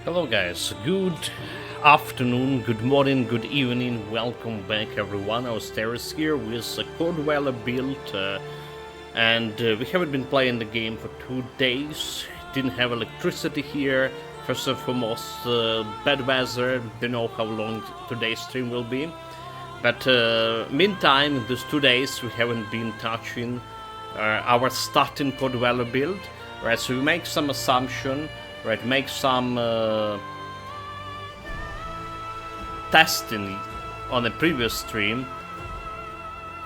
Hello guys, good afternoon, good morning, good evening, welcome back everyone. Our Steris here with a Codewell build and we haven't been playing the game for 2 days, didn't have electricity here, first and foremost bad weather, don't know how long today's stream will be. But meantime, in these 2 days we haven't been touching our starting Codewell build, right? So we make some assumption, right? Make some testing on a previous stream.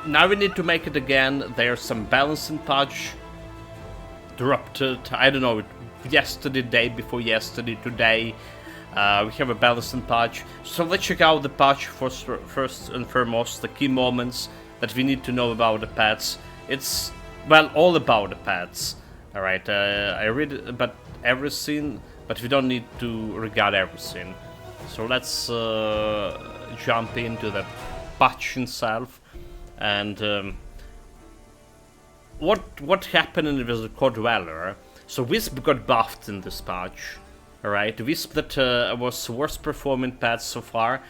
Now we need to make it again. There's some balancing patch dropped. I don't know, yesterday, day before yesterday, today. We have a balancing patch. So let's check out the patch first and foremost, the key moments that we need to know about the pets. It's, well, all about the pets. Alright, I read about everything, but we don't need to regard everything. So let's jump into the patch itself. And what happened with the Codweller? So Wisp got buffed in this patch. Alright, Wisp that was worst performing pet so far.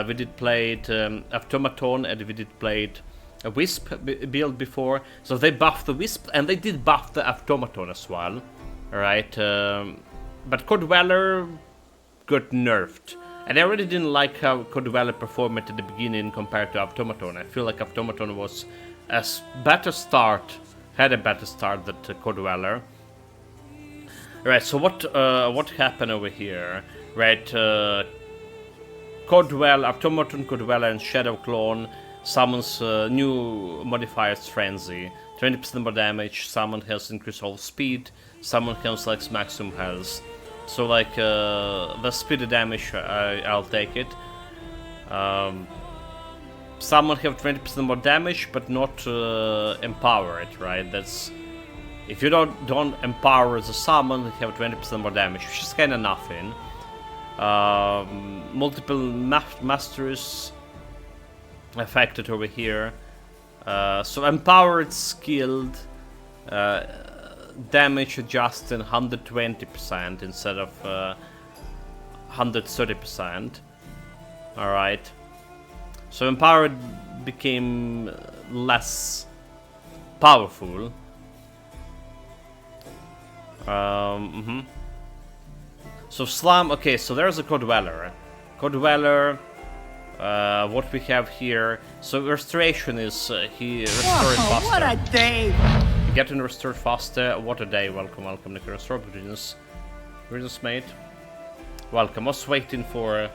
We did play it Automaton and we did play it a Wisp build before. So they buffed the Wisp and they did buff the Automaton as well. Alright, but Codweller got nerfed. And I really didn't like how Codweller performed at the beginning compared to Automaton. I feel like Automaton was a better start, had a better start than Codweller. Right, so what happened over here? Right, Codwell, Automaton, Codweller, and Shadow Clone summons new modifiers Frenzy. 20% more damage, summon has increased all speed, summon has like maximum health. So like the speed damage, I'll take it. Summon have 20% more damage, but not empower it, right? That's... If you don't empower the summon, you have 20% more damage, which is kinda nothing. Multiple masteries affected over here. So empowered, skilled, damage adjusting 120% instead of 130%. Alright. So empowered became less powerful. So Slam, okay, so there's a Codweller. Codweller, what we have here. So restoration is, he restored faster. What a day! Getting restored faster, what a day. Welcome, welcome, Nick. Restore greetings, mate. Welcome. I was waiting for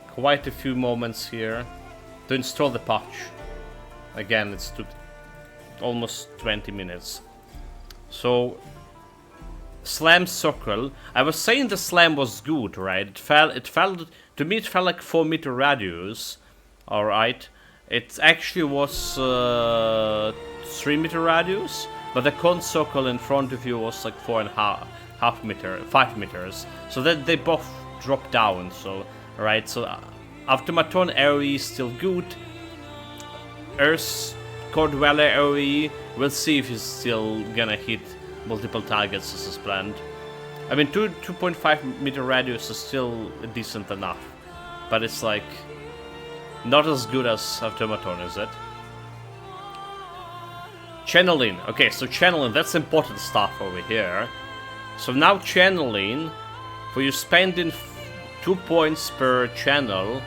quite a few moments here to install the patch. Again, it's took almost 20 minutes. So Slam Circle. I was saying the slam was good, right? It felt to me it felt like 4-meter radius. Alright. It actually was 3-meter radius, but the cone circle in front of you was like 5 meters. So that they both dropped down. So right. So Automaton AoE is still good. Earth Codweller AoE. We'll see if he's still gonna hit multiple targets as is planned. I mean, 2.5 meter radius is still decent enough, but it's like not as good as Automaton, is it? Channeling. Okay, so channeling, that's important stuff over here. So now channeling, for you spending 2 points per channel,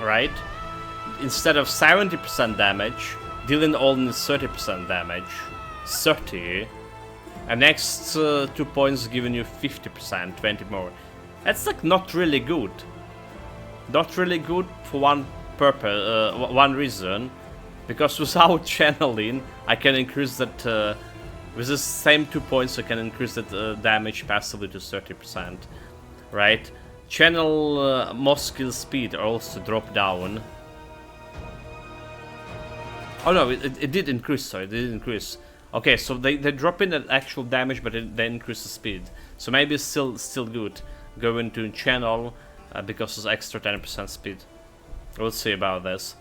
right? Instead of 70% damage, dealing only 30% damage. 30. And next 2 points giving you 50%, 20 more. That's like not really good. Not really good for one purpose, one reason. Because without channeling, I can increase that, with the same 2 points I can increase that damage passively to 30%. Right? Channel more skill speed also drop down. Oh no, it did increase, sorry, it did increase. Okay, so they drop in the actual damage, but they increase the speed. So maybe it's still good. Go into channel, because it's extra 10% speed. We'll see about this.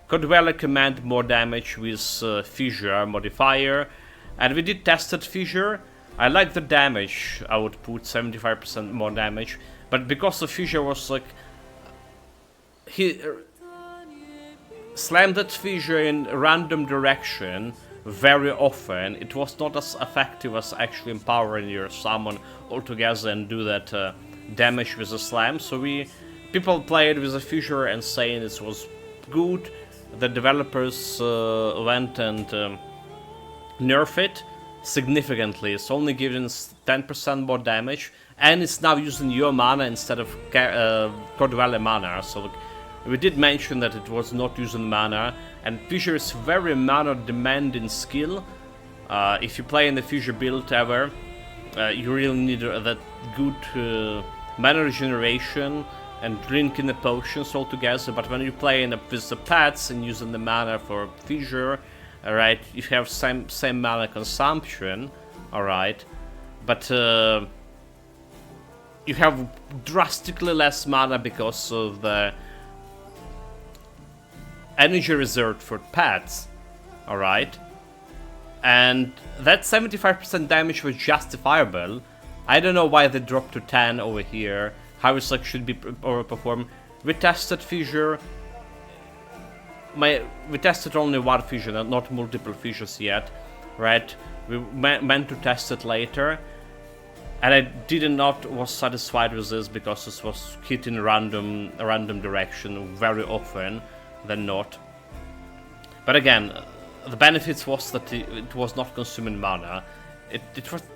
Codweller command more damage with Fissure modifier. And we did tested Fissure. I like the damage output, 75% more damage, but because the fissure was like... He slammed that fissure in random direction very often, it was not as effective as actually empowering your summon altogether and do that damage with a slam, so people played with a fissure and saying it was good. The developers went and nerfed it significantly. It's only giving 10% more damage, and it's now using your mana instead of Cordwell mana. So we did mention that it was not using mana, and fissure is very mana demanding skill. If you play in the fissure build ever, you really need that good mana regeneration and drinking the potions all together. But when you play with the pets and using the mana for fissure, alright, you have same mana consumption, alright, but you have drastically less mana because of the energy reserved for pets, alright, and that 75% damage was justifiable. I don't know why they dropped to 10 over here, how it's like should be overperformed. We tested fissure. We tested only one fissure, not multiple fissures yet, right? We meant to test it later, and I was satisfied with this because this was hitting random direction very often than not. But again, the benefits was that it was not consuming mana. It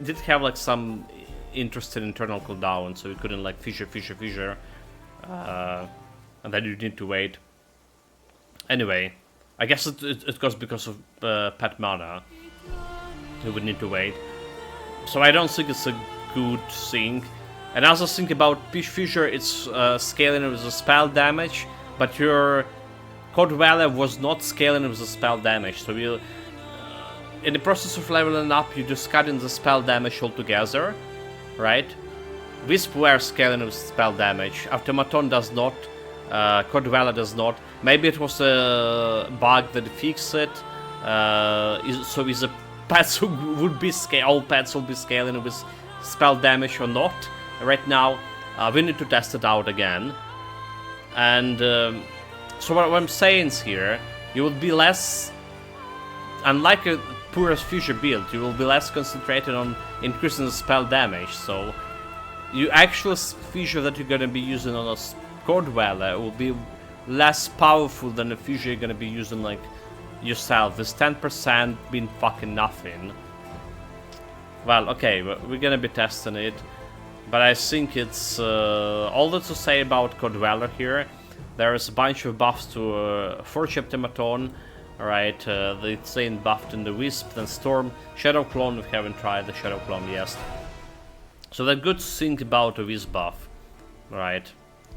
did have like some interesting internal cooldown, so you couldn't like fissure, and then you need to wait. Anyway, I guess it goes because of pet mana. You would need to wait. So I don't think it's a good thing. And I also think about fissure, it's scaling with the spell damage, but your Code Valor was not scaling with the spell damage. So you, in the process of leveling up, you just cut in the spell damage altogether, right? Wisp were scaling with spell damage. Automaton does not. Code Valor does not. Maybe it was a bug that fixed it. So is the pets who would be all pets will be scaling with spell damage or not? Right now, we need to test it out again. And so what I'm saying is here, you will be less, unlike a purest fissure build, you will be less concentrated on increasing the spell damage. So your actual fissure that you're gonna be using on a Code Valor will be less powerful than the fissure you're gonna be using like yourself. This 10% being fucking nothing. Well, okay, we're gonna be testing it, but I think it's all that to say about Code Valor here. There's a bunch of buffs to Forge Automaton, alright, the insane buffed in the Wisp, then Storm, Shadow Clone, we haven't tried the Shadow Clone yet. So the good thing about the Wisp buff, right,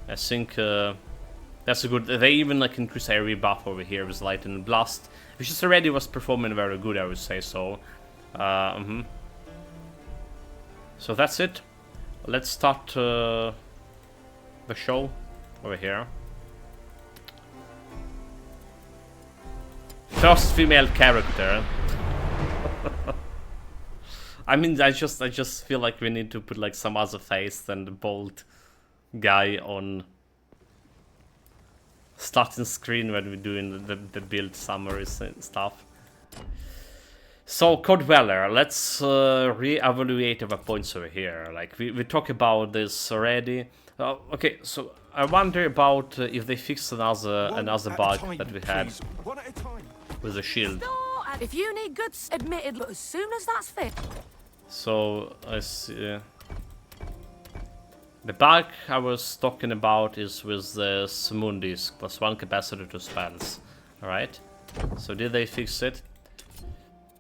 I think that's a good, they even like increase area buff over here with Lightning and Blast, which is already was performing very good, I would say so. So that's it. Let's start the show over here. First female character. I mean, I just feel like we need to put like some other face than the bald guy on starting screen when we're doing the build summaries and stuff. So Code Valor, let's re-evaluate our points over here. Like we talked about this already. Okay, so I wonder about if they fixed another bug that we had with the shield. If you need goods admitted as soon as that's fit. So I see. The bug I was talking about is with the Summon Disc, +1 capacity to spells. Alright. So did they fix it?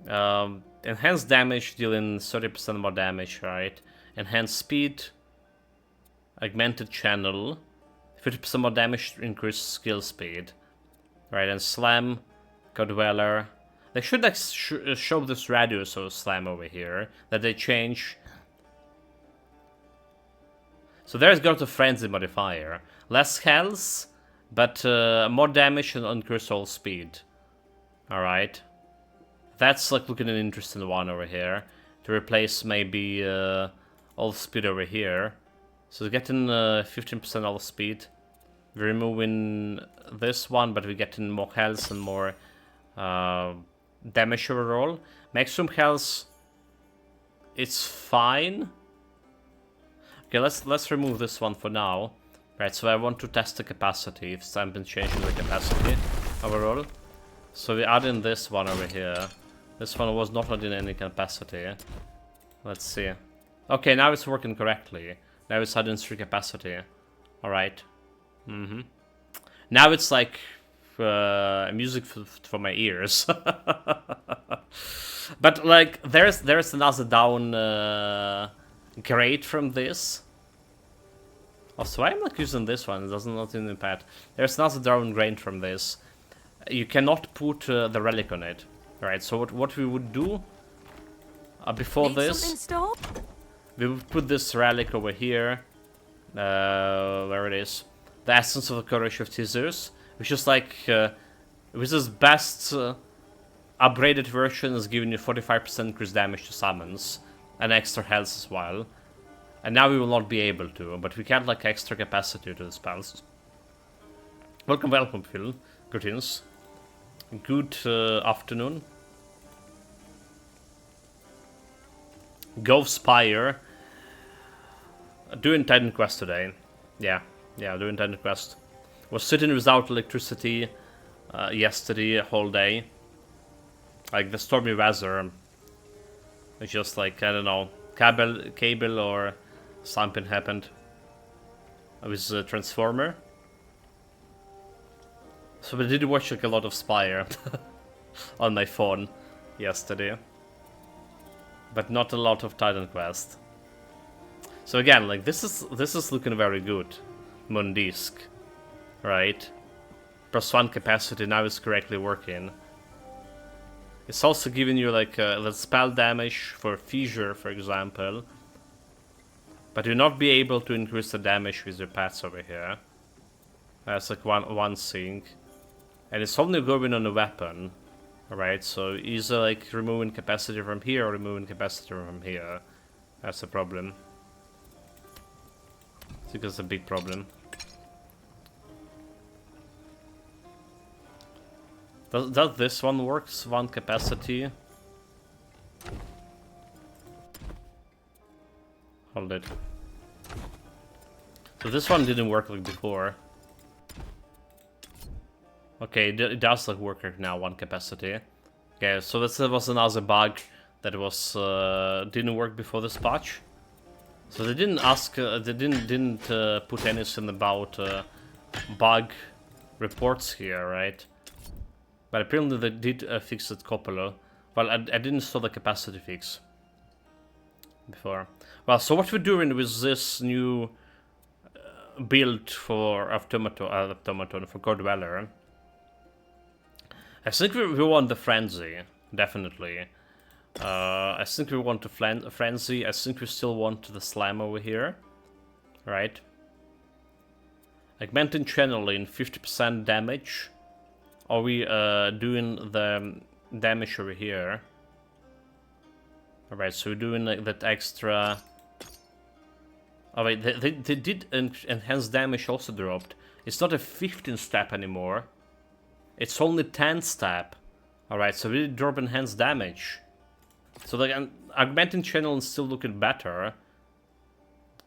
Enhanced damage dealing 30% more damage, right? Enhanced speed, augmented channel, 50% more damage, increased skill speed, right? And slam, Code Valor. They should like show this radius of slam over here that they change. So there's got a frenzy modifier, less health, but more damage and increased all speed. All right. That's like looking at an interesting one over here. to replace maybe all speed over here. So we're getting 15% all speed. We're removing this one, but we're getting more health and more damage overall. Maximum health, it's fine. Okay, let's remove this one for now. Right, so I want to test the capacity, if something changes the capacity overall. So we add in this one over here. This one was not adding any capacity. Let's see. Okay, now it's working correctly. Now it's adding 3 capacity. Alright. Now it's like music for my ears. But like, there's another down grade from this. Also, I'm not using this one. It doesn't not in the pad. There's another downgrade from this. You cannot put the relic on it. Right. So what we would do before this, we would put this relic over here. Where it is, the essence of the courage of Theseus, which is like which is best upgraded version, is giving you 45% increased damage to summons and extra health as well. And now we will not be able to, but we get like extra capacity to the spells. Welcome, Phil. Greetings. Good afternoon. Go Spire. Doing Titan Quest today. Yeah, doing Titan Quest. Was sitting without electricity yesterday, a whole day. Like the stormy weather. It's just like, I don't know, cable or something happened with the transformer. So I did watch like a lot of Spire on my phone yesterday, but not a lot of Titan Quest. So again, like this is looking very good. Moon Disc, right? +1 capacity, now it's correctly working. It's also giving you like the spell damage for Fissure, for example. But you'll not be able to increase the damage with your pets over here. That's like one thing. And it's only going on a weapon. Alright, so either like removing capacity from here or removing capacity from here. That's a problem. I think that's a big problem. Does this one works? 1 capacity. Hold it. So this one didn't work like before. Okay, it does like work right now, 1 capacity. Okay, so that was another bug that was didn't work before this patch. So they didn't ask, they didn't put anything about bug reports here, right? But apparently they did fix it couple. Well, I didn't saw the capacity fix before. Well, so what we're doing with this new build for Automaton for Core Dweller, I think we want the Frenzy, definitely. I think we want the Frenzy. I think we still want the Slam over here, right? Augmenting Channeling, 50% damage. Are we doing the damage over here? Alright, so we're doing like that extra. Alright, they did enhance damage also dropped. It's not a 15 step anymore. It's only 10 step. Alright, so we did drop enhanced damage. So the augmenting channel is still looking better.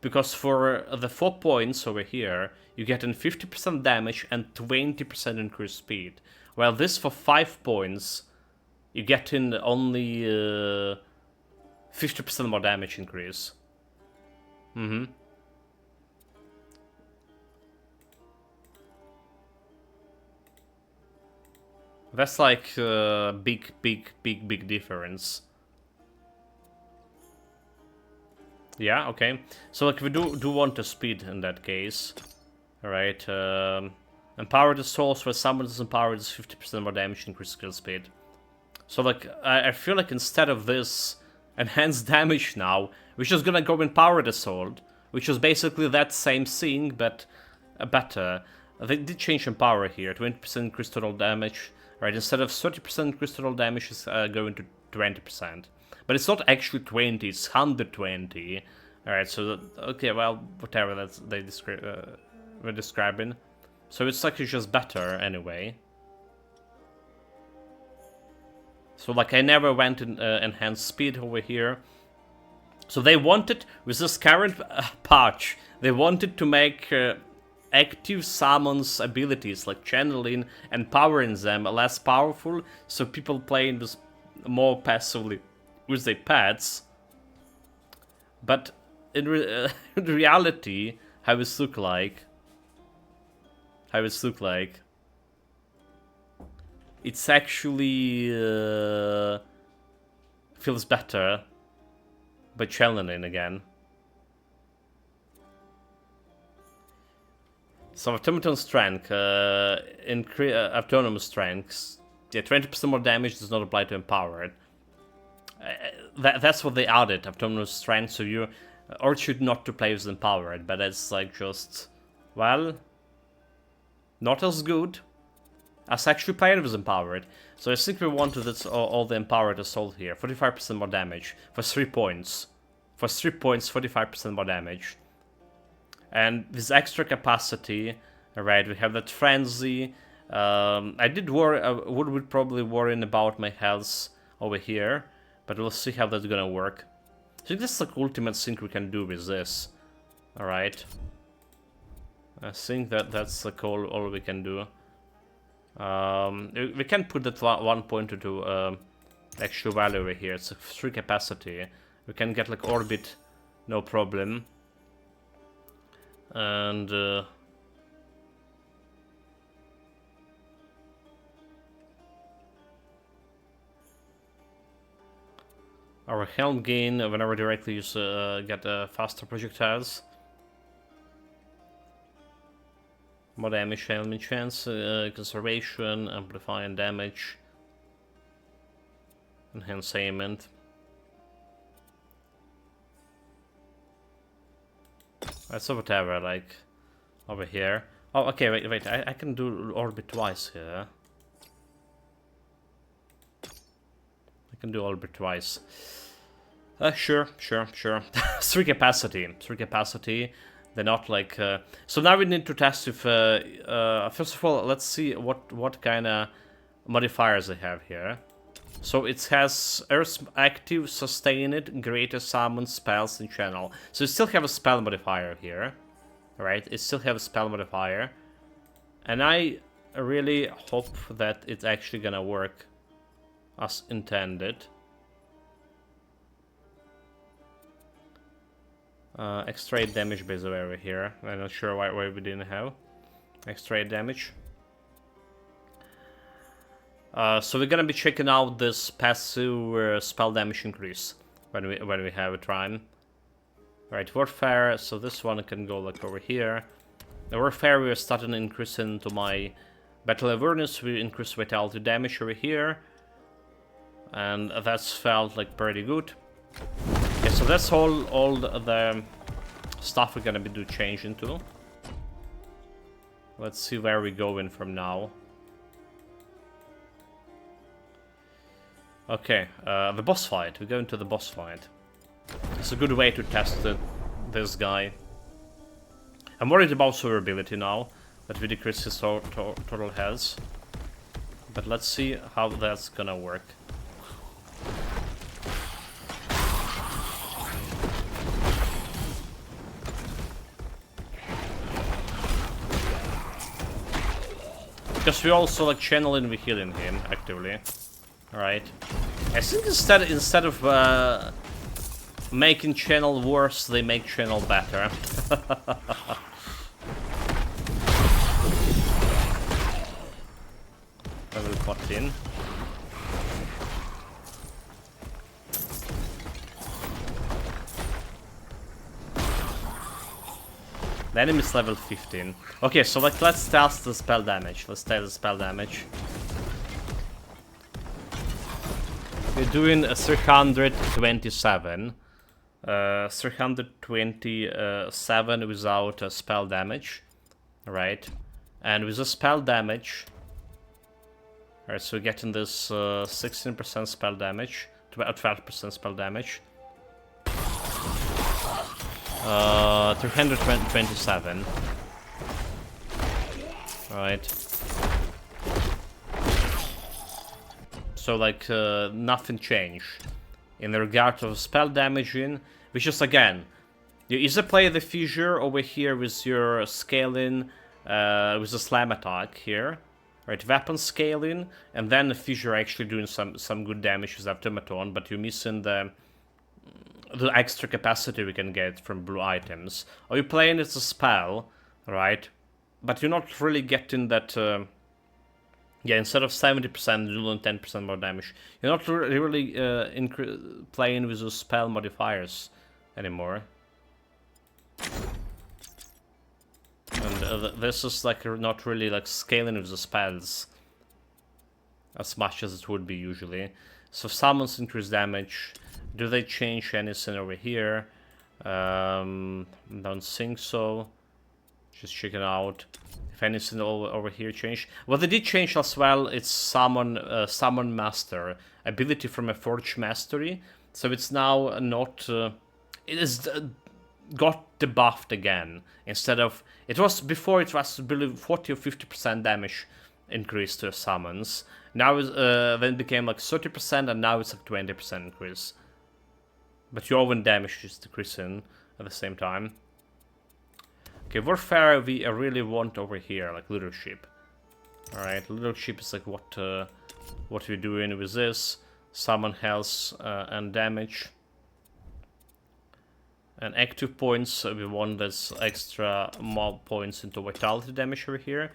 Because for the 4 points over here, you get in 50% damage and 20% increased speed. While this for 5 points, you get in only 50% more damage increase. That's like big difference. Yeah, okay. So like we do want a speed in that case. Alright, empower the souls where someone is empowered is 50% more damage increased skill speed. So like I feel like instead of this enhanced damage now, we're just gonna go empower the sword, which is basically that same thing but better. They did change empower here, 20% increased total damage. Right, instead of 30% increased total damage is going to 20%. But it's not actually 20, it's 120. Alright, so, okay, well, whatever that's we're describing. So it's actually just better, anyway. So, like, I never went in enhanced speed over here. So they wanted, with this current patch, they wanted to make active summons abilities, like channeling and powering them, less powerful, so people playing this more passively with their pets. But in reality, how it look like, it's actually feels better by channeling again. So automaton strength, autonomous strengths, yeah, 20% more damage does not apply to empowered. That's what they added, autonomous strength, so you should not to play with empowered, but it's like just, well, not as good as actually playing with empowered. So I think we wanted this, all the empowered assault here, 45% more damage for 3 points. For 3 points, 45% more damage. And this extra capacity, right, we have that frenzy. I did worry, would probably worrying about my health over here, but we'll see how that's gonna work. I think this is like ultimate thing we can do with this. Alright. I think that's like all we can do. We can put that 1 pointer to actual value over here. It's a 3 capacity. We can get like orbit, no problem. And our helm gain whenever directly use get faster projectiles. More damage, helmet chance, conservation, amplifying damage, enhancement. That's whatever, like, over here. Oh, okay, wait, I can do orbit twice here. I can do orbit twice. Sure. 3 capacity. They're not like... So now we need to test if... first of all, let's see what kind of modifiers they have here. So it has Earth active, sustained, greater summon, spells, and channel. So you still have a spell modifier here. Right? It still have a spell modifier. And I really hope that it's actually gonna work as intended. Extra 8 damage base over here. I'm not sure why we didn't have extra 8 damage. So we're gonna be checking out this passive spell damage increase when we have a time. Right, warfare. So this one can go like over here. The warfare we are starting increasing to my battle awareness. We increase vitality damage over here, and that's felt like pretty good. Okay, so that's all the stuff we're gonna be changing to. Let's see where we're going from now. Okay, the boss fight. We're going to the boss fight. It's a good way to test this guy. I'm worried about survivability now, that we decrease his total health. But let's see how that's gonna work. Because we also like channeling and healing him actively. Alright. I think instead of making channel worse, they make channel better. Level 14. The enemy is level 15. Okay, so like let's test the spell damage. Let's test the spell damage. We're doing a 327. 327 without spell damage. Right. And with the spell damage... Alright, so we're getting this 16% spell damage, 12% spell damage. 327. Right. So like nothing changed in regard of spell damaging, which is again, you either play the fissure over here with your scaling, with the slam attack here, right? Weapon scaling, and then the fissure actually doing some good damage with automaton, but you're missing the extra capacity we can get from blue items. Or you're playing it as a spell, right? But you're not really getting that. Yeah, instead of 70%, you're doing 10% more damage. You're not really playing with those spell modifiers anymore. And this is like not really like scaling with the spells as much as it would be usually. So summons increase damage. Do they change anything over here? Don't think so. Just check it out. If anything over here changed. What they did change as well, it's summon master. Ability from a forge mastery. So it's now not... it is got debuffed again. Instead of... It was before it was, I believe, 40 or 50% damage increase to summons. Now then it became like 30% and now it's like 20% increase. But your own damage is decreasing at the same time. Okay, warfare we really want over here, like leadership. Alright, leadership is like what we're doing with this. Summon health and damage. And active points, we want this extra mob points into vitality damage over here.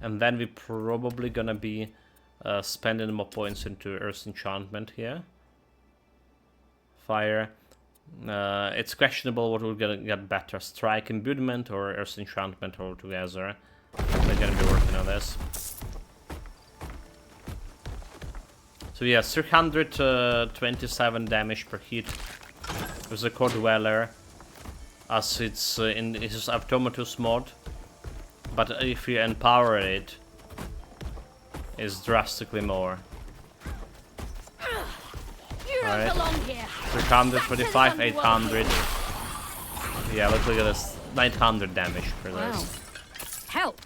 And then we're probably gonna be spending more points into Earth Enchantment here. Fire. It's questionable what we're gonna get better, Strike Embodiment or Earth Enchantment altogether. We're gonna be working on this. So yeah, 327 damage per hit with the Core Dweller, as it's in its Automatus mod. But if you empower it, it's drastically more. Alright, 325, 800. Yeah, look at this. 900 damage for this. Help!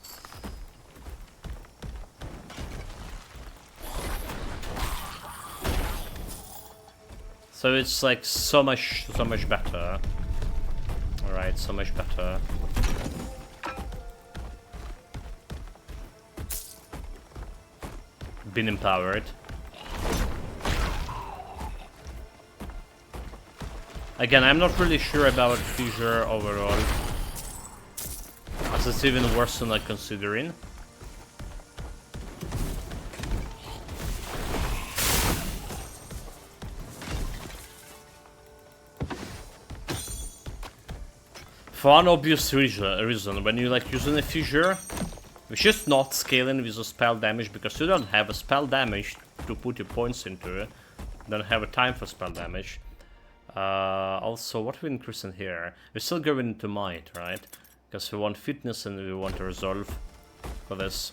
So it's like so much better. Alright, so much better. Been empowered. Again, I'm not really sure about Fissure overall, as it's even worse than I'm considering. For an obvious reason, when you like using a Fissure, which is not scaling with the spell damage, because you don't have a spell damage to put your points into it, you don't have a time for spell damage. Also, what are we increasing here? We're still going into might, right? Because we want fitness and we want to resolve for this.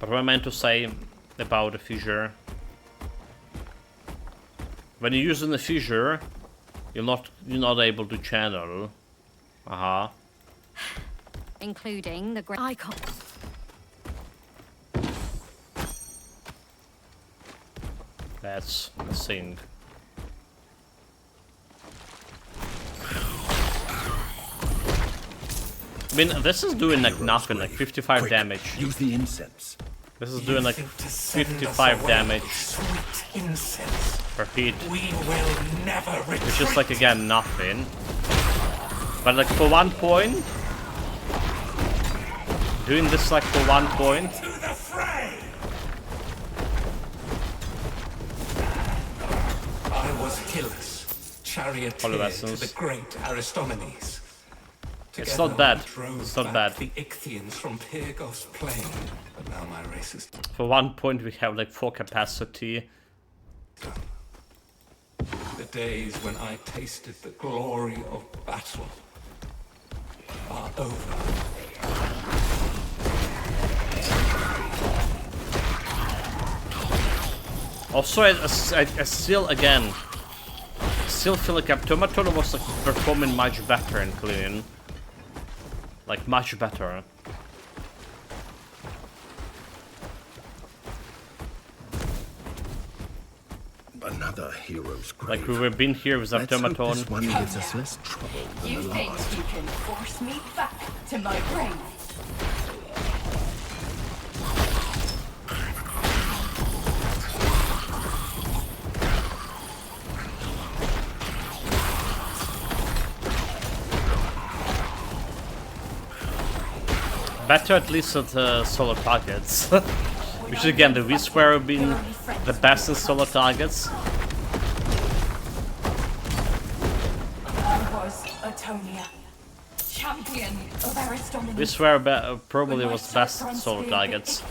But what I meant to say about the Fissure, when you're using the Fissure, you're not able to channel. Including the great icon. That's the thing. I mean, this is doing like nothing, like 55 damage. Use the incense. This is doing like 55 damage per hit, We will never return. which is like again nothing. But like for 1 point, doing this like for 1 point. To the fray. I was Hylas, charioteer to the great Aristomenes. It's not bad. Drove It's not back bad. The Ichthians from Pyrgos plain, but now my race is For 1 point, we have like 4 capacity. done. The days when I tasted the glory of battle are over. Also, I still, again, still feel like Automaton was like performing much better in clean. Like, much better. Another hero's grave. Like, we've been here with Automaton. This one gives us less trouble than You the think last. you can force me back to my grave? Better at least at solo targets. Which again, the V-Square have been the best in solo targets. I was Atonia, champion of Aristomenes. V-Square probably was best at solo targets.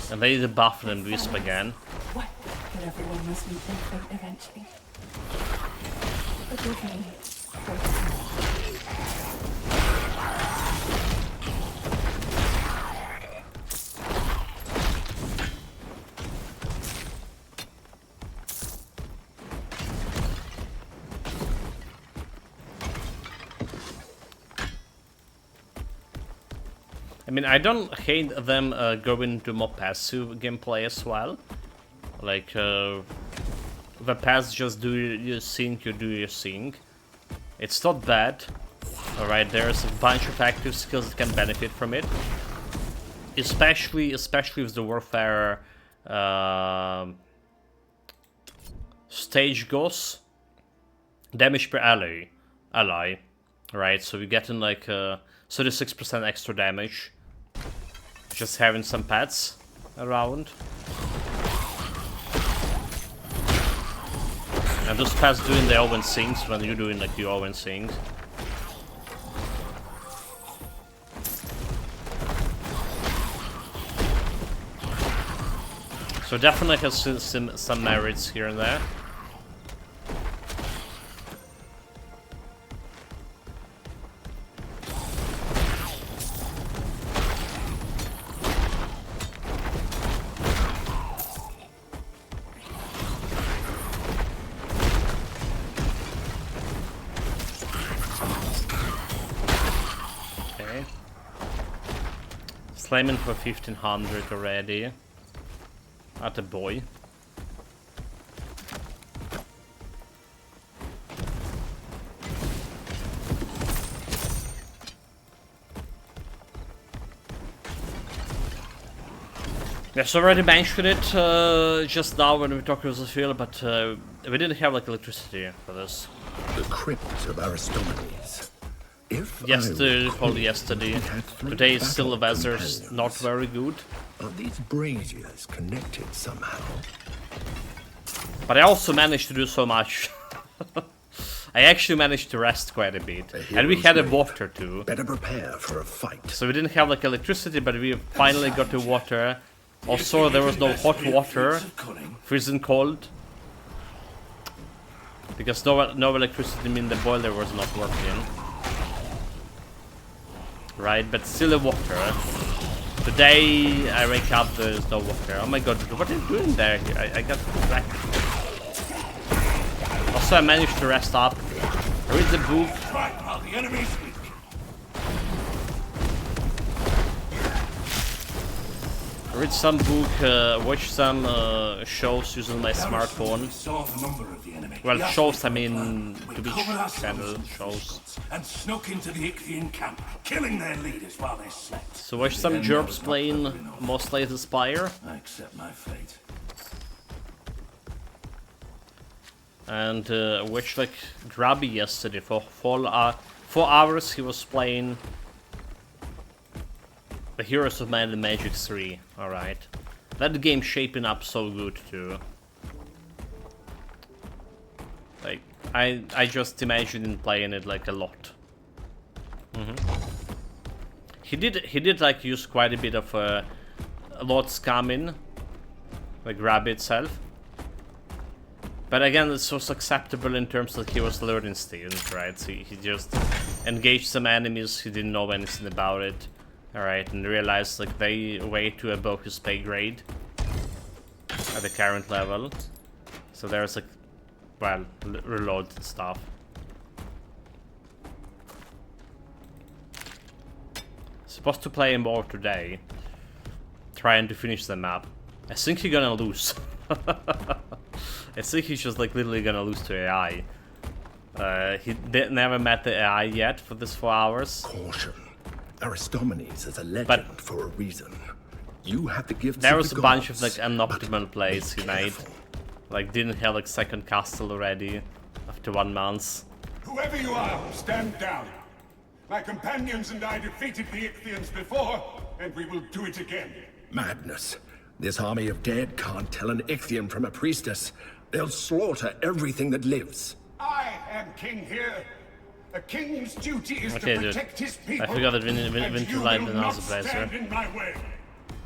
And they debuffed them Wisp again. What? But everyone must meet their fate eventually. Forgive me. I mean, I don't hate them going to more passive gameplay as well. Like, the pass just do your thing, you do your thing. It's not bad. Alright, there's a bunch of active skills that can benefit from it. Especially with the Warfare stage goes. Damage per ally. Right, so we're getting like 36% extra damage. Just having some pets around. And those pets doing their own things when you're doing like your own things. So definitely has some merits here and there. Slamming for 1500 already. At a boy. Yes, already mentioned it just now when we talked with the field, but we didn't have like electricity for this. The crypt of Aristomenes. Yesterday, probably yesterday. Today is still the weather's not very good. Are these braziers connected somehow? But I also managed to do so much. I actually managed to rest quite a bit. And we had a water too. Better prepare for a fight. So we didn't have like electricity, but we finally got the water. Also, there was no hot water. Freezing cold. Because no electricity means the boiler was not working. Right, but still a water. Today I wake up, there's no water. Oh my god, what are you doing there? I got back. Also, I managed to rest up. Read the book. Read some book, watch some shows using my smartphone. Well, shows, I mean, Twitch channel shows. And snuck into the Ichthian camp, killing their leaders while they slept. So watch some Jerps playing mostly the Spire. I accept my fate. And watch like Grubby yesterday for 4 hours. He was playing the Heroes of Might and Magic 3. Alright. That game shaping up so good too. Like, I just imagine playing it like a lot. He did like use quite a bit of a lot scamming, like Grab itself. But again, this was acceptable in terms that he was learning student, right? So he just engaged some enemies, he didn't know anything about it, alright, and realized like they way too above his pay grade at the current level. So there's like, well, reloads and stuff. Supposed to play more today. Trying to finish the map. I think he's gonna lose. I think he's just like literally gonna lose to AI. He never met the AI yet for this 4 hours. Caution. Aristomenes is a legend for a reason. You have the gifts There of was the a bunch of gods, like unoptimal but plays be he made. careful. Like didn't have like second castle already after 1 month. Whoever you are, stand down. My companions and I defeated the Ichthians before, and we will do it again. Madness. This army of dead can't tell an Ichthian from a priestess. They'll slaughter everything that lives. I am king here. A king's duty is Okay, to dude. protect his people. I forgot that and Winter you Light will and not also plays stand here. in my way.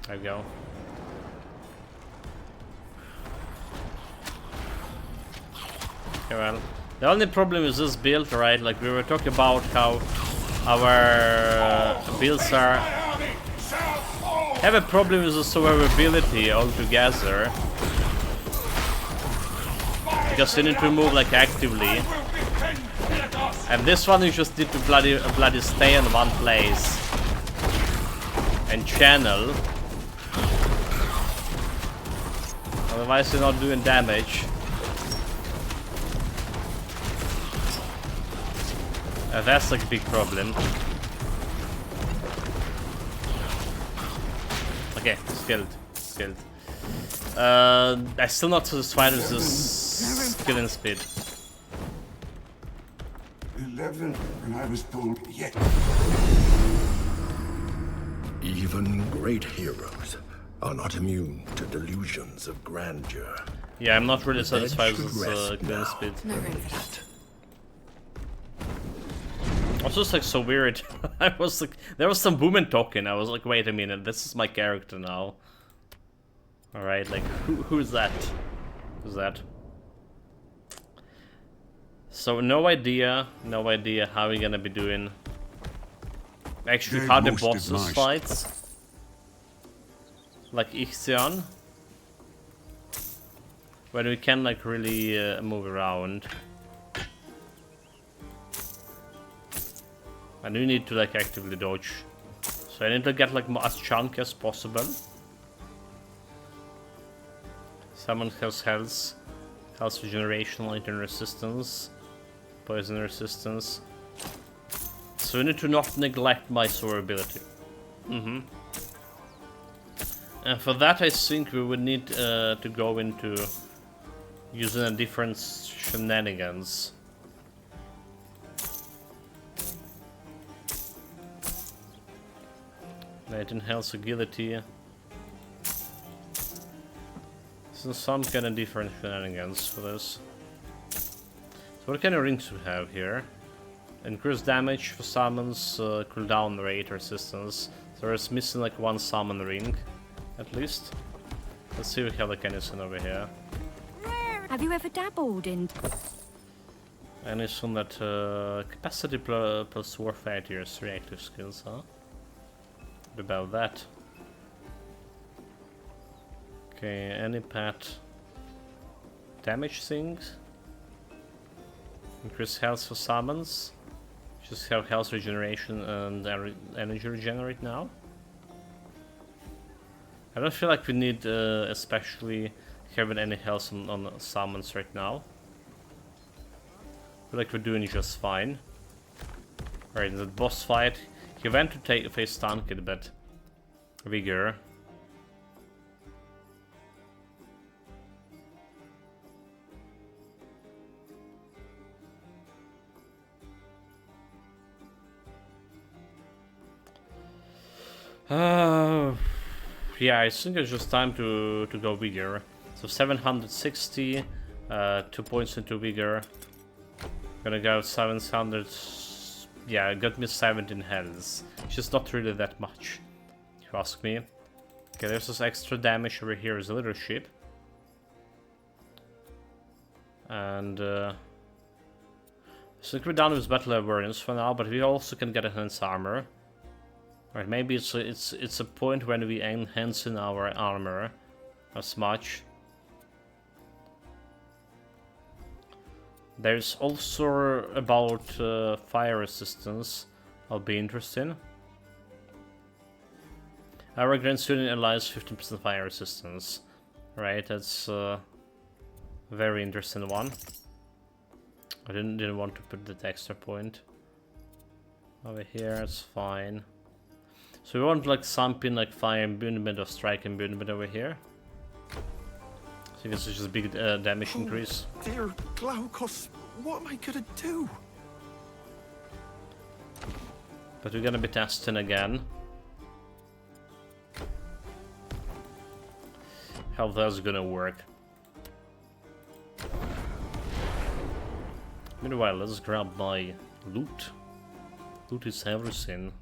There we go. Okay, well, the only problem is this build, right? Like we were talking about how our builds are have a problem with the survivability altogether. Because you need to move like actively. And this one you just need to bloody stay in one place and channel. Otherwise you're not doing damage. That's like a big problem. Okay, skilled. I'm still not satisfied with this killing speed. 11, and I was told yet. Even great heroes are not immune to delusions of grandeur. Yeah, I'm not really Bed satisfied should with this rest killing now. speed. No room for that. Also, it's like so weird. I was like, there was some woman talking. I was like, wait a minute, this is my character now. All right, like who's that? Who's that? So no idea how we're gonna be doing. Actually, Very how the most bosses advised. fights. Like Ichthian. When we can like really move around. I do need to like actively dodge. So I need to get like as chunk as possible. Someone has health regeneration, lightning resistance, poison resistance. So we need to not neglect my survivability. And for that I think we would need to go into using a different shenanigans. Lightning health agility. So some kind of different shenanigans for this. So what kind of rings do we have here? Increase damage for summons, cooldown rate resistance. So there's missing like one summon ring, at least. Let's see if we have like anything over here. Have you ever dabbled in... Anything that capacity plus warfare to your 3 active skills, huh? What about that? Okay, any pet damage things? Increase health for summons. Just have health regeneration and energy regenerate now. I don't feel like we need especially having any health on summons right now. I feel like we're doing just fine. Alright, in the boss fight, he went to face Tanked, but Vigor. Yeah, I think it's just time to go Vigor. So 760, 2 points into Vigor. Gonna go 700. Yeah, it got me 17 health. It's just not really that much, if you ask me. Okay, there's this extra damage over here as a leadership. And I think we're done with battle awareness for now, but we also can get enhanced armor. Right, maybe it's a point when we enhance in our armor as much. There's also about fire resistance. I'll be interested. Our Grand Student allows 15% fire resistance. Right, that's a very interesting one. I didn't want to put that extra point. Over here, it's fine. So we want like something like fire imbuement or strike imbuement over here. So this is just a big damage increase. Dear Glaukos, what am I gonna do? But we're gonna be testing again. How that's gonna work. Meanwhile, let's grab my loot. Loot is everything.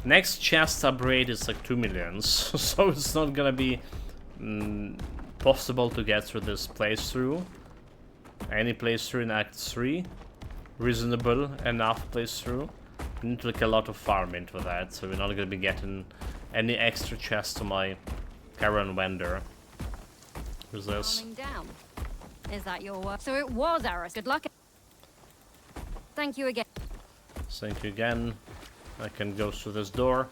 Next chest upgrade is like 2 millions, so it's not gonna be possible to get through this playthrough. Any playthrough in Act 3. Reasonable enough playthrough. We need to like a lot of farming for that, so we're not gonna be getting any extra chests to my current vendor. Who's this? Down. Is that your work? So it was Aris. Good luck. Thank you again. Thank you again. I can go through this door.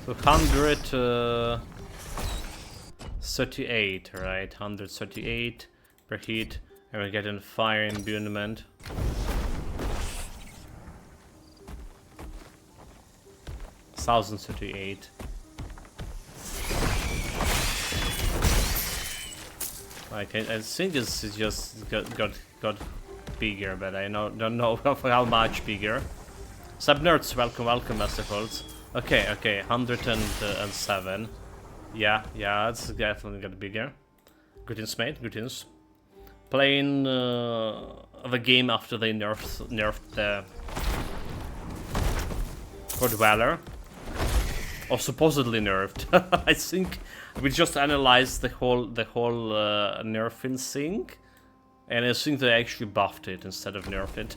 So 138, right? 138 per heat, and we're getting fire imbuement. $1,038. Like I think it's just got bigger, but I don't know for how much bigger. Subnerds, welcome, Master Folds. Okay, 107. Yeah, it's definitely got bigger. Greetings, mate. Greetings. Playing the game after they nerfed the Core Dweller. Or supposedly nerfed. I think we just analyzed the whole nerfing thing, and I think they actually buffed it instead of nerfed it,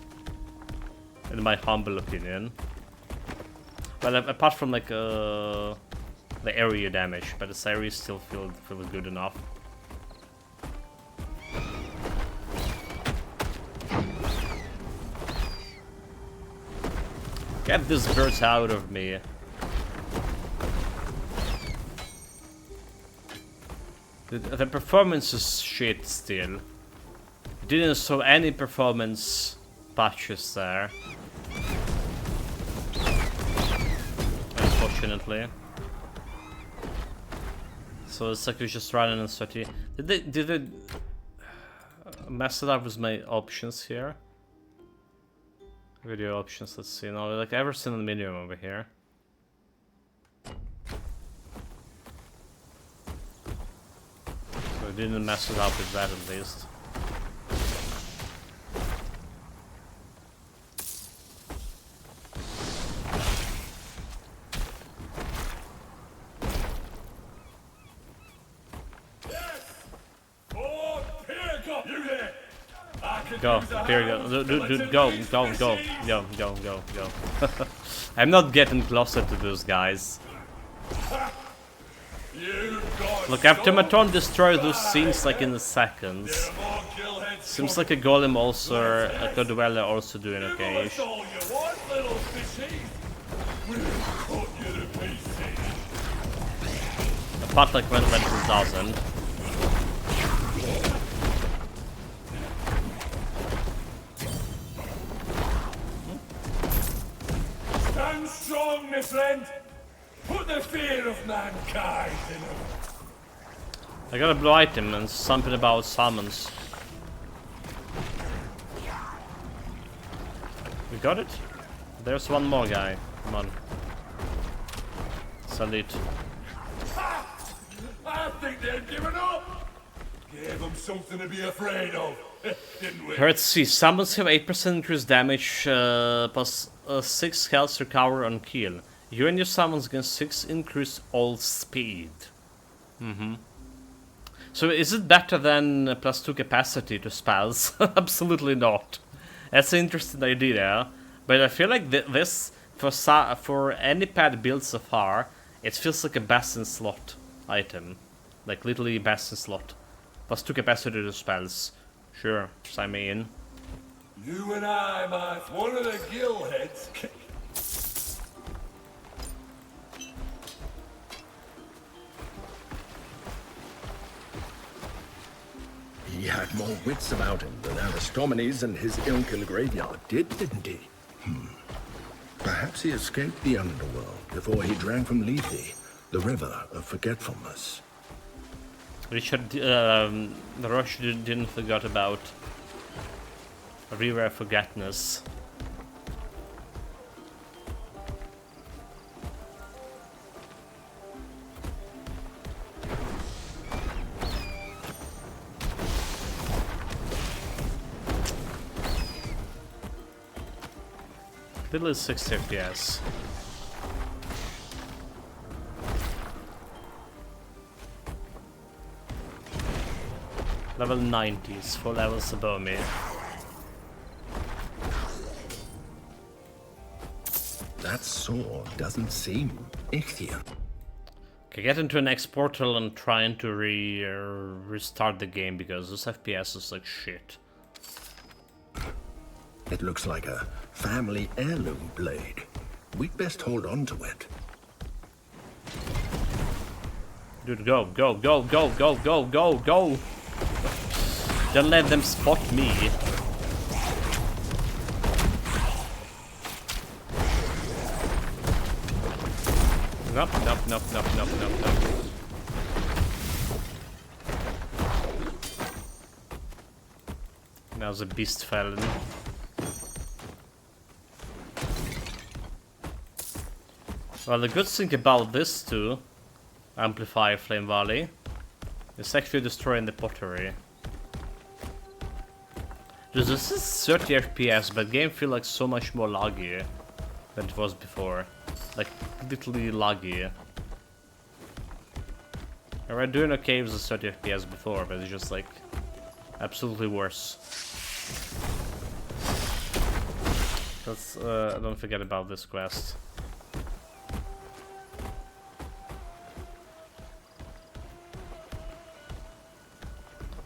in my humble opinion. Well, apart from like the area damage, but the area still feel good enough. Get this bird out of me. The performance is shit still. Didn't show any performance patches there. Unfortunately. So it's like we're just running on 30. Did they mess it up with my options here? Video options, let's see. No, like everything in the medium over here. So I didn't mess it up with that at least. Go, here we go. Dude, go. I'm not getting closer to those guys. Look, Automaton destroys those scenes like in seconds. Seems like a golem also, a God Dweller also doing okay. Apart like when it doesn't. Stand strong, my friend. Put the fear of mankind in him. I got a blue item and something about summons. We got it? There's one more guy. Come on. Salute. I think they've given up. Gave them something to be afraid of, didn't we? Let's see. Summons have 8% increased damage plus 6 health recover on kill. You and your summons gain 6 increase all speed. So is it better than +2 capacity to spells? Absolutely not. That's an interesting idea. But I feel like this, for any pad build so far, it feels like a best in slot item. Like literally best in slot. Plus 2 capacity to spells. Sure, sign me in. You and I, one of the gill heads. He had more wits about him than Aristomenes and his ilk in the graveyard did, didn't he? Perhaps he escaped the underworld before he drank from Lethe, the river of forgetfulness. Richard, the Rush didn't forget about River Forgetness. Little is 60 FPS. Level 90s, 4 levels above me. That sword doesn't seem Ichthian. Okay, get into an next portal and trying to restart the game because this FPS is like shit. It looks like a family heirloom blade. We'd best hold on to it. Dude, go, go, go, go, go, go, go, go! Don't let them spot me. Nope, nope, nope, nope, nope, nope, nope. Now the beast fell in. Well, the good thing about this too, Amplify Flame Valley, is actually destroying the pottery. Dude, this is 30 FPS, but game feels like so much more laggy than it was before. Like, literally laggy. I was doing okay with the 30 FPS before, but it's just like absolutely worse. Let's don't forget about this quest.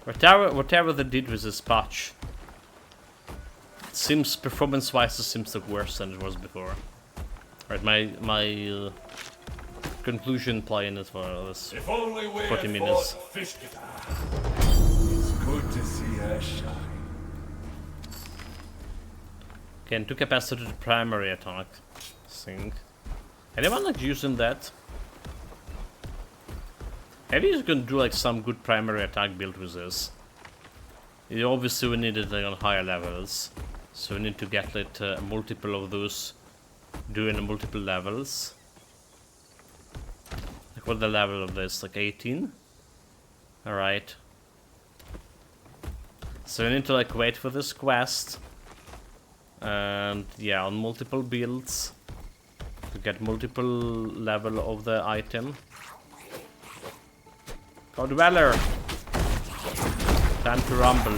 Whatever they did with this patch, it seems performance-wise it seems like worse than it was before. Right, my conclusion playing it for this 40 minutes. It's good to see her shine. Again, 2 capacity to primary attack. Think. Anyone like using that? Maybe you can do like some good primary attack build with this. Obviously we need it like, on higher levels, so we need to get like multiple of those doing multiple levels. Like what's the level of this? Like 18? Alright. So we need to like wait for this quest. And yeah, on multiple builds to get multiple level of the item. Go Dweller! Time to rumble.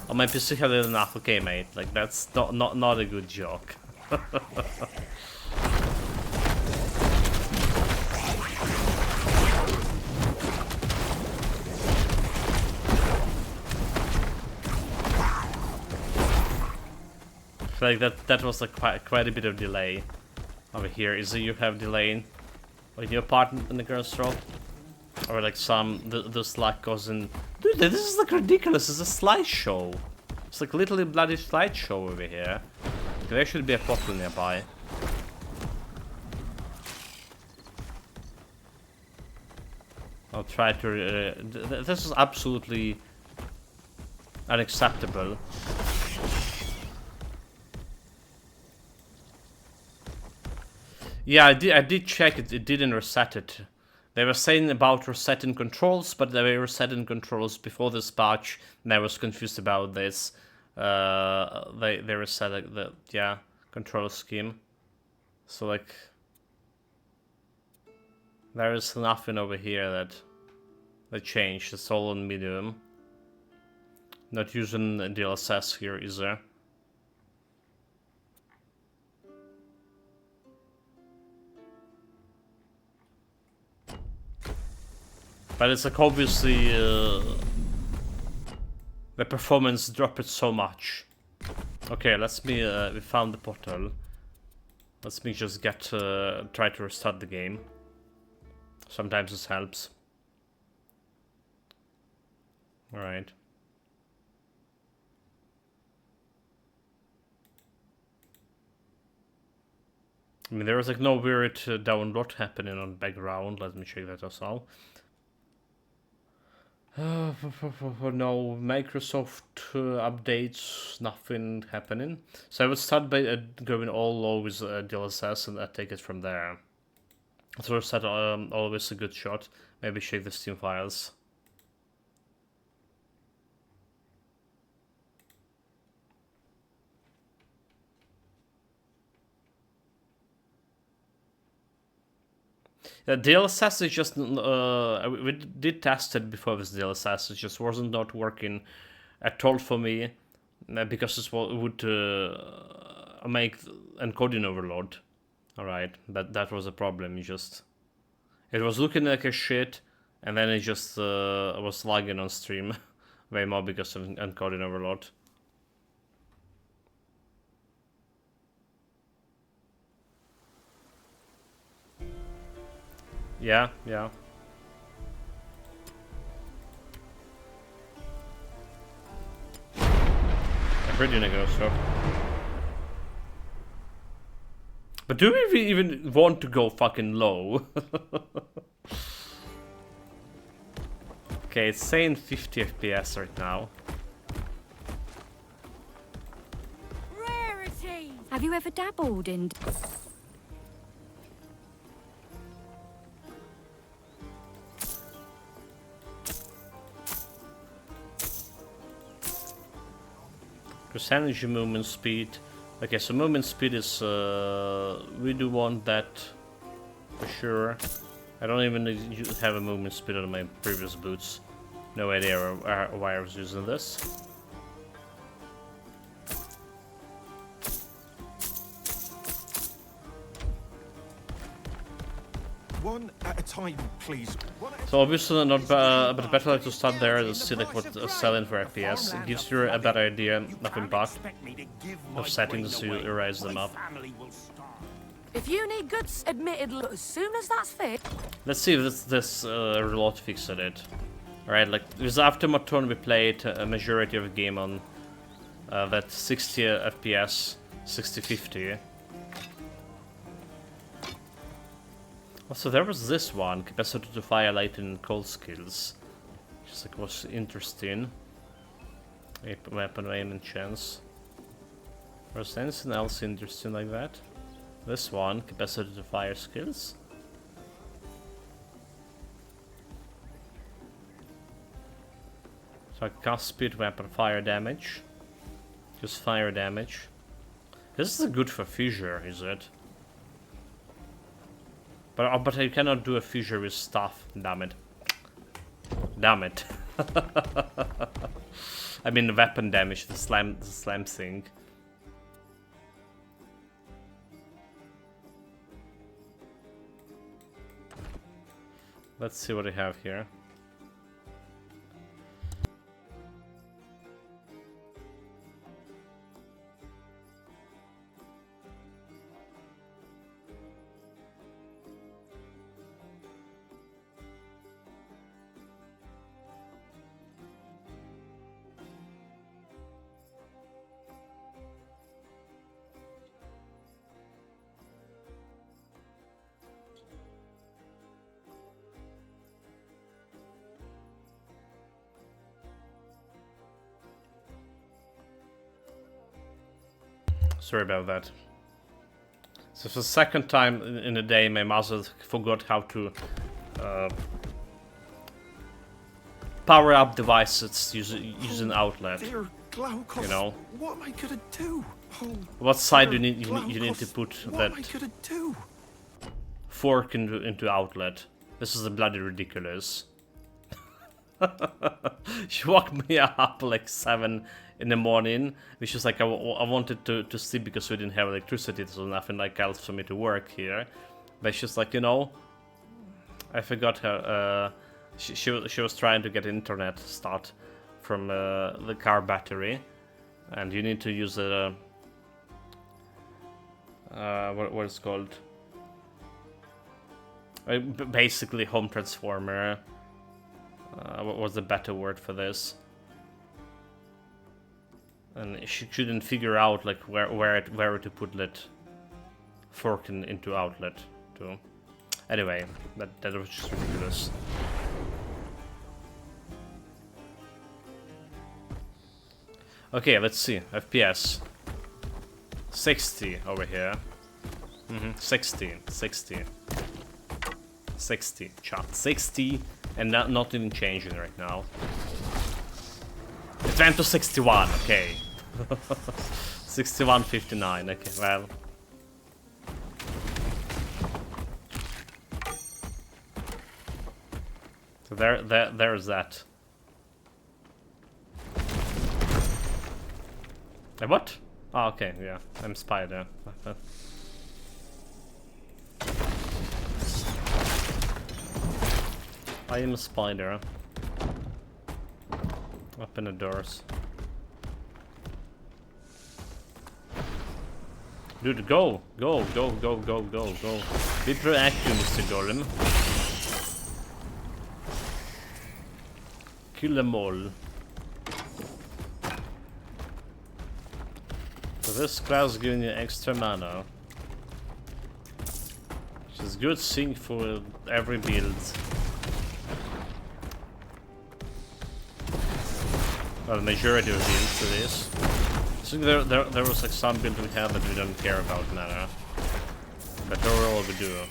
Oh, my PC had enough. Okay, mate. Like that's not a good joke. Like that was like quite a bit of delay over here. Is it you have delay on your part in the girl's throw? Or like the slack goes in. Dude, this is like ridiculous. It's a slideshow. It's like literally bloody slideshow over here. There should be a portal nearby. I'll try to. This is absolutely unacceptable. Yeah, I did check it. It didn't reset it. They were saying about resetting controls, but they were resetting controls before this patch, and I was confused about this. They reset the control scheme. So like there is nothing over here that changed. It's all on medium. Not using DLSS here, is there? But it's like obviously the performance dropped so much. Okay, let's me we found the portal. Let's me just get try to restart the game. Sometimes this helps. All right. I mean, there is like no weird download happening on background. Let me check that as well. No Microsoft updates, nothing happening. So I would start by going all low with DLSS and take it from there. So that's always a good shot. Maybe check the Steam files. DLSS is just we did test it before with DLSS. It just wasn't not working at all for me because it would make encoding overload. All right, that was a problem. It was looking like a shit, and then it just was lagging on stream way more because of encoding overload. Yeah. I'm pretty gonna go. But do we even want to go fucking low? Okay, it's saying 50 FPS right now. Rarity! Have you ever dabbled in... Percentage movement speed. Okay, so movement speed is we do want that for sure. I don't even have a movement speed on my previous boots. No idea why I was using this. One at a time, please. So obviously not but better like to start there and see like what selling for FPS. It gives you a better idea of impact of settings so you erase them up. If you need goods admitted as soon as that's fit. Let's see if this reload fixed it. Alright, like with Aftermath we played a majority of the game on that 60 FPS, 60-50. Also, there was this one, capacity to fire light and cold skills. Just like was interesting. Weapon aim and chance. Was anything else interesting like that? This one, capacity to fire skills. So cast speed, weapon, fire damage. Just fire damage. This is good for fissure, is it? But I cannot do a fissure with stuff. Damn it. Damn it. I mean weapon damage, the slam thing. Let's see what I have here. Sorry about that. So for the second time in a day, my mouse forgot how to power up devices using outlet. Dear Glaucus, you know. What am I gonna do? Oh, what side you need to put what that am I gonna do? fork into outlet? This is bloody ridiculous. She woke me up like 7 in the morning, which is like I wanted to sleep because we didn't have electricity, so nothing like else for me to work here. But she's like, you know, I forgot her. She was trying to get internet start from the car battery, and you need to use a what it's called. Basically, home transformer. What was the better word for this? And she couldn't figure out like where to put it. Fork into outlet too. Anyway, that was just ridiculous. Okay, let's see. FPS 60 over here. 60, chat 60, and not even changing right now. It went to 61. Okay. 61.59. Okay, well. So there's that. What? Oh, okay, yeah. I'm Spider. I am a spider. Open the doors. Dude, go! Go! Go! Go! Go! Go! Go! Be proactive, Mr. Golem. Kill them all. So this class is giving you extra mana. Which is good thing for every build. Well, the majority of builds it is. I think there was like some build we have that we don't care about mana. But overall we do.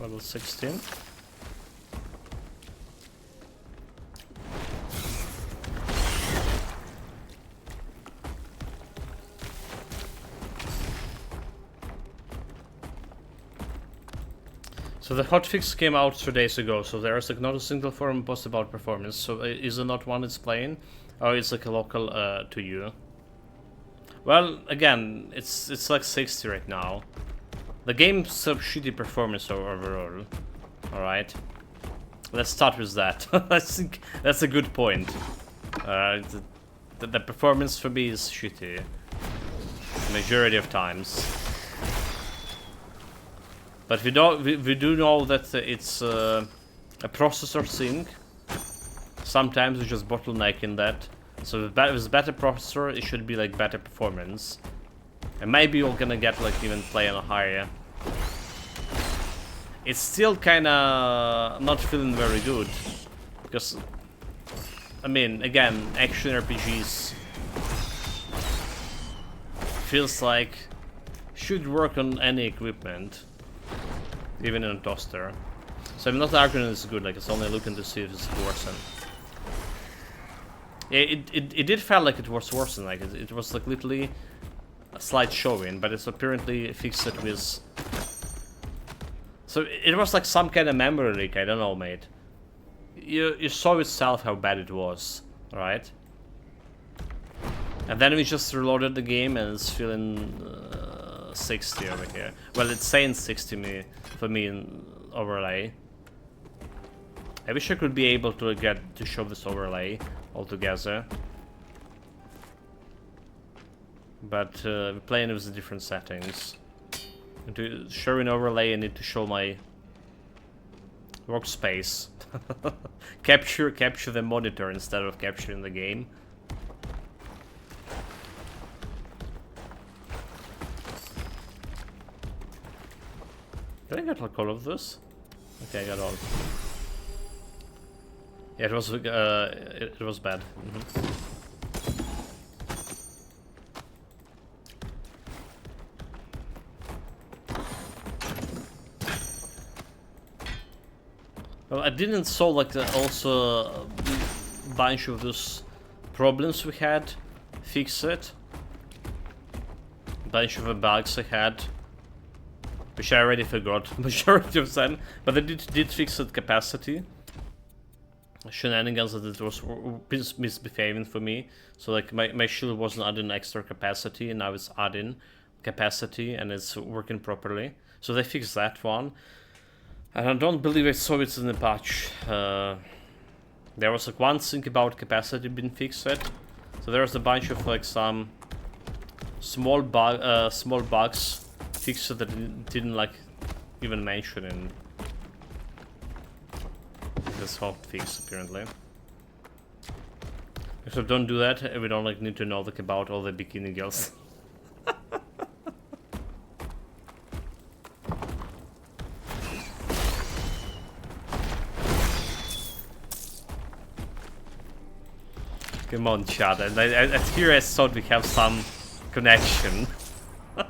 Level 16. So the hotfix came out 2 days ago, so there is like not a single forum post about performance. So is it not one it's playing, or it's like a local to you? Well, again, it's like 60 right now. The game's a shitty performance overall. Alright. Let's start with that. I think that's a good point. The performance for me is shitty. Majority of times. But we do know that it's a processor thing. Sometimes we just bottleneck in that. So with better processor, it should be like better performance. And maybe you're gonna get like even play on a higher. It's still kinda not feeling very good. Because, I mean, again, action RPGs feels like should work on any equipment. Even in a toaster. So I'm not arguing it's good, like it's only looking to see if it's worsened. It did feel like it was worsened, like it was like literally a slight showing, but it's apparently fixed it with... So it was like some kind of memory leak, I don't know, mate. You saw yourself how bad it was, right? And then we just reloaded the game and it's feeling 60 over here. Well, it's saying 60 for me in overlay. I wish I could be able to get to show this overlay altogether. But we're playing with the different settings. And to show an overlay, I need to show my workspace. capture the monitor instead of capturing the game. Did I get like all of this? Okay, I got all. Yeah, it was bad. Well, I didn't solve like also a bunch of those problems we had. Fix it. Bunch of the bugs I had, which I already forgot majority of them, but I did fix the capacity. Shenanigans that it was misbehaving for me. So like my shield wasn't adding extra capacity, and now it's adding capacity and it's working properly. So they fixed that one. And I don't believe I saw it in the patch. There was like one thing about capacity being fixed. So there was a bunch of like some small bugs fixed that I didn't like even mention in this hot fix apparently. So don't do that. We don't like need to know like about all the bikini girls. Come on, chat. And I here I thought we have some connection. I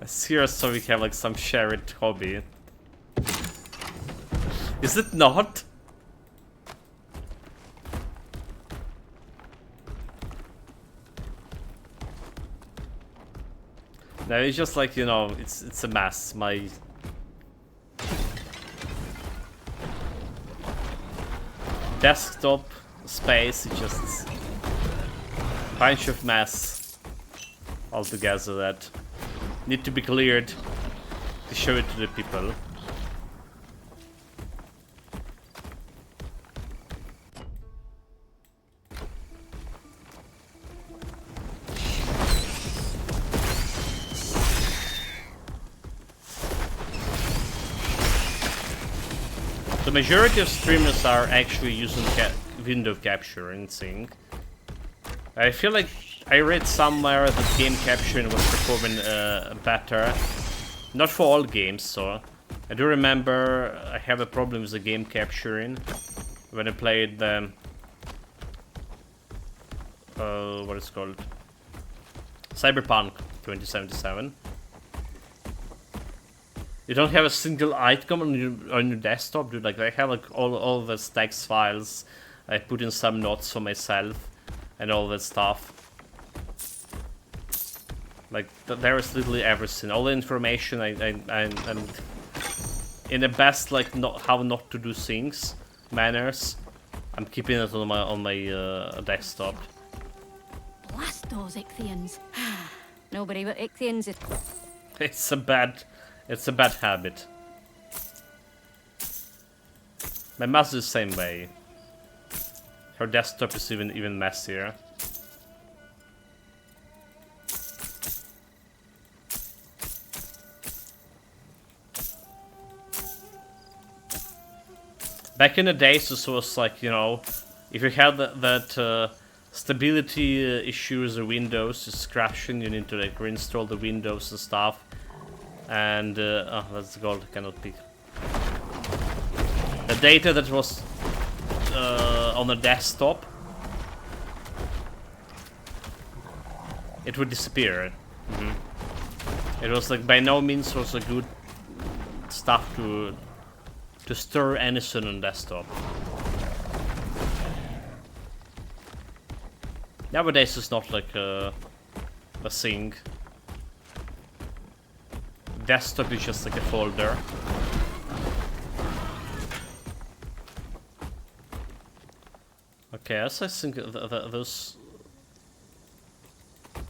seriously thought we have like some shared hobby. Is it not? No, it's just like, you know, it's a mess. My desktop space is just a bunch of mess altogether that need to be cleared to show it to the people. The majority of streamers are actually using window capture and sync. I feel like I read somewhere that game capturing was performing better. Not for all games, so I do remember I have a problem with the game capturing when I played the what is it called? Cyberpunk 2077. You don't have a single item on your desktop, dude. Like I have like all the text files. I put in some notes for myself and all that stuff. Like there is literally everything, all the information. I'm in the best like how not to do things manners. I'm keeping it on my desktop. Blast those Ichthians. Nobody but Ichthians is... It's a bad habit. My mouse is the same way. Her desktop is even messier. Back in the days, this was like, you know, if you had that stability issues or Windows is crashing, you need to like reinstall the Windows and stuff. And oh, that's gold. I cannot pick. The data that was on the desktop, it would disappear. It was like by no means was a good stuff to store anything on desktop. Nowadays it's not like a thing. Desktop is just like a folder. Okay, as I think those...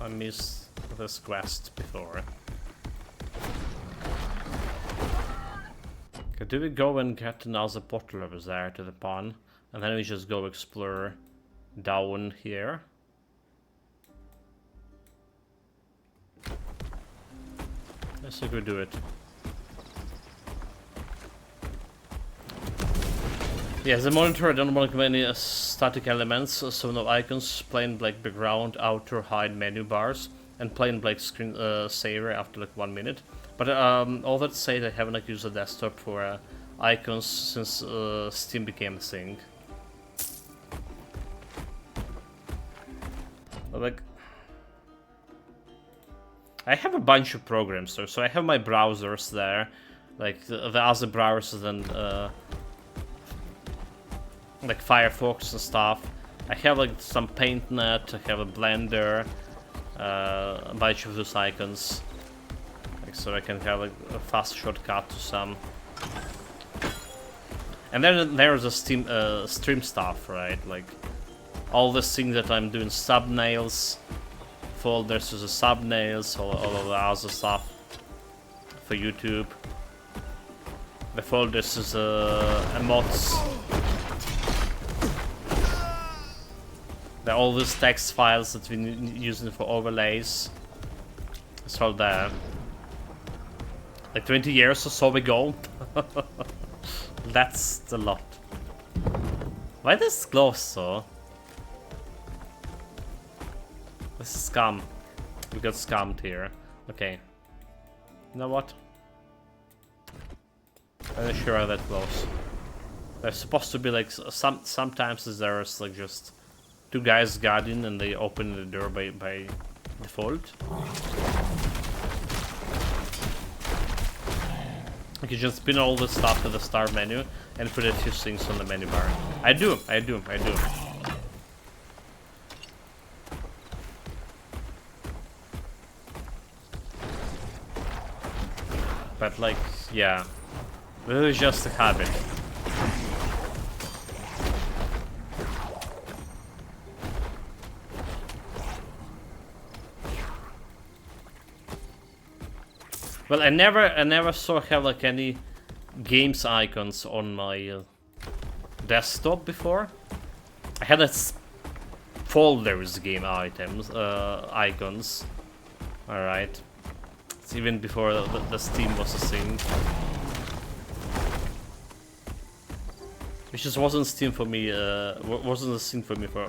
I missed this quest before. Okay, do we go and get another portal over there to the pond? And then we just go explore down here? I think we do it. Yeah, the monitor, I don't want many static elements, so no icons, plain black background, outer hide menu bars, and plain black screen saver after like 1 minute. But all that said, I haven't like used the desktop for icons since Steam became a thing. But, like, I have a bunch of programs there, so I have my browsers there. like the other browsers and like Firefox and stuff. I have like some PaintNet, I have a Blender, a bunch of those icons, like, so I can have like a fast shortcut to some. And then there's a stream stuff, right? Like all the things that I'm doing, thumbnails, folders to the thumbnails, all of the other stuff for YouTube. The folders is emotes. All these text files that we're using for overlays. It's all there. Like 20 years or so ago. That's a lot. Why this close so? This is scam. We got scammed here. Okay. You know what? I'm not sure how that close. There's supposed to be like sometimes there's like just two guys guarding and they open the door by default. You can just spin all the stuff to the start menu and put a few things on the menu bar. I do. But like, yeah. This is just a habit. Well, I never saw have like any games icons on my desktop before. I had a folders game items icons. All right, it's even before the Steam was a thing, which just wasn't Steam for me. Wasn't a thing for me for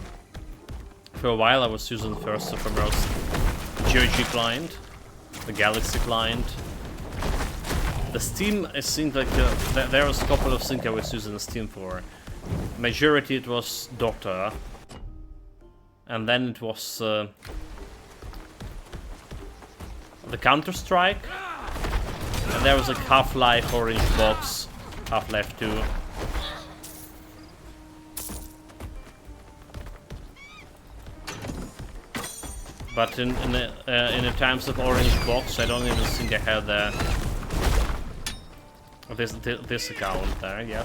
a while. I was using first and foremost GOG client, the Galaxy client. The Steam, I think like there was a couple of things I was using the Steam for. Majority it was Dota, and then it was the Counter-Strike, and there was like Half-Life, Orange Box, Half-Life 2. But in the times of Orange Box, I don't even think I had this account there. Yeah.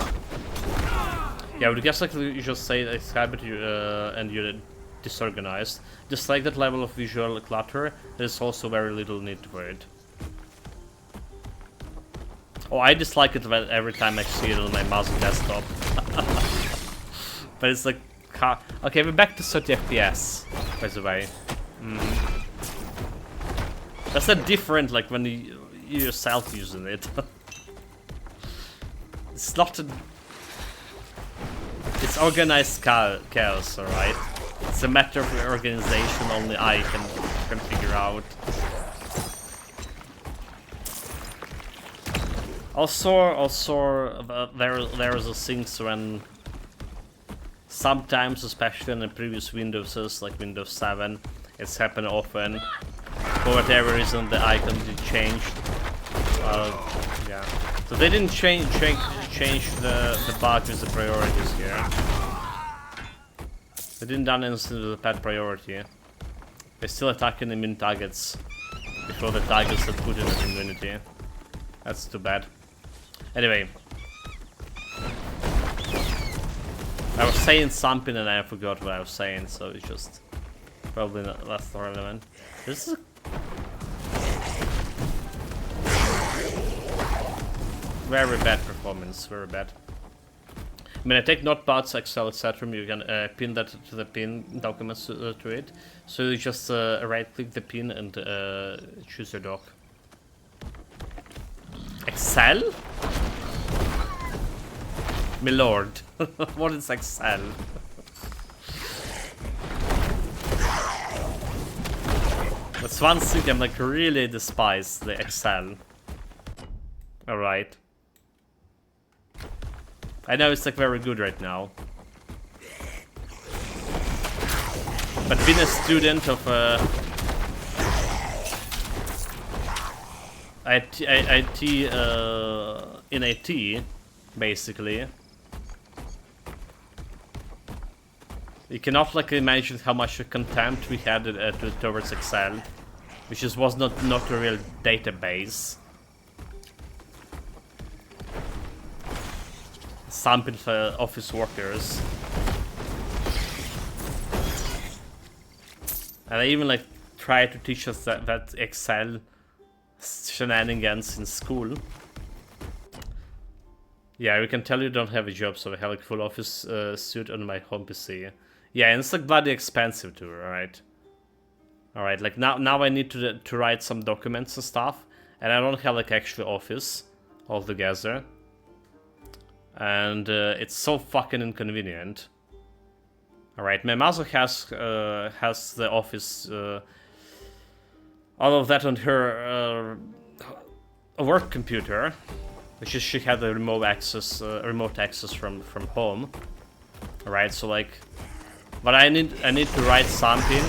Yeah, I would guess like you just say it's habit and you're disorganized. Just like that level of visual clutter, there's also very little need for it. Oh, I dislike it every time I see it on my mouse and desktop. But it's like, okay, we're back to 30 FPS, by the way. That's a different, like when you yourself using it. It's not a... It's organized chaos, alright? It's a matter of organization only I can figure out. Also, there's a things when sometimes, especially in the previous Windowses, like Windows 7, it's happened often. For whatever reason, the icon did change. Yeah. So they didn't change the bug with the priorities here. They didn't done anything with the pad priority. They're still attacking immune targets before the targets had put in the immunity. That's too bad. Anyway. I was saying something and I forgot what I was saying, so it's just probably not less relevant. This is very bad performance, very bad. I mean, I take notepads, Excel, etc. You can pin that to the pin documents to it. So you just right-click the pin and choose your doc. Excel? My lord, what is Excel? That's one thing I'm like really despise, the Excel. Alright. I know it's like very good right now. But being a student of IT in IT, basically. You cannot like imagine how much contempt we had towards Excel, which was not a real database. Sample for office workers, and they even like try to teach us that Excel shenanigans in school. Yeah, we can tell you don't have a job, so I have like full office suit on my home PC. Yeah, and it's like bloody expensive too, alright? Alright, like now I need to write some documents and stuff, and I don't have like actual office altogether. And it's so fucking inconvenient. Alright, my mother has the office, all of that on her work computer, which is she had the remote access from home. Alright, so like, but I need to write something.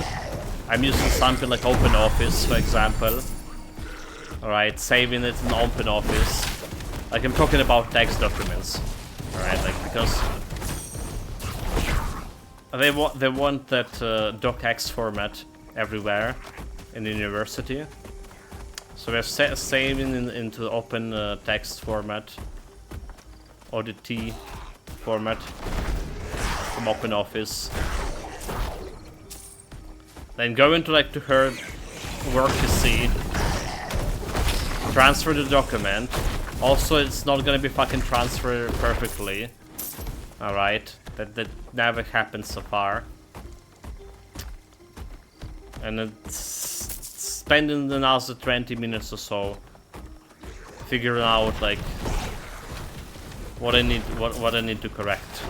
I'm using something like OpenOffice, for example. Alright, saving it in OpenOffice. Like I'm talking about text documents. Alright, like because they want that docx format everywhere in the university. So we're saving into open text format or the T format from OpenOffice. Then go into like to her work PC, transfer the document. Also, it's not gonna be fucking transferred perfectly. Alright, that never happened so far. And it's spending another 20 minutes or so figuring out like what I need to correct.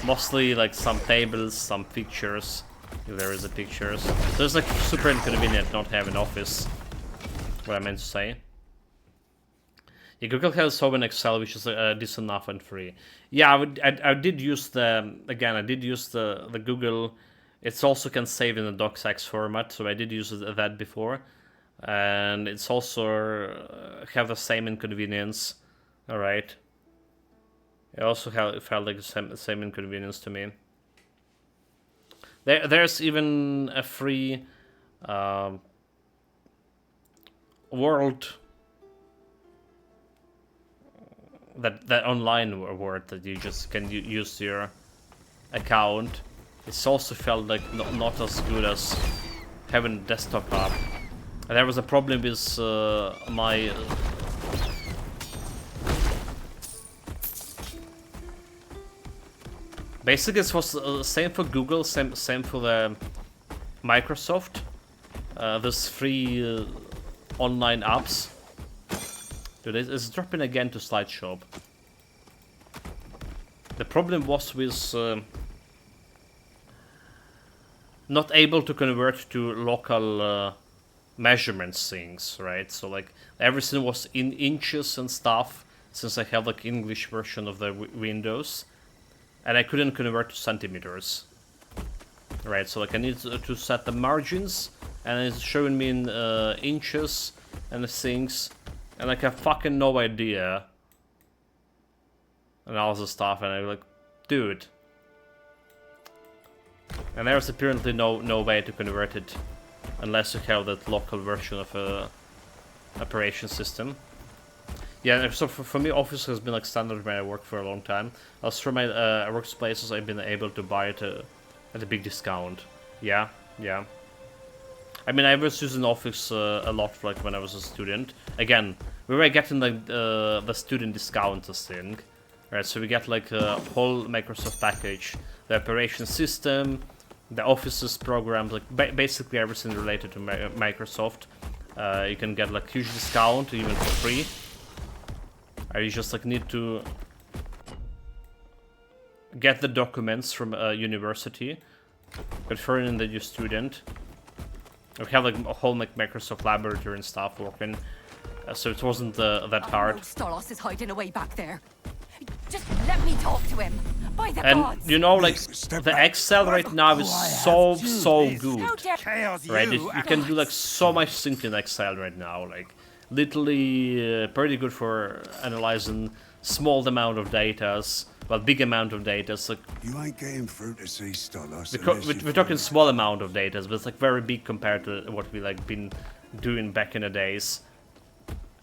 Mostly like some tables, some pictures, if there is a pictures. So it's like super inconvenient not having office. What I meant to say. Yeah, Google has Home in Excel, which is decent enough and free. Yeah, I did use the Google. It also can save in the docx format, so I did use that before, and it's also have the same inconvenience. All right. It also felt like the same inconvenience to me. There's even a free world that online word that you just can use your account. It's also felt like not as good as having a desktop app. And there was a problem with my basically it was same for Google, same for the Microsoft. There's free online apps. Dude, it's dropping again to slideshow. The problem was with not able to convert to local measurements things, right? So like everything was in inches and stuff, since I have like English version of the Windows, and I couldn't convert to centimeters, right? So like I need to set the margins, and it's showing me in inches and the things. And like I have fucking no idea. And all this stuff, and I'm like, dude. And there's apparently no way to convert it unless you have that local version of a operation system. Yeah, so for me, Office has been like standard where I work for a long time. As for my workplaces, I've been able to buy it at a big discount. Yeah. I mean, I was using Office a lot, like when I was a student. Again, we were getting like the student discount thing, right? So we get like a whole Microsoft package, the operation system, the Office's programs, like basically everything related to Microsoft. You can get like huge discount, even for free. You just like need to get the documents from a university, confirming that you're a student. We have like a whole like Microsoft laboratory and stuff working, so it wasn't that hard. Stolos is hiding away back there. Just let me talk to him. By the And gods. you know, like the Excel right now is so good, right? You can do like so much things in Excel right now, like literally pretty good for analyzing small amount of data, well, big amount of data. So You ain't getting through to see Stolos. we're talking small amount of data, but it's like very big compared to what we like been doing back in the days.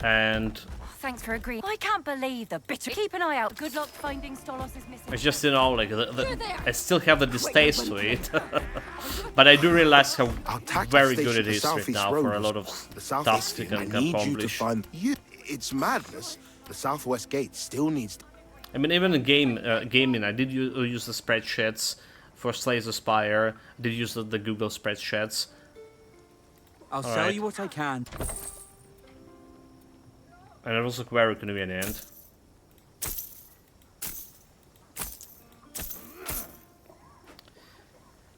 And Thanks for agreeing. I can't believe the bitter. Keep an eye out. Good luck finding Stolos is missing. it's just, you know, like I still have the distaste to it, but I do realize how very good it is right now for a lot of tasks you can accomplish. It's madness. The Southwest Gate still needs. I mean, even in gaming, I did use the spreadsheets for Slays of Spire. I did use the Google spreadsheets. I'll sell you what I can. And it was like very convenient.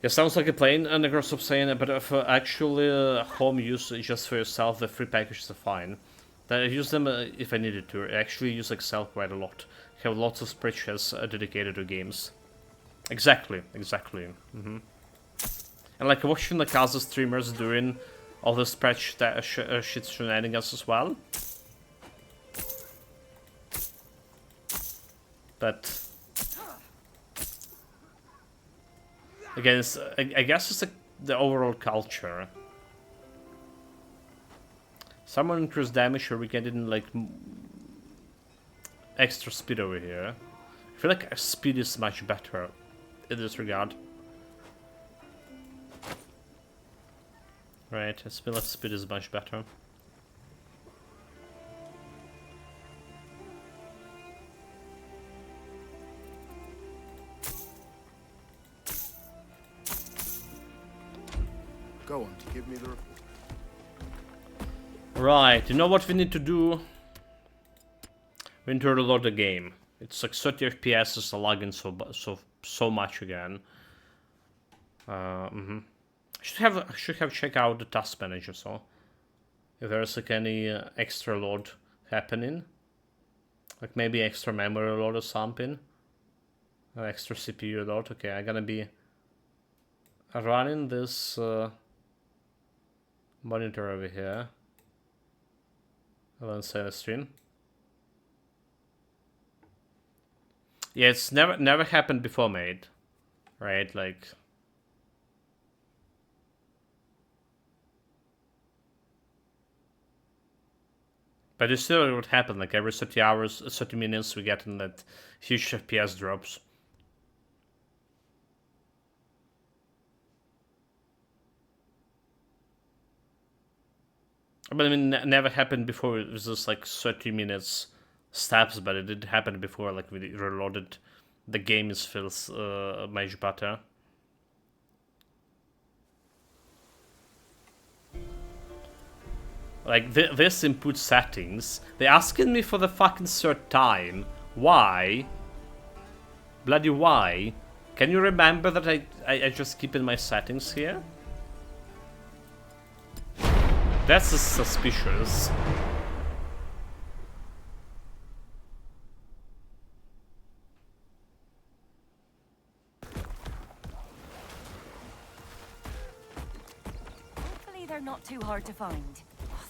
Yeah, sounds like a plane, and Microsoft saying, but if actually home use just for yourself, the free packages are fine. Then I use them if I needed to. I actually use Excel quite a lot. I have lots of spreadsheets dedicated to games. Exactly. And like watching the Kaza streamers doing all the spreadsheet shenanigans as well. But again, I guess it's the overall culture. Someone increased damage, or we get in like extra speed over here. I feel like speed is much better in this regard. Right, I feel like speed is much better. Go on, to give me the report. Right, you know what we need to do? We need to reload the game. It's like 30 FPS is lagging so much again. Should have checked out the task manager, so if there's like any extra load happening, like maybe extra memory load or something, or extra CPU load. Okay, I'm gonna be running this monitor over here. I'll say the stream. Yeah, it's never happened before, mate. Right, like. But it still would happen, like every 30 hours, 30 minutes we get in that huge FPS drops. But I mean, never happened before. It was just like 30 minutes stabs, but it did happen before. Like we reloaded, the game is feels much better. Like this input settings, they're asking me for the fucking third time. Why? Bloody why? Can you remember that I just keep in my settings here? That's suspicious. Hopefully they're not too hard to find.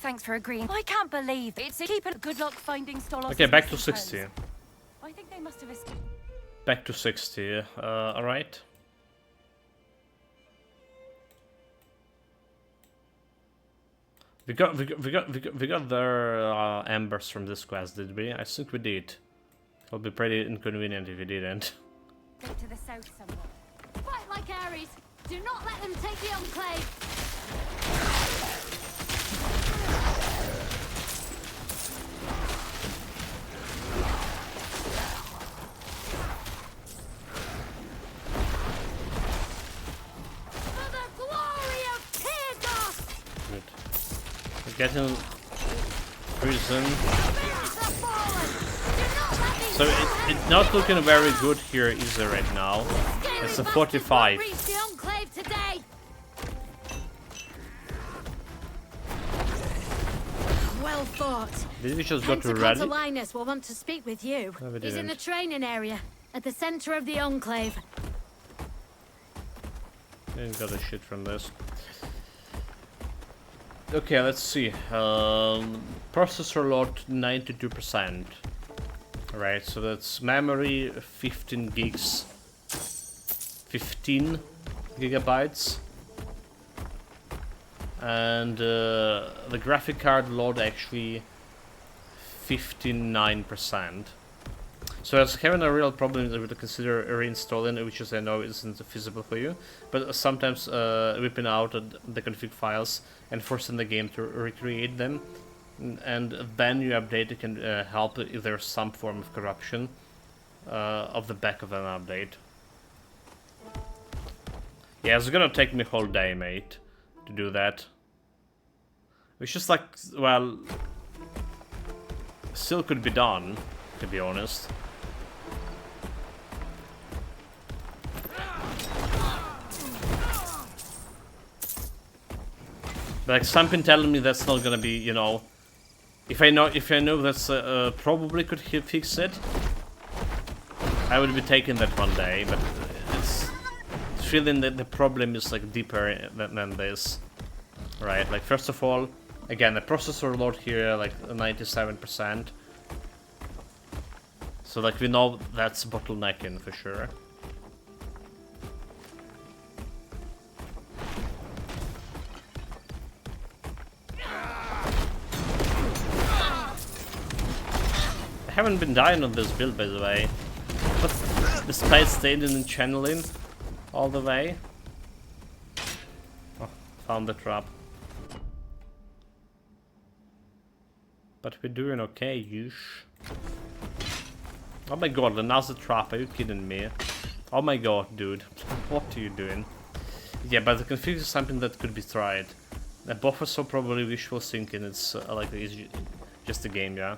Thanks for agreeing. I can't believe it's a keep it. Good luck finding Stolos. Okay, back to 60. I think they must have escaped. Back to 60. All right. We got their embers from this quest, did we? I think we did. It'll be pretty inconvenient if we didn't. Go to the south somewhere. Fight like Ares. Do not let them take the enclave. For the glory of Tirdos! Good. We're getting prison. So it's not looking very good here either right now. It's a 45. Reach the enclave today. Well fought. Did we just go to Reddit? Linus will want to speak with you. No, we He's in the didn't. training area. At the center of the Enclave. Didn't got a shit from this. Okay, let's see. Processor load 92%. Right, so that's memory 15 gigs. 15 gigabytes. And the graphic card load actually 59%. So I was having a real problem with to consider reinstalling, which is I know isn't feasible for you, but sometimes whipping out the config files and forcing the game to recreate them, and then you update it can help if there's some form of corruption of the back of an update. Yeah, it's gonna take me a whole day, mate, to do that. Which is like, well, still could be done, to be honest. But like something telling me that's not gonna be, you know, if I know that's probably could fix it, I would be taking that one day. But it's feeling that the problem is like deeper than this, right? Like first of all, again, the processor load here like 97%. So like we know that's bottlenecking for sure. I haven't been dying on this build, by the way, but despite staying in channeling all the way. Oh, found the trap. But we're doing okay, Yush. Oh my god, another trap, are you kidding me? Oh my god, dude, what are you doing? Yeah, but the config is something that could be tried. The buffers are probably visual syncing, it's like it's just a game, yeah.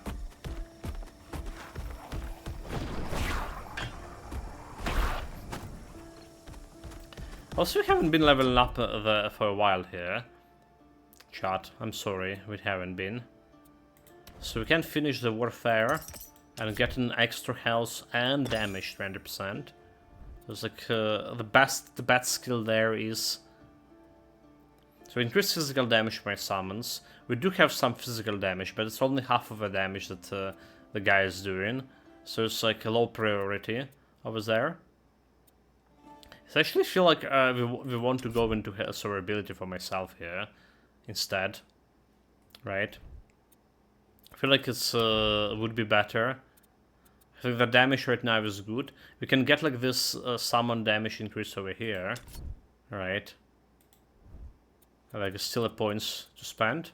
Also, we haven't been leveling up for a while here. Chat, I'm sorry, we haven't been. So we can finish the warfare and get an extra health and damage 20%. It's like the best skill there is so increase physical damage by summons. We do have some physical damage, but it's only half of the damage that the guy is doing. So it's like a low priority over there. I actually feel like we want to go into survivability for myself here instead, right? I feel like it's would be better. I think the damage right now is good. We can get like this summon damage increase over here, right? Like still a points to spend.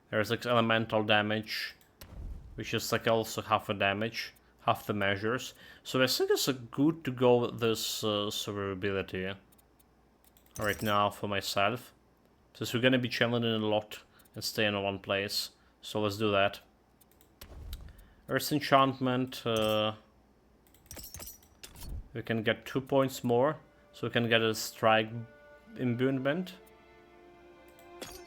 There's like elemental damage, which is like also half the damage. Half the measures, so I think it's good to go with this survivability right now for myself, since we're gonna be challenging a lot and staying in one place. So let's do that. Earth Enchantment, we can get 2 points more, so we can get a strike imbuement.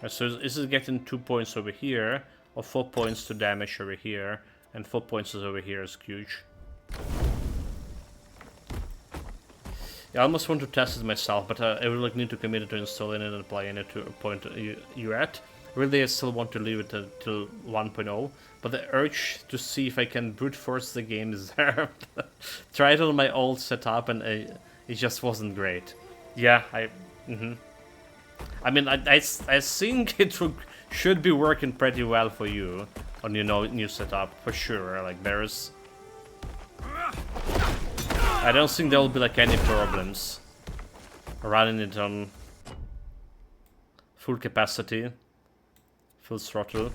Right, so is it getting 2 points over here, or 4 points to damage over here? And 4 points is over here is huge. Yeah, I almost want to test it myself, but I will like need to commit to installing it and playing it to a point you're at. Really, I still want to leave it till 1.0, but the urge to see if I can brute force the game is there. Tried on my old setup and it just wasn't great. Yeah, I mean, I think it should be working pretty well for you on your new setup for sure. Like there's, I don't think there will be like any problems running it on full capacity, full throttle.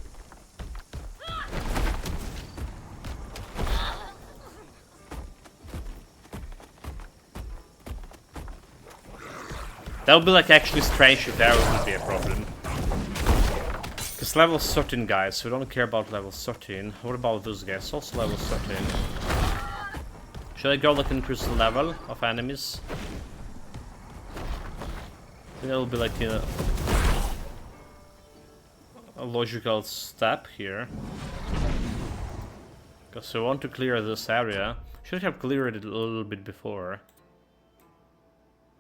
That would be like actually strange if there would be a problem. Because level 13 guys, we don't care about level 13. What about those guys? Also level 13. Should I go like increase the level of enemies? I think that will be like a logical step here. Because we want to clear this area. Should have cleared it a little bit before.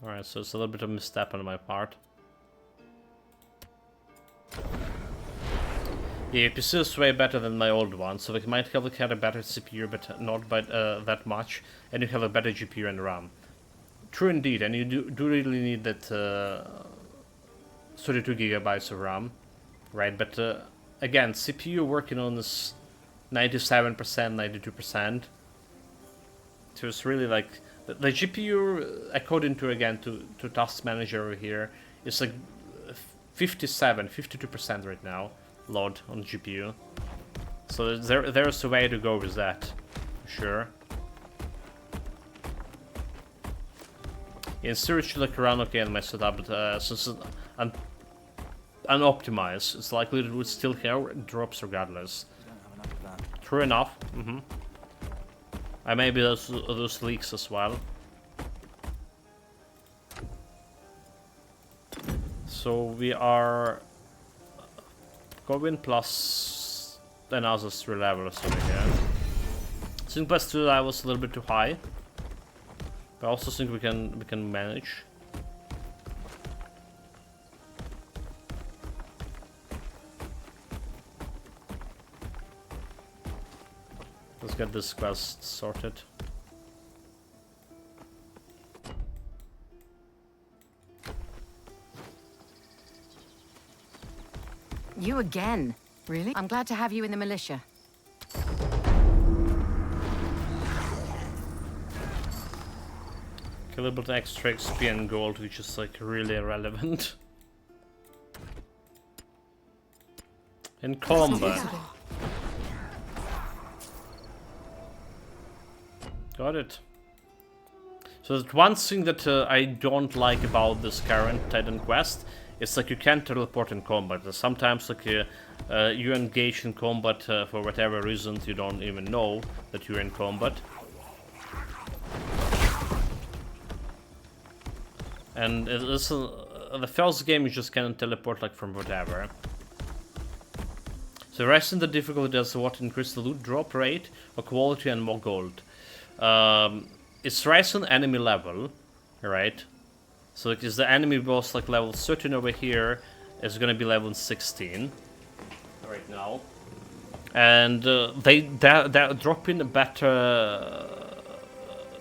Alright, so it's a little bit of a misstep on my part. Yeah, PC is way better than my old one, so we might have had a better CPU, but not by that much, and you have a better GPU and RAM. True indeed, and you do really need that 32 gigabytes of RAM, right? But again, CPU working on this 97%, 92%. So it's really like the GPU, according to to Task Manager over here, is like 52% right now. Load on GPU, so there's a way to go with that, for sure. In theory, it should look around okay in my setup, but since it's unoptimized, it's likely it would still have drops regardless. True enough. Maybe those leaks as well. So we are going plus another 3 levels over here. I think plus 2 levels a little bit too high, but I also think we can manage. Let's get this quest sorted. You again? Really? I'm glad to have you in the militia. A little bit extra XP and gold, which is like really irrelevant. In combat. Got it. So that's one thing that I don't like about this current Titan quest. It's like you can't teleport in combat. Sometimes like you engage in combat for whatever reason you don't even know that you're in combat. And the first game you just can't teleport like from whatever. So raising the difficulty does what increase the loot drop rate or quality and more gold. It's raising enemy level, right? So like, is the enemy boss like level 13 over here, is gonna be level 16 right now, and they're dropping a better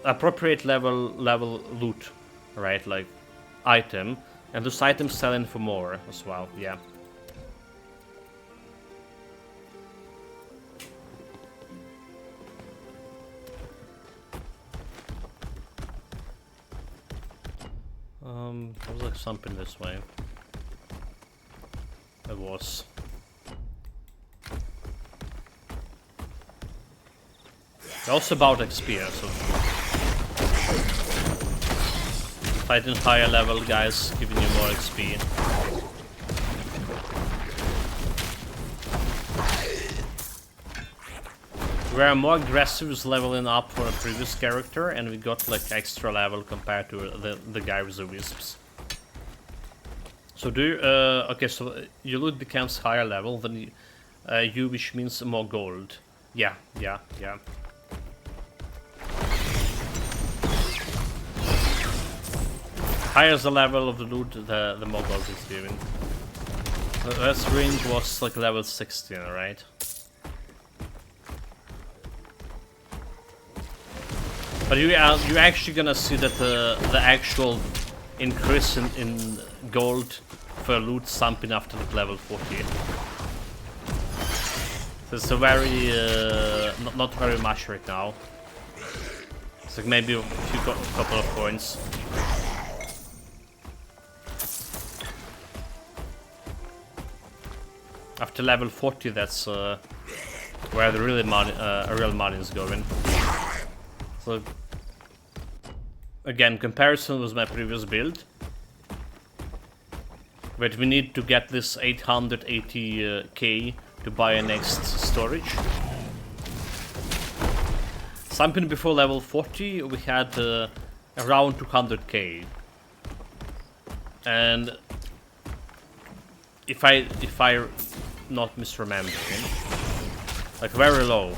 appropriate level loot, right? Like item, and those items selling for more as well. Yeah. There was like something this way. There was. Also about XP, so fighting higher level guys, giving you more XP. We are more aggressive leveling up for a previous character, and we got like extra level compared to the guy with the wisps. So do you, okay, so your loot becomes higher level than you, which means more gold. Yeah. Higher the level of the loot, the more gold it's giving. The last ring was like level 16, right? But you're actually gonna see that the actual increase in gold for loot something after the level 40. So it's a very not very much right now. It's like maybe a couple of points. After level 40, that's where the real money is going. So again, comparison with my previous build, but we need to get this 880k to buy a next storage. Something before level 40, we had around 200k, and if I not misremembering, like very low.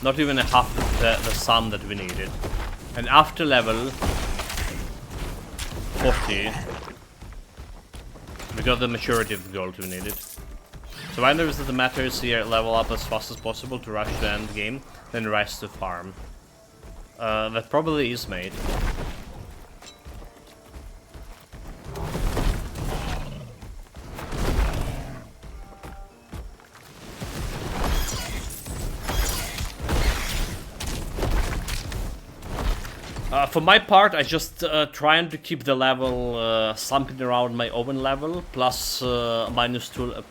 Not even a half the sum that we needed. And after level 40, we got the majority of the gold we needed. So either is that the matter is here level up as fast as possible to rush the end game, then rise to farm. That probably is made. For my part, I just trying to keep the level something around my own level, plus minus 2,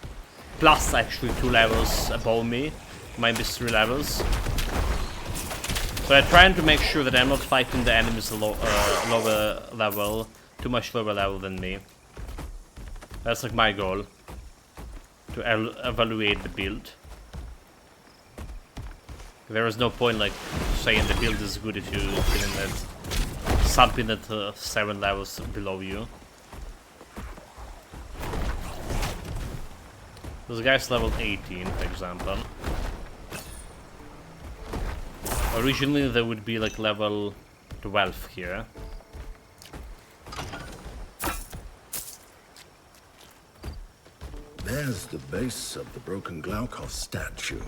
plus actually 2 levels above me, minus 3 levels. So I'm trying to make sure that I'm not fighting the enemies lower level, too much lower level than me. That's like my goal, to evaluate the build. There is no point like saying the build is good if you're killing that something at 7 levels below you. This guy's level 18, for example. Originally there would be like level 12 here. There's the base of the broken Glaukos statue.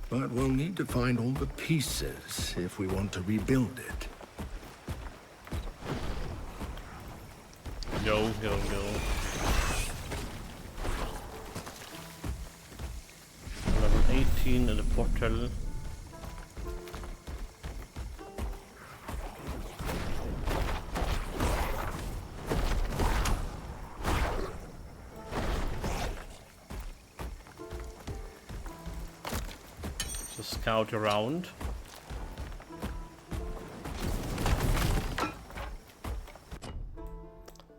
But we'll need to find all the pieces if we want to rebuild it. Go. Level 18 in the portal. Just scout around.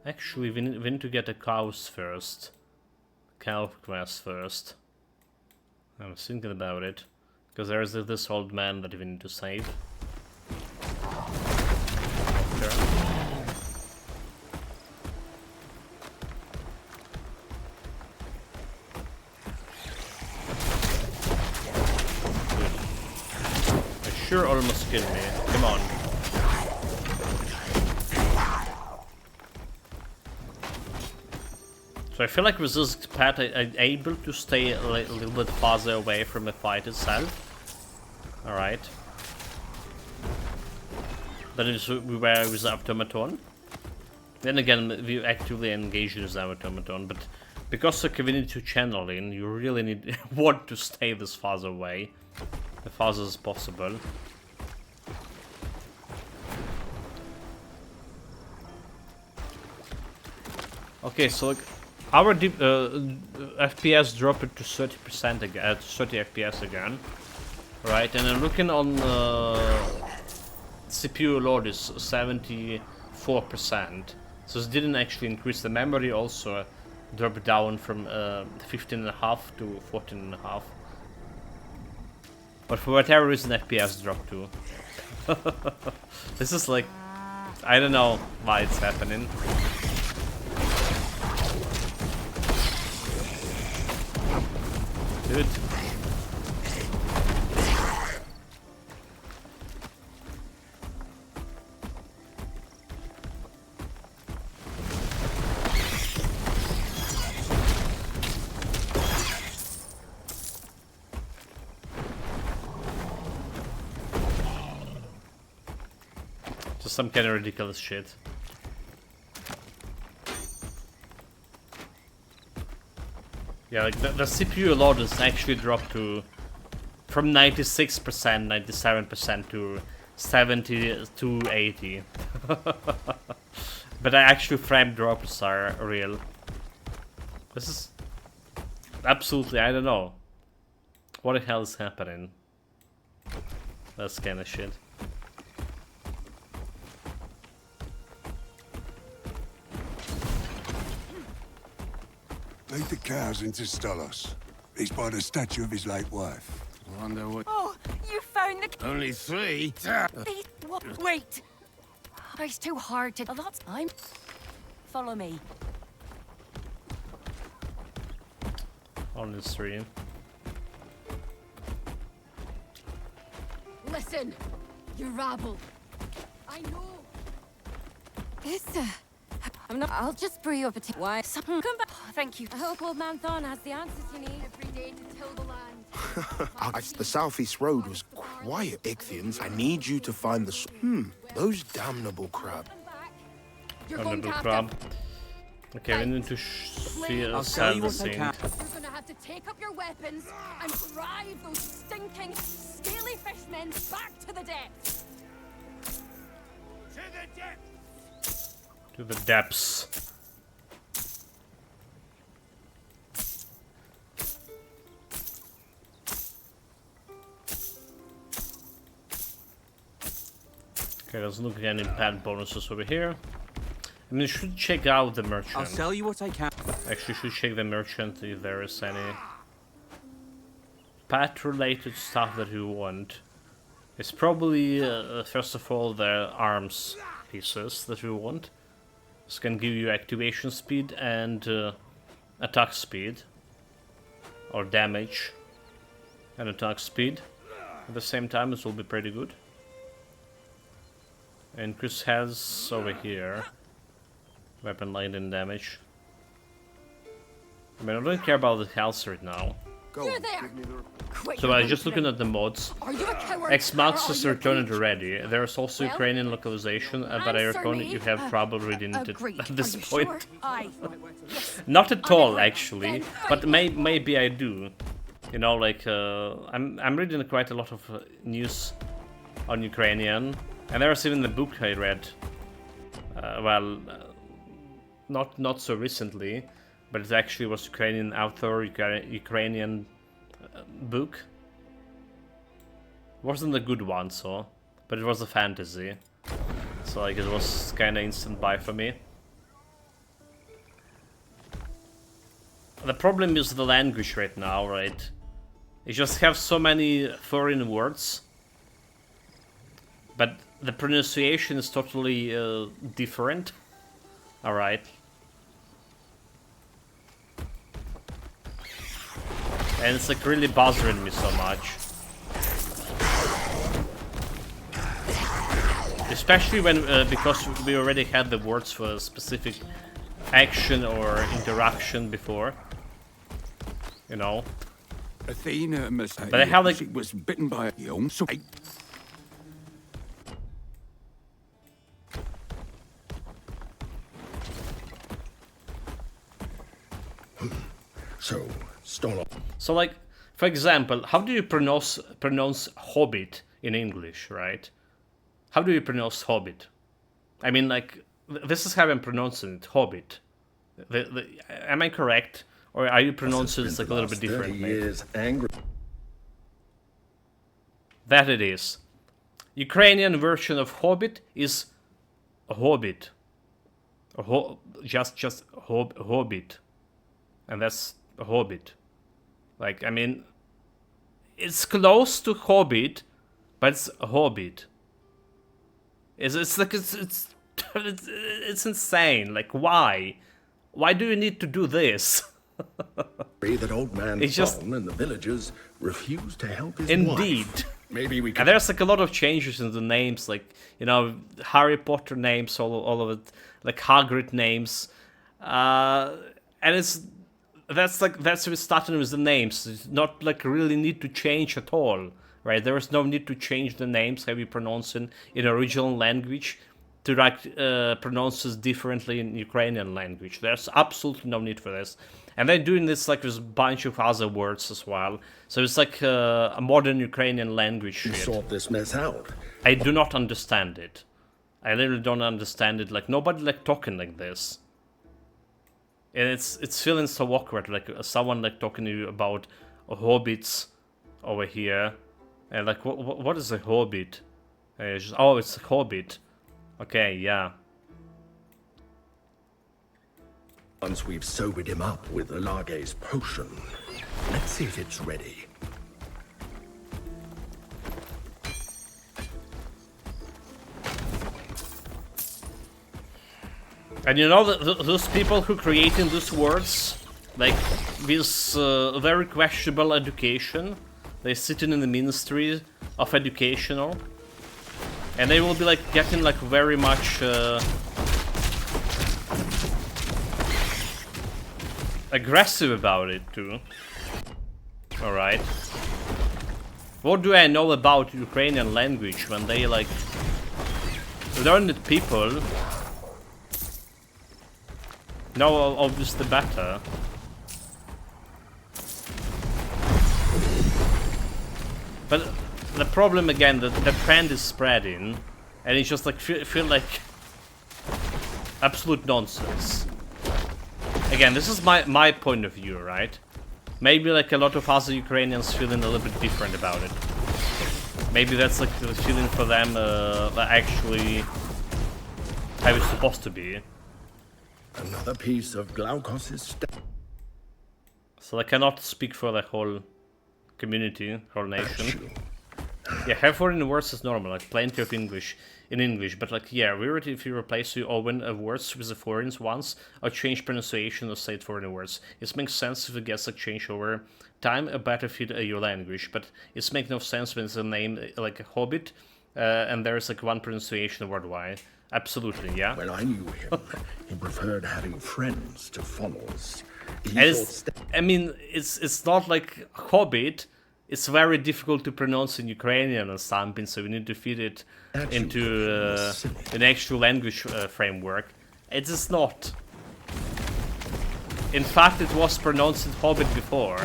Actually, we need to get the cows first. Cow quest first. I was thinking about it. Because there's this old man that we need to save. Good. I sure almost killed me. Come on. So I feel like with this pet I'm able to stay a little bit farther away from the fight itself. Alright. Than we were with the automaton. Then again, we actively engage with the automaton, but because of community to channeling, you really need want to stay this farther away. As far as possible. Okay, so like, our FPS dropped to 30% again, 30 FPS again, right? And I'm looking on CPU load is 74%, so this didn't actually increase. The memory also dropped down from 15.5 to 14.5. But for whatever reason, FPS dropped too. This is like, I don't know why it's happening. Good. Just some kind of ridiculous shit. Yeah, like the CPU load is actually dropped to from 96%, 97% to 70 to 80. But actually frame drops are real. This is absolutely, I don't know. What the hell is happening? That's kind of shit. Lead the cows into Stolos. He's by the statue of his late wife. Wonder what... Oh, you found the... Only 3? What? Wait! It's too hard to... A lot. I'm... Follow me. On the stream. Listen, you rabble. I know. It's I'll just brew you up a tea. Why? Come back. Thank you. I hope old man Thorn has the answers you need every day to till the land. The southeast road was quiet, Ichthians. I need you to find the... those damnable crab. You're going Damnable captive. crab. Okay, we need to see a I'll tell you the what I scene. can. You're gonna have to take up your weapons and drive those stinking, scaly fishmen back to the depths. To the depths! To the depths. Okay, let's look at any pad bonuses over here. I mean, you should check out the merchant. I'll sell you what I can. Actually, should check the merchant if there is any pet-related stuff that you want. It's probably, first of all, the arms pieces that you want. This can give you activation speed and attack speed. Or damage and attack speed. At the same time, this will be pretty good. And Chris has over here weapon light and damage. I mean, I don't care about the health right now. You're there. Quit So your I was just bullshitting. looking at the mods. Are you a coward? Xbox or is are you a returned page? already. There is also Well, Ukrainian localization, but I answer reckon me. you have trouble reading it Agreed. at this Are you point. Sure? Aye. Yes. Not at I'm all, agreed. actually. Then But maybe I do. You know, like I'm reading quite a lot of news on Ukrainian, and there was even the book I read. Not so recently, but it actually was Ukrainian author, Ukrainian book. Wasn't a good one, so, but it was a fantasy, so like it was kind of instant buy for me. The problem is the language right now, right? You just have so many foreign words, but the pronunciation is totally different. All right. And it's like really bothering me so much. Especially when, because we already had the words for a specific action or interaction before. You know. Athena must But I have like... She was bitten by a young so So, Stolop. So like, for example, how do you pronounce Hobbit in English, right? How do you pronounce Hobbit? I mean, like, this is how I'm pronouncing it, Hobbit. Am I correct? Or are you pronouncing it like a little bit differently? 30 years angry. That it is. Ukrainian version of Hobbit is Hobbit. Just Hobbit. And that's a Hobbit. Like, I mean, it's close to Hobbit, but it's a Hobbit. It's like it's insane. Like, why? Why do you need to do this? That old man It's just- Thorn and the villagers refused to help his Indeed. wife. Maybe we And could... there's like a lot of changes in the names, like, you know, Harry Potter names, all of it, like Hagrid names, and that's we starting with the names. It's not like really need to change at all, right? There is no need to change the names, how you pronounce it in original language, to like pronounce this differently in Ukrainian language. There's absolutely no need for this. And they're doing this like with a bunch of other words as well. So it's like a modern Ukrainian language shit. sort this mess out. I do not understand it. I literally don't understand it. Like, nobody like talking like this. And it's feeling so awkward, like someone like talking to you about hobbits over here. And like, what is a hobbit? Oh, it's a hobbit. Okay, yeah. Once we've sobered him up with the Large's potion, let's see if it's ready. And you know, those people who creating these words, like, with very questionable education, They sit in the Ministry of Educational. And they will be like getting like very much aggressive about it too. Alright. What do I know about Ukrainian language when they like learned people know obviously better. But the problem again, that the trend is spreading, and it's just like feel like absolute nonsense. Again, this is my point of view, right? Maybe like a lot of other Ukrainians feeling a little bit different about it. Maybe that's like the feeling for them actually how it's supposed to be. Another piece of Glaukos' So I cannot speak for the whole community, whole nation. Yeah, have foreign words is normal, like plenty of English in English, but like yeah, weird if you replace the Owen words with the foreign ones, or change pronunciation or say foreign words. It makes sense if it gets like change over time, a better fit your language, but it makes no sense when it's a name like a Hobbit, and there's like one pronunciation worldwide. Absolutely, yeah. When I knew him, he preferred having friends to followers. I mean, it's not like Hobbit. It's very difficult to pronounce in Ukrainian or something, so we need to fit it into an actual language framework. It is not. In fact, it was pronounced in Hobbit before.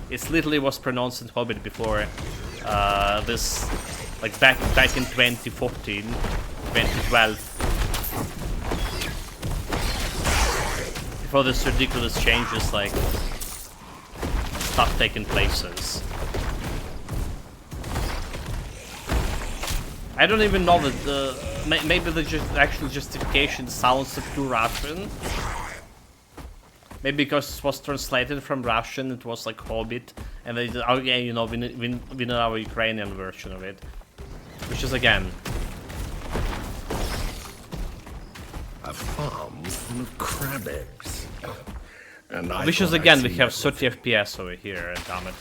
It literally was pronounced in Hobbit before this, like back in 2014, 2012. Before this ridiculous changes, like stuff taking places. I don't even know that maybe the actual justification sounds too Russian. Maybe because it was translated from Russian, it was like Hobbit, and they oh yeah, you know, we know our Ukrainian version of it, which is again a farm full of crab eggs. And which is again, we have 30 FPS over here, damn it.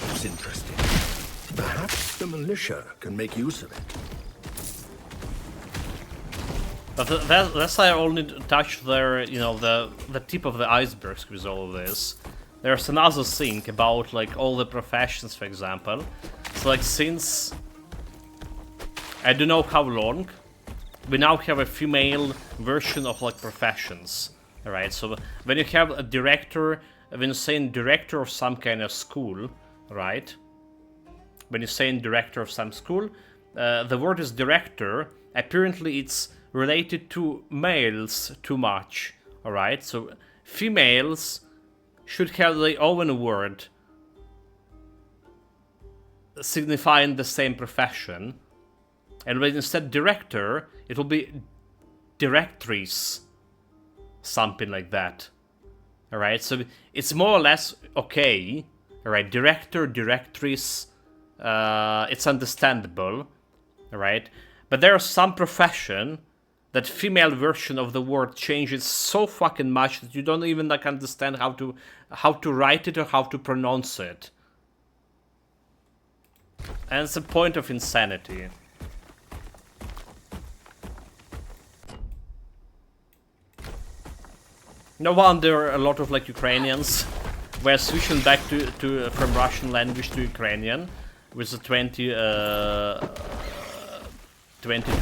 It's interesting. Perhaps the militia can make use of it. But that's I only touch there, you know, the tip of the iceberg with all of this. There's another thing about like all the professions, for example. So like since I don't know how long, we now have a female version of like professions. Alright, so when you have a director, when you're saying director of some kind of school, right? When you're saying director of some school, the word is director. Apparently it's related to males too much, alright? So females should have their own word signifying the same profession, and when instead director, it will be directrice, something like that. Alright, so it's more or less okay. Alright, director, directrice, it's understandable. Alright, but there are some profession that female version of the word changes so fucking much that you don't even like understand how to write it or how to pronounce it. And it's a point of insanity. No wonder a lot of like Ukrainians were switching back to from Russian language to Ukrainian with the 22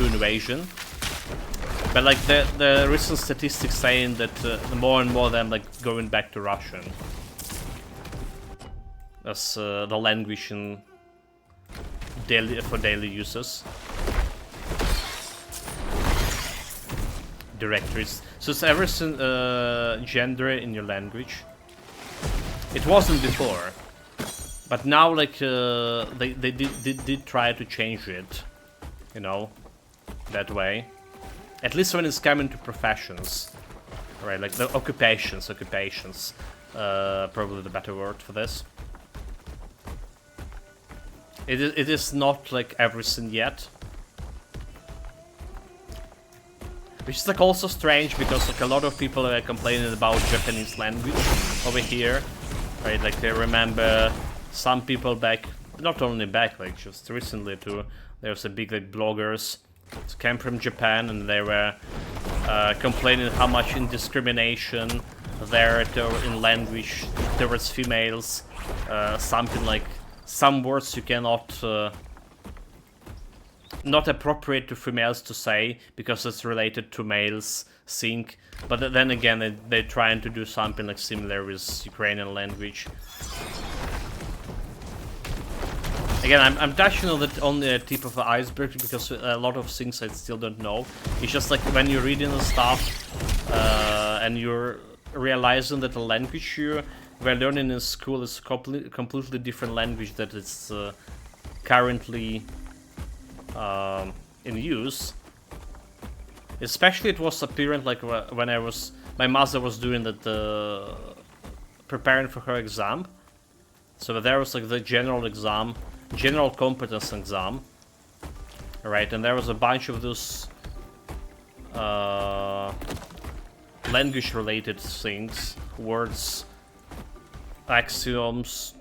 invasion. But like the recent statistics saying that more and more of them like going back to Russian as the language in daily uses. Directories. So it's everything gender in your language. It wasn't before, but now like they did try to change it, you know, that way. At least when it's coming to professions, right? Like the occupations, probably the better word for this. It is not like everything yet. Which is like also strange because like a lot of people are complaining about Japanese language over here, right? Like they remember some people back, not only back, like just recently too. There's a big like bloggers that came from Japan and they were complaining how much indiscrimination there in language towards females. Something like some words you cannot. Not appropriate to females to say because it's related to males think, but then again they're trying to do something like similar with Ukrainian language. Again, I'm touching on the tip of the iceberg because a lot of things I still don't know. It's just like when you're reading the stuff and you're realizing that the language you were learning in school is completely different language that is currently in use. Especially it was apparent like when my mother was doing that preparing for her exam. So there was like the general exam, general competence exam, right? And there was a bunch of those language related things, words, axioms,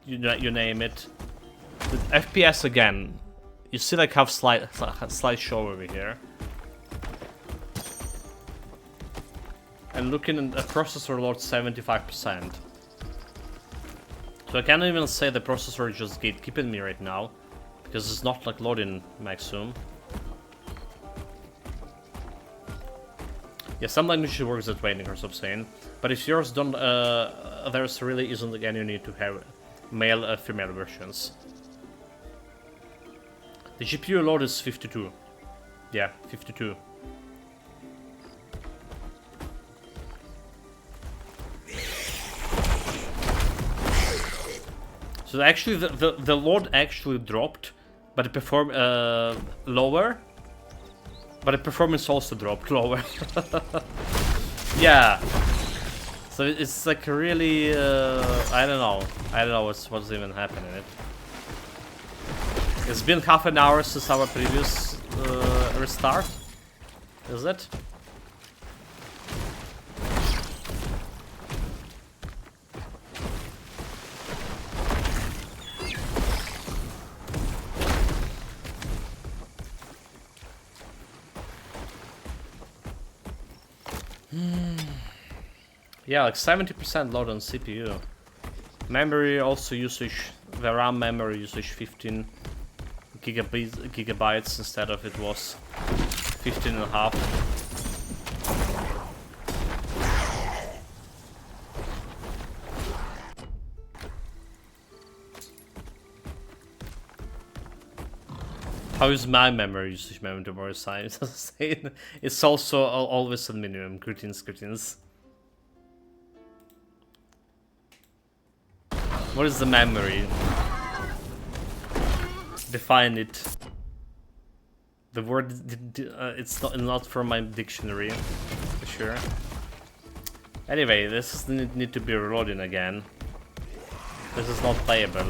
you name it. The FPS again. You see like have slideshow over here. And looking at the processor load 75%. So I can't even say the processor is just gatekeeping me right now. Because it's not like loading maximum. Yeah, some languages works that way, Nickers of saying. But if yours don't, there's really isn't again you need to have male female versions. The GPU load is 52. Yeah, 52. So actually the load actually dropped, but it performed lower. But the performance also dropped lower. Yeah. So it's like really I don't know what's even happening. It's been half an hour since our previous restart. Is it? Yeah, like 70% load on CPU. Memory also usage, the RAM memory usage 15 gigabytes instead of it was 15 and a half. How is my memory usage memory size? It's also always a minimum. Greetings. What is the memory? Define it. The word it's not from my dictionary, for sure. Anyway, this need to be reloading again. This is not playable.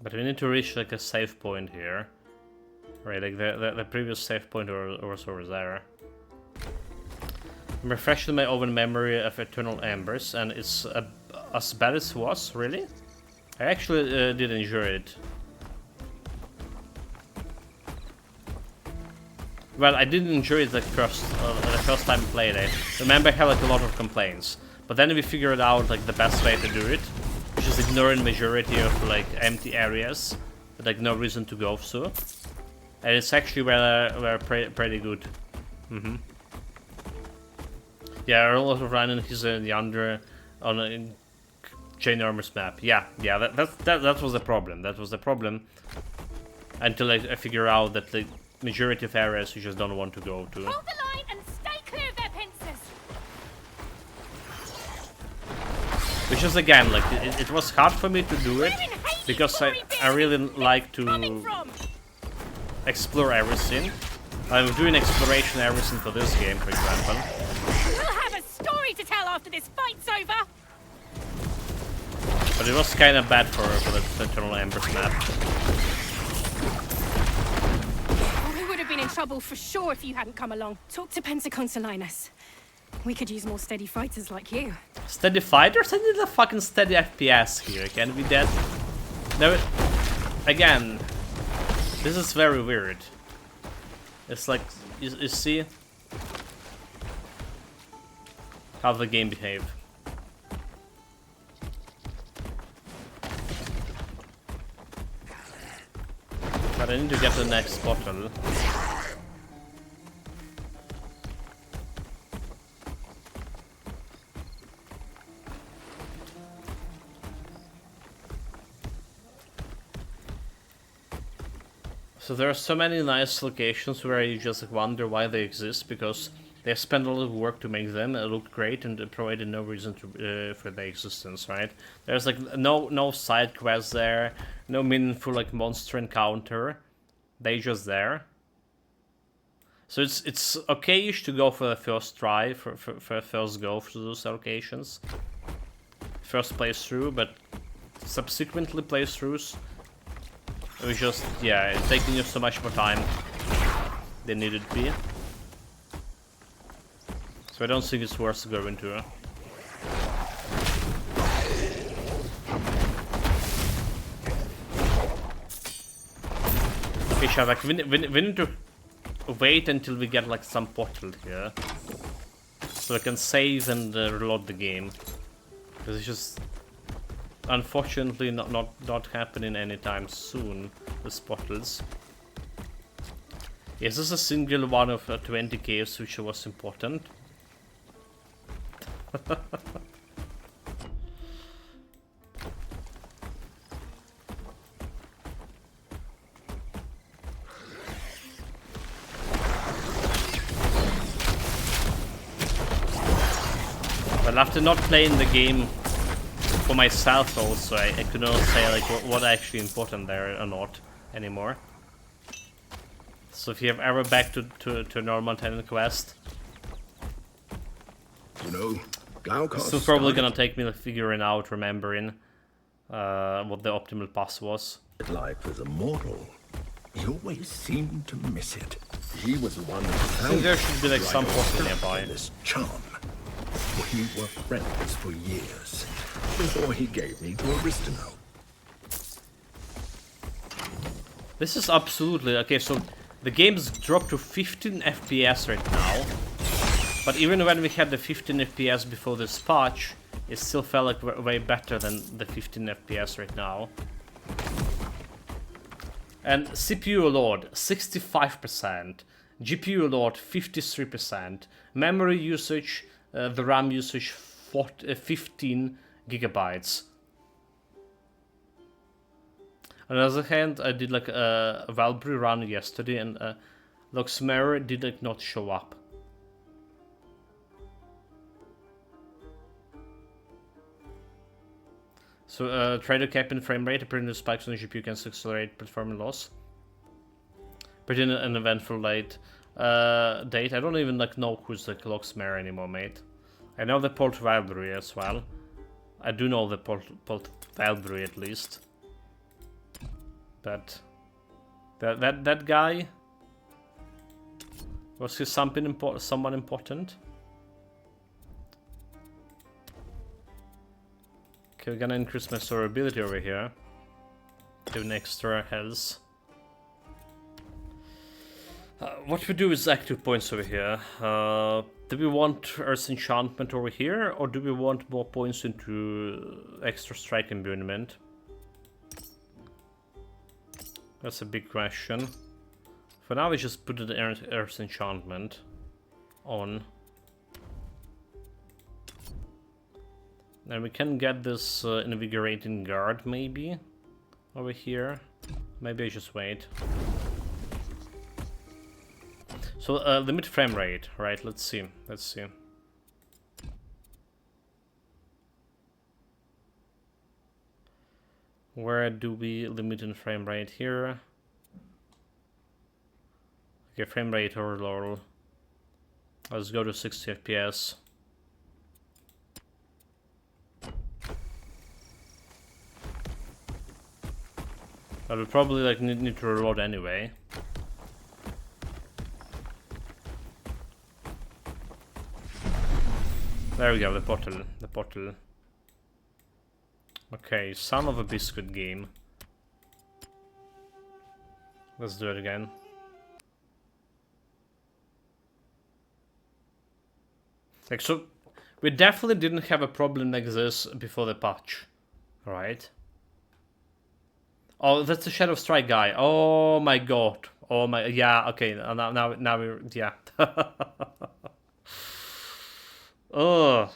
But we need to reach like a save point here. Right, like the previous save point was over there. I'm refreshing my oven memory of Eternal Embers, and it's as bad as it was, really? I actually did enjoy it. Well, I didn't enjoy it the first time I played it. Remember, I had like a lot of complaints. But then we figured out like the best way to do it, which is ignoring majority of like empty areas with like no reason to go through. And it's actually pretty good. Yeah, a lot of running he's in the under on a ginormous map. Yeah, that was the problem. That was the problem. Until I figure out that the majority of areas you just don't want to go to. Hold the line and stay clear of their pincers. Which is again, like, it was hard for me to do it because I really like to explore everything. I'm doing exploration everything for this game, for example. We'll have a story to tell after this fight's over. But it was kind of bad for the Eternal Embers map. We would have been in trouble for sure if you hadn't come along. Talk to Pensaconsolinus. We could use more steady fighters like you. Steady fighters? I need a fucking steady FPS here. Can we that? No. Again, this is very weird. It's like, you see how the game behave. But I need to get the next bottle. So there are so many nice locations where you just wonder why they exist, because they spend a lot of work to make them look great and provided no reason to for their existence, right? There's like no side quests there, no meaningful like monster encounter. They just there. So it's okay-ish to go for the first try, for first go for those locations. First playthrough, but subsequently playthroughs, it was just, yeah, it's taking you so much more time than needed to be. So I don't think it's worth going to. Okay, Shavak, we need to wait until we get like some portal here. So I can save and reload the game. Because it's just unfortunately not happening anytime soon, the portals. Yes, this is a single one of 20 caves which was important. Well, after not playing the game for myself also, I could not say like what actually important there or not anymore. So if you have ever back to normal tenant quest, you know, Glaucus still probably gonna take me like figuring out, remembering what the optimal path was. Life as a mortal, he always seemed to miss it. He was the one who I think there should be like some portal nearby. This charm. We were friends for years before he gave me to Aristano. This is absolutely okay. So the game's dropped to 15 FPS right now, but even when we had the 15 FPS before this patch, it still felt like way better than the 15 FPS right now. And CPU load 65%, GPU load 53%, memory usage, the RAM usage 15 gigabytes. On the other hand, I did like a Valkyrie run yesterday, and Luxmere did like not show up. So try to cap in frame rate, apparently the spikes on the GPU can accelerate performance loss. Pretty an eventful date. I don't even like know who's like Luxmere anymore, mate. I know the Port Valkyrie as well. I do know the Port Valkyrie at least. But that guy, was he someone important? Okay, we're gonna increase my survivability over here. Do an extra health. What we do is active points over here. Do we want Earth Enchantment over here, or do we want more points into extra strike imbuement? That's a big question. For now, we just put the Earth Enchantment on. And we can get this Invigorating Guard, maybe, over here. maybe I just wait. So limit frame rate, right? Let's see. Let's see. Where do we limit in frame rate here? Okay, frame rate overload. Let's go to 60 FPS. I would probably like need to reload anyway. There we go, the bottle, the bottle. Okay, son of a biscuit game. Let's do it again. Like, so, we definitely didn't have a problem like this before the patch, right? Oh, that's the Shadow Strike guy. Oh my god. Oh my, yeah, okay, now we're, yeah. Oh.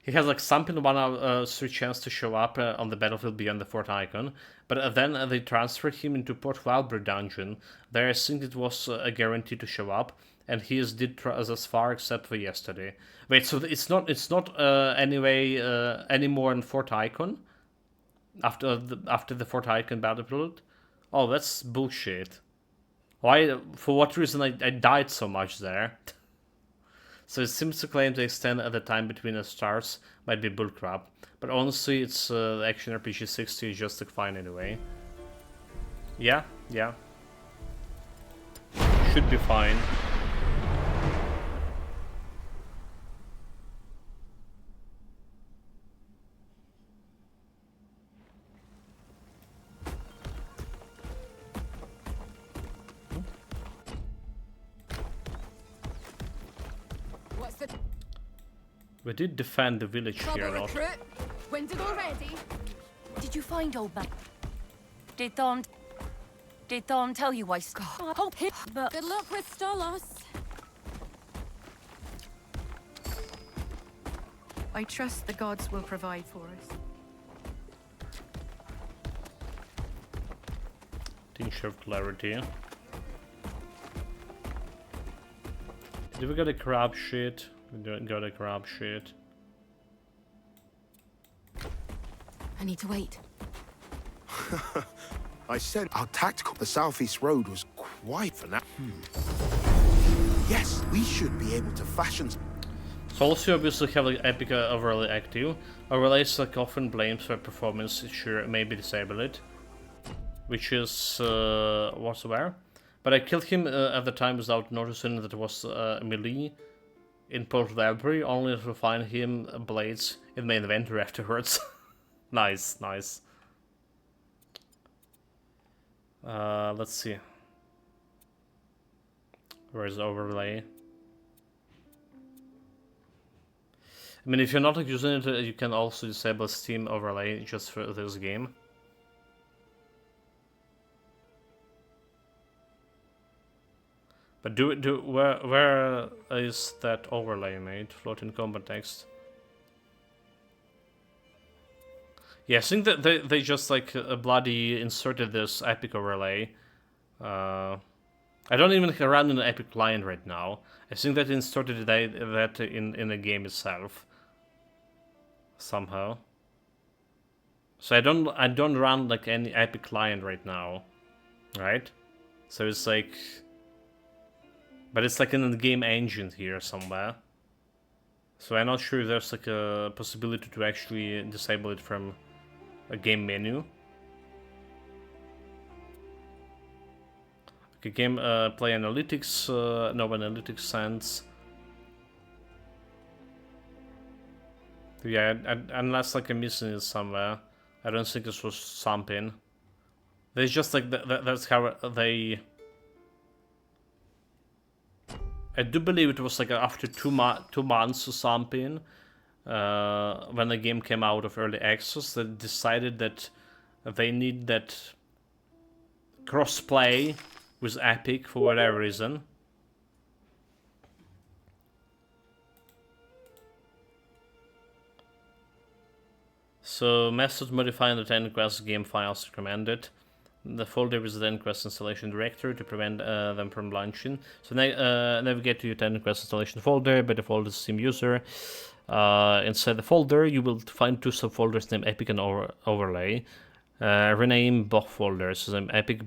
He has like something 1 out of 3 chance to show up on the battlefield beyond the 4th icon, but then they transferred him into Port Walbur dungeon. There I think it was a guarantee to show up, and he did thus far except for yesterday. Wait, so it's not anyway anymore in 4th icon after the 4th icon battlefield? Oh, that's bullshit. Why? For what reason I died so much there? So it seems to claim the extent of the time between the stars might be bullcrap, but honestly, it's Action RPG 60 is just like fine anyway. Yeah. Should be fine. We did defend the village here, not. Winded already? Did you find old man? Did Thorn tell you why Scott? Oh, but Good luck with Stolos. I trust the gods will provide for us. Tincture of Clarity. Did we get a crab shit? We got a crab shit. I need to wait. I said our tactical. The southeast road was quite for now. Yes, we should be able to fashion. So also obviously have like Epic overlay active. Overlays like often blames for performance issue maybe disable it. Which is what's where. But I killed him at the time without noticing that it was melee in Port Library, only to find him blades in my inventory afterwards. Nice. Let's see. Where is the overlay? I mean, if you're not using it, you can also disable Steam overlay just for this game. But where is that overlay made? Floating combat text. Yeah, I think that they just like bloody inserted this Epic overlay. I don't even run an Epic client right now. I think that inserted that in the game itself somehow. So I don't run like any Epic client right now, right? So it's like, but it's like in the game engine here somewhere. So I'm not sure if there's like a possibility to actually disable it from a game menu. Okay, game play analytics, no analytics sense. Yeah, unless like I'm missing it somewhere. I don't think this was something. There's just like that's how they. I do believe it was like after 2 months or something. When the game came out of early access, they decided that they need that cross-play with Epic for whatever reason. So, method modifying the 10 quest game files recommended. The folder is the TitanQuest installation directory to prevent them from launching. So navigate to your TitanQuest installation folder. By default, as Steam user. Inside the folder, you will find two subfolders named Epic and Overlay. Rename both folders. So Epic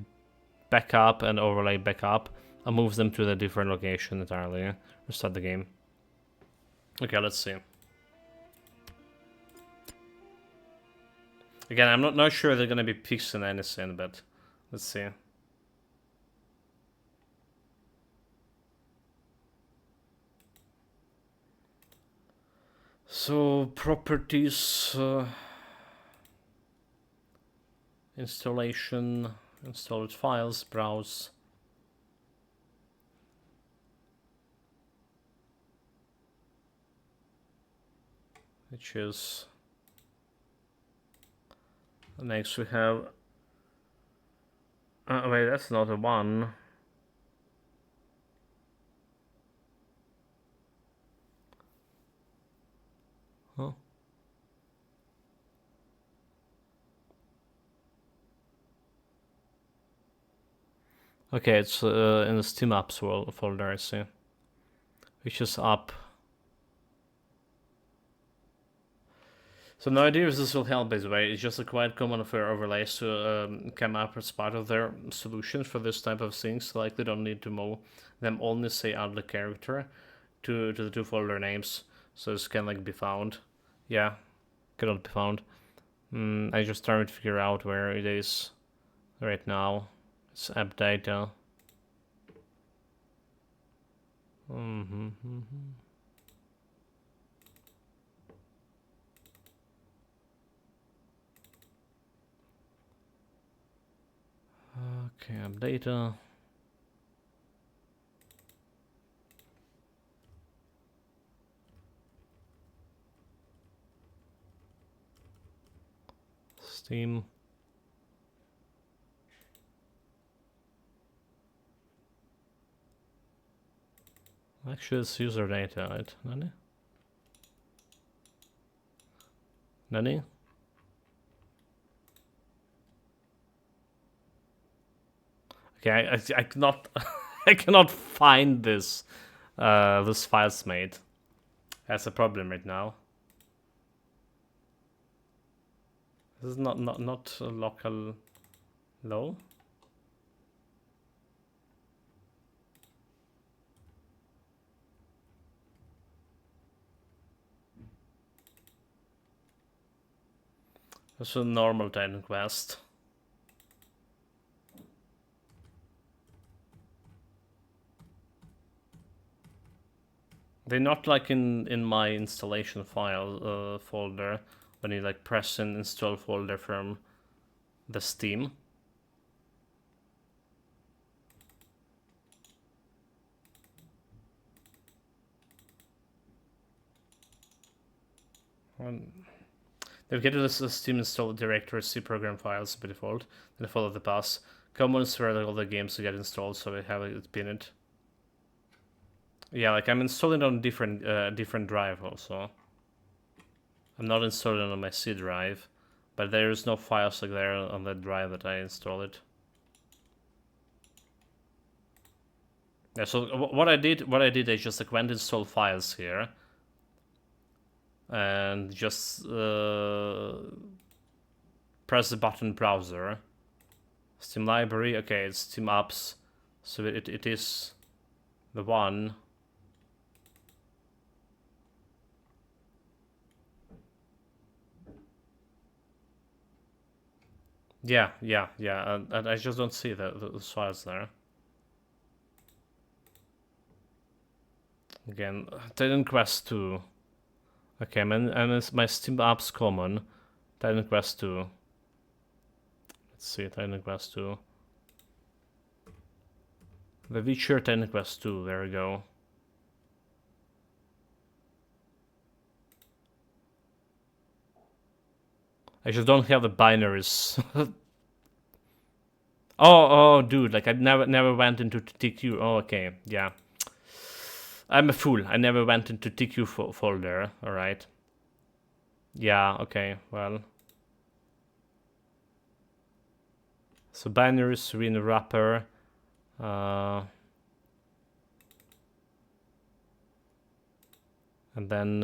Backup and Overlay Backup. I'll move them to the different location entirely. Restart the game. Okay, let's see. Again, I'm not sure they're gonna be fixing anything, but let's see. So properties, installation, installed files, browse. Which is next we have. Wait, that's not a one. Huh? Okay, it's in the Steam Apps folder, I see. Which is up. So no idea if this will help, by the way. It's just a quite common for overlays to come up as part of their solution for this type of things. Like they don't need to move them, only say add the character to the two folder names, so this can like be found. Yeah, cannot be found. I just trying to figure out where it is right now. It's app data. Okay, app data. Steam. Actually, it's user data, right? Nani? Nani? Okay, I cannot I cannot find this this files made. That's a problem right now. This is not a local low. It's a normal Titan Quest. They're not like in my installation file folder when you like press and install folder from the Steam. Navigate to the Steam install directory, C program files by default, then follow the path. Commons where all the games to get installed, so we have it pinned. Yeah, like I'm installing on different drive also. I'm not installing on my C drive, but there is no files like there on that drive that I installed it. Yeah, so what I did, I just like went install files here, and just press the button browser, Steam library. Okay, it's Steam apps, so it is the one. Yeah, and I just don't see the files there. Again, Titan Quest 2. Okay, and my Steam apps common, Titan Quest 2. Let's see, Titan Quest 2. The Witcher Titan Quest 2, there we go. I just don't have the binaries. oh, dude, like I never went into TQ. Oh, okay, yeah. I'm a fool. I never went into TQ folder. All right. Yeah. Okay. Well. So binary, serene, wrapper. And then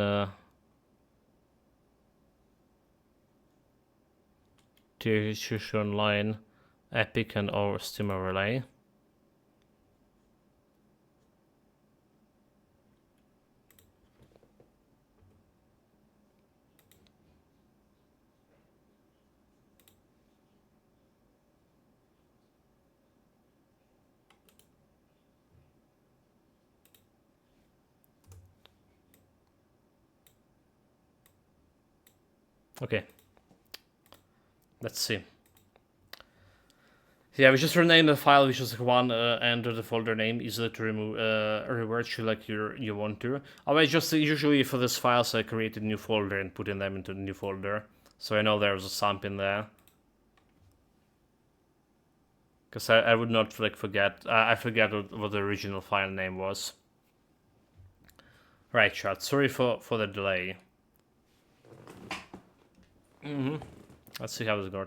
THQ Online, Epic, and our Steam Relay. Okay, let's see. Yeah, we just rename the file, which is one enter the folder name, easily to remove, revert to like you want to. I just usually for this files I create a new folder and put in them into the new folder, so I know there's a sump in there. Because I would not like forget. I forget what the original file name was. Right, chat. Sorry for the delay. Let's see how this goes.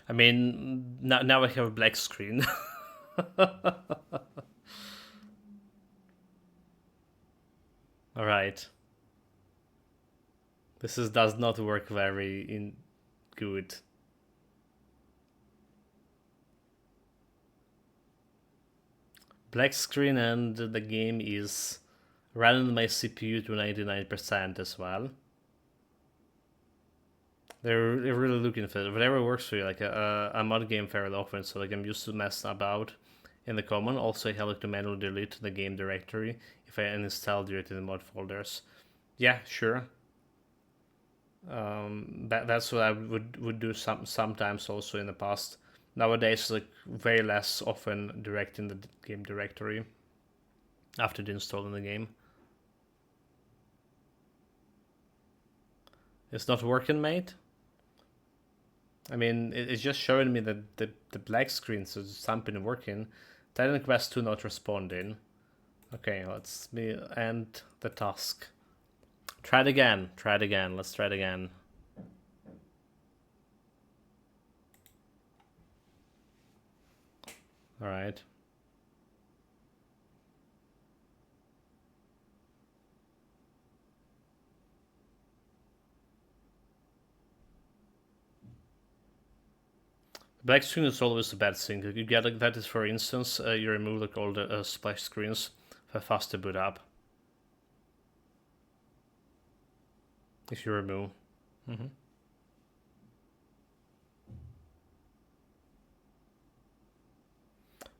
I mean, now I have a black screen. All right. This does not work very good. Black screen, and the game is running my CPU to 99% as well. They're really looking for it. Whatever works for you. Like I mod game fairly often, so like I'm used to messing about in the common. Also, I like to manually delete the game directory if I uninstall directly the mod folders. Yeah, sure. That's what I would do sometimes also in the past. Nowadays, like very less often directing the game directory after installing the game. It's not working, mate. I mean, it's just showing me that the black screen, so something working. Titan Quest 2 not responding. Okay, let's end the task. Try it again. Try it again. Let's try it again. All right. Black screen is always a bad thing. You get like that is, for instance, you remove like all the splash screens for faster boot up. If you remove.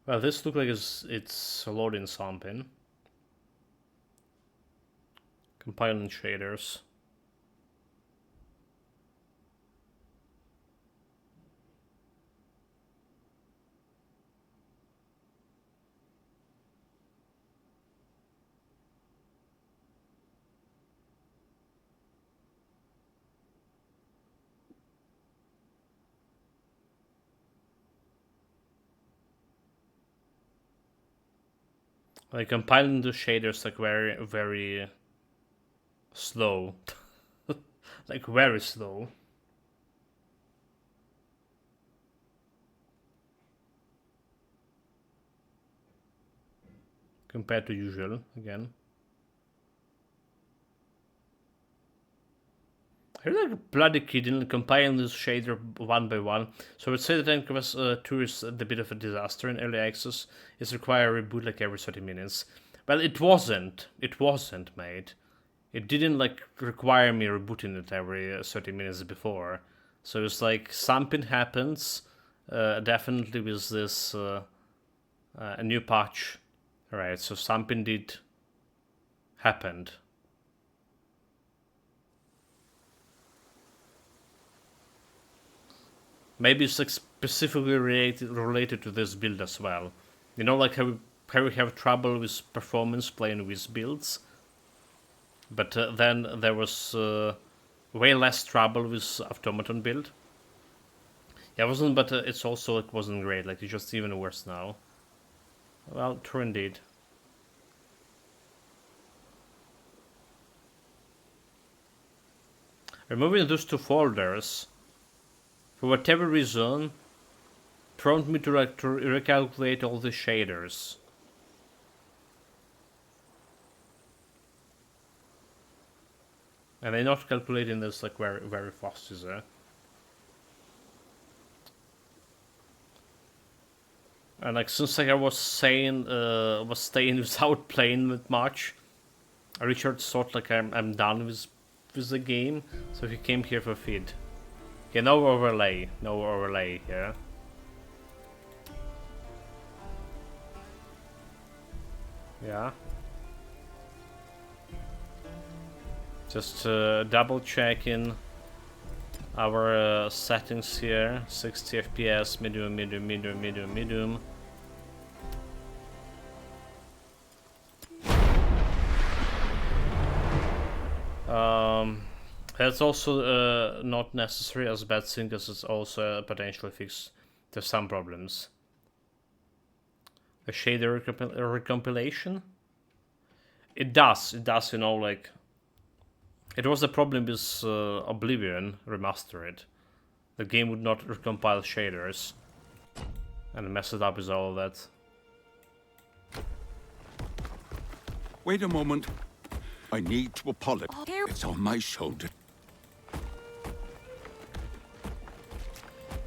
Well, this looks like it's loading something. Compiling shaders. Like compiling the shaders like very slow. Like very slow. Compared to usual, again. You're like a bloody kidding, compiling this shader one by one. So I would say that Titan Quest 2 is a bit of a disaster in early access. It's require a reboot like every 30 minutes. Well, it wasn't. It wasn't, mate. It didn't like require me rebooting it every 30 minutes before. So it's like something happens, definitely with this a new patch. Alright, so something did happened. Maybe it's like specifically related to this build as well. You know, like how we have trouble with performance playing with builds. But then there was way less trouble with automaton build. Yeah, it wasn't, but it's also, it wasn't great. Like, it's just even worse now. Well, true indeed. Removing those two folders, for whatever reason, prompted me to recalculate all the shaders. And they're not calculating this like very, very fast, is it? And like since like I was saying, was staying without playing that much, Richard thought like I'm done with the game, so he came here for feed. Okay, no overlay here. Yeah. Just double checking our settings here. 60 FPS, medium. That's also not necessary as a bad thing, because it's also a potential fix to some problems. A shader recompilation? It does, you know, like... It was a problem with Oblivion Remastered. The game would not recompile shaders. And mess it up with all of that. Wait a moment. I need to apologize. It's on my shoulder.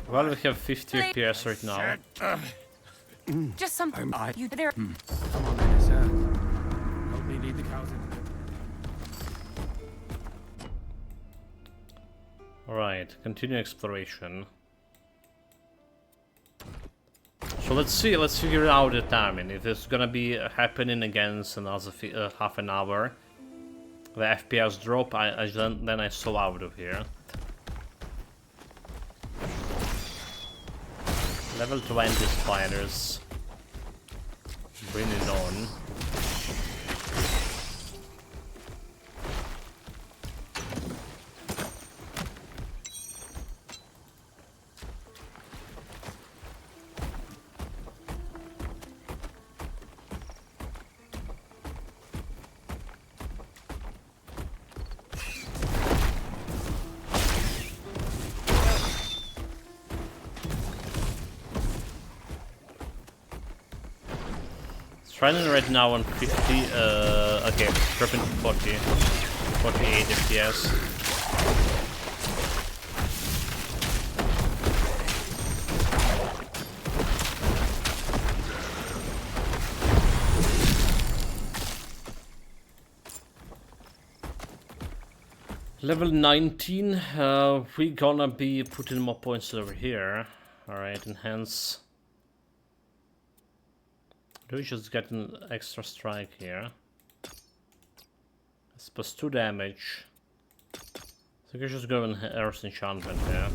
Well, we have 50 FPS right now. Just something. You there? Come on, then, sir. Help me lead the cows in. Alright, continue exploration. So let's figure out the timing. If it's gonna be happening again in another half an hour, the FPS drop, then I saw out of here. Level 20 spiders. Bring it on. Running right now on 50, okay, dropping to 40, 48 FPS. Level 19, we gonna be putting more points over here. Alright, enhance. Do we just get an extra strike here? It's plus 2 damage. So we can just go in Earth Enchantment here.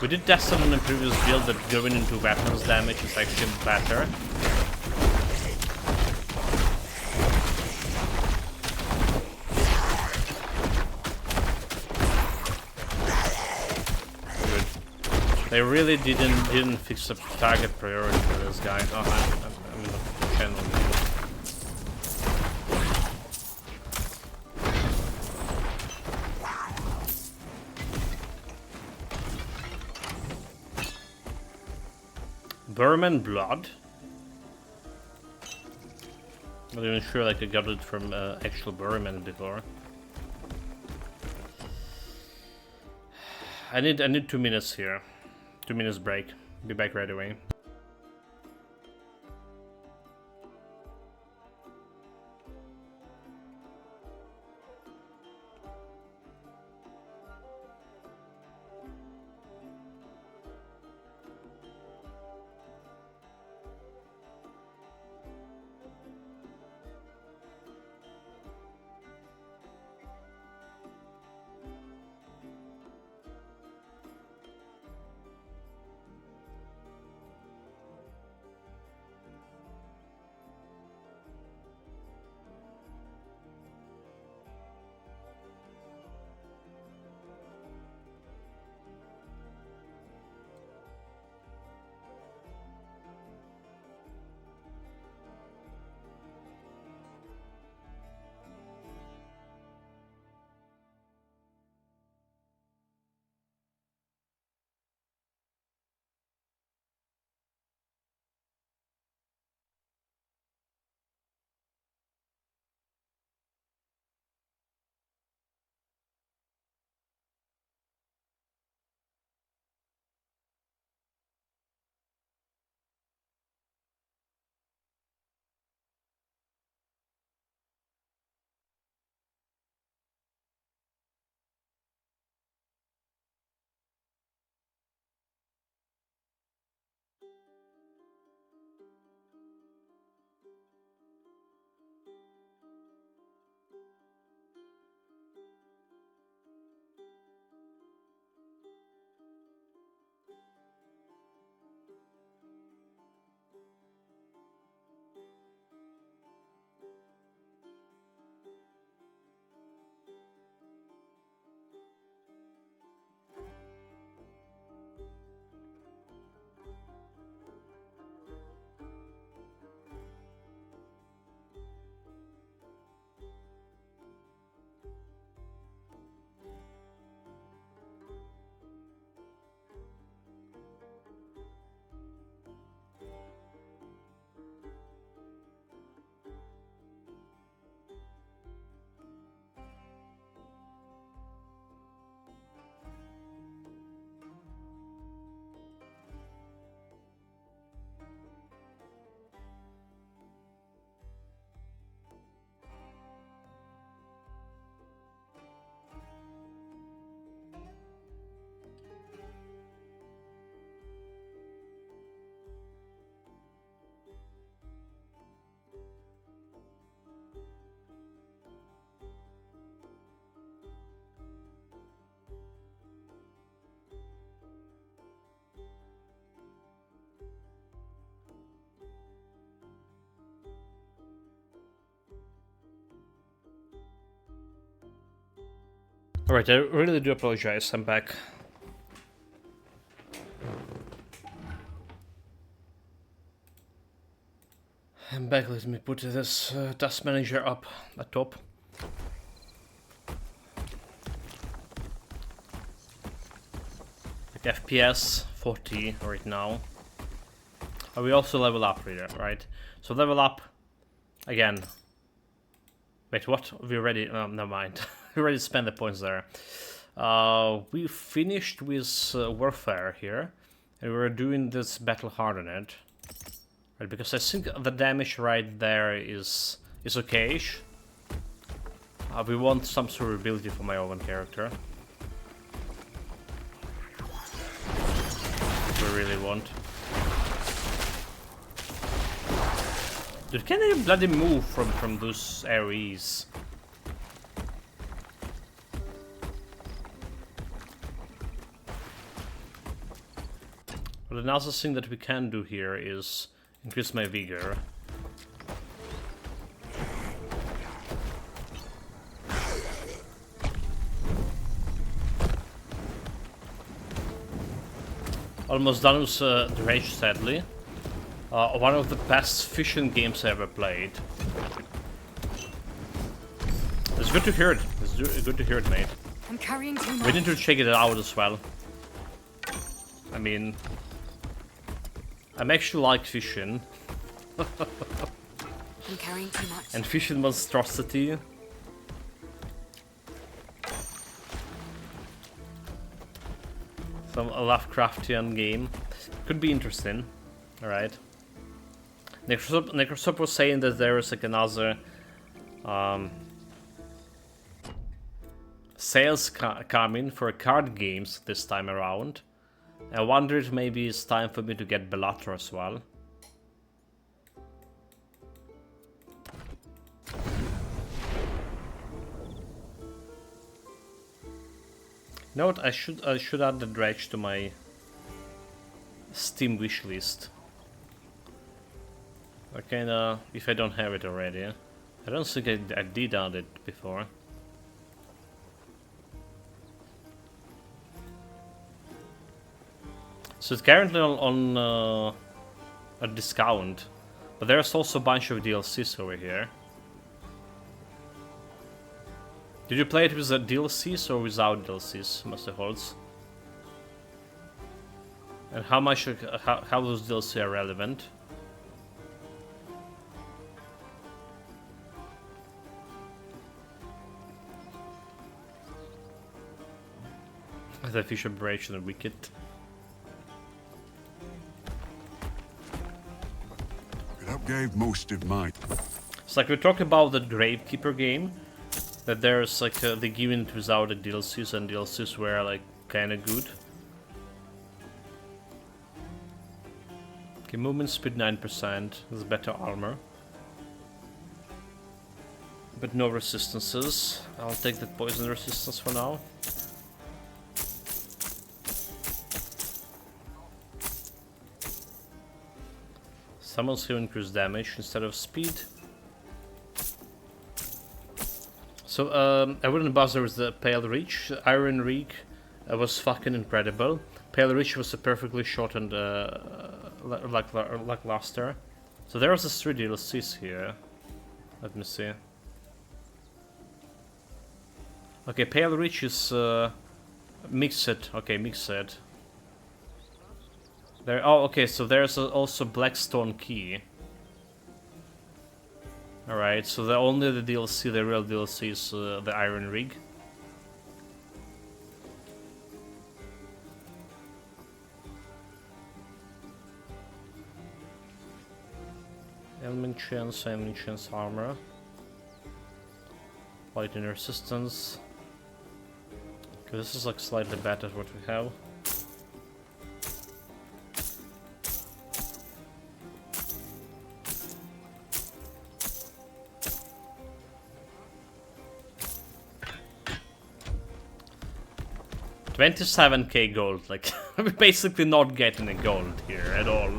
We did test it in the previous build that going into weapons damage is actually better. They really didn't fix the target priority for this guy. Oh, I'm in the channel now. Vermin blood? I'm not even sure like I got it from actual vermin before. I need 2 minutes here. 2 minutes break. Be back right away. Alright, I really do apologize, I'm back. I'm back, let me put this task manager up at top. Like FPS 40 right now. Oh, we also level up right? So level up again. Wait, what? We already never mind. We already spent the points there. We finished with warfare here, and we're doing this battle hardened, right? Because I think the damage right there is okayish. We want some sort of ability for my own character. We really want. Dude, can they bloody move from those areas? But another thing that we can do here is increase my vigor. Almost done with the rage, sadly. One of the best fishing games I ever played. It's good to hear it. It's good to hear it, mate. I'm carrying too much. We need to check it out as well. I mean, I'm actually like fishing. I'm carrying too much. And fishing monstrosity. Some Lovecraftian game. Could be interesting. Alright. Necrosop was saying that there is like another sales coming for card games this time around. I wonder if maybe it's time for me to get Bellator as well. You know what? I should add the dredge to my Steam wishlist. Okay, if I don't have it already. I don't think I did add it before. So it's currently on a discount, but there's also a bunch of DLCs over here. Did you play it with the DLCs or without DLCs, Master Holds? And how much, how those DLCs are relevant? The fish aberration and wicked. That gave most of mine. It's like we talked about the Gravekeeper game, that there's like they given it without the DLCs, and DLCs were like kind of good. Okay, movement speed 9%. There's better armor. But no resistances. I'll take the poison resistance for now. Summons here increase damage instead of speed. So I wouldn't bother with the Pale Reach. Iron Reek was fucking incredible. Pale Reach was a perfectly shortened lackluster. So there's the 3 DLCs here. Let me see. Okay, Pale Reach is mixed. Okay, mixed. There. Oh, okay. So there's also Blackstone Key. All right. So the only the DLC, the real DLC, is the Iron Rig. Element chance armor. Lightning resistance. Okay, this is like slightly better what we have. $27k gold, like we're basically not getting a gold here at all.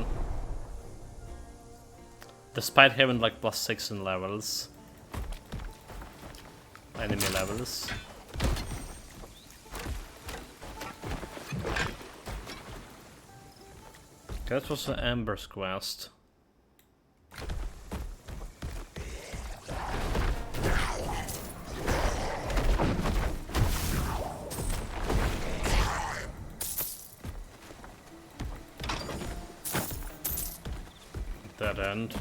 Despite having like +6 in levels. Enemy levels. That was an Ember's quest. Dead end.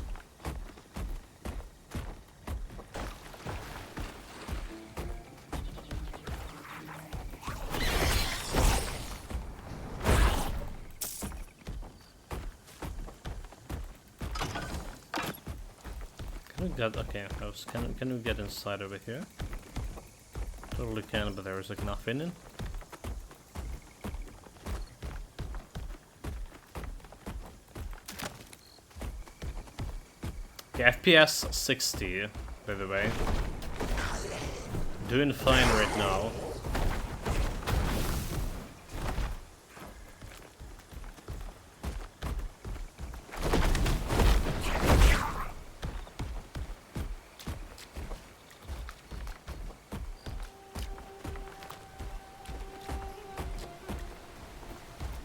Okay, can we get inside over here? Totally can, but there is like nothing in. Okay, FPS 60, by the way. Doing fine right now.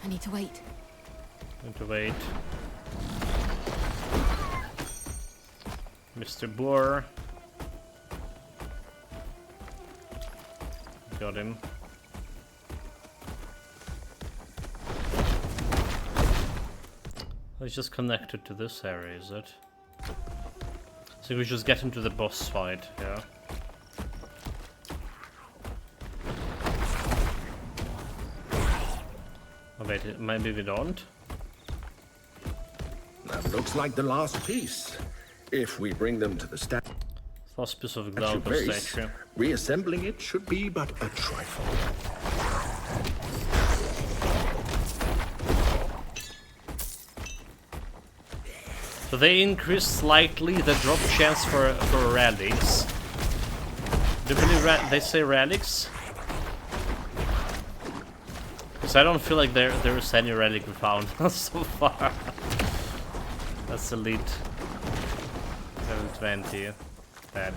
I need to wait. Need to wait. Mr. Boar. Got him. He's just connected to this area, is it? So we just get into the boss fight, yeah. Oh wait, maybe we don't? That looks like the last piece. If we bring them to the statue, last piece of Glaucus statue. Reassembling it should be but a trifle. So they increase slightly the drop chance for relics. Do you believe they say relics? Because I don't feel like there is any relic we found so far. That's elite. 720. Bad.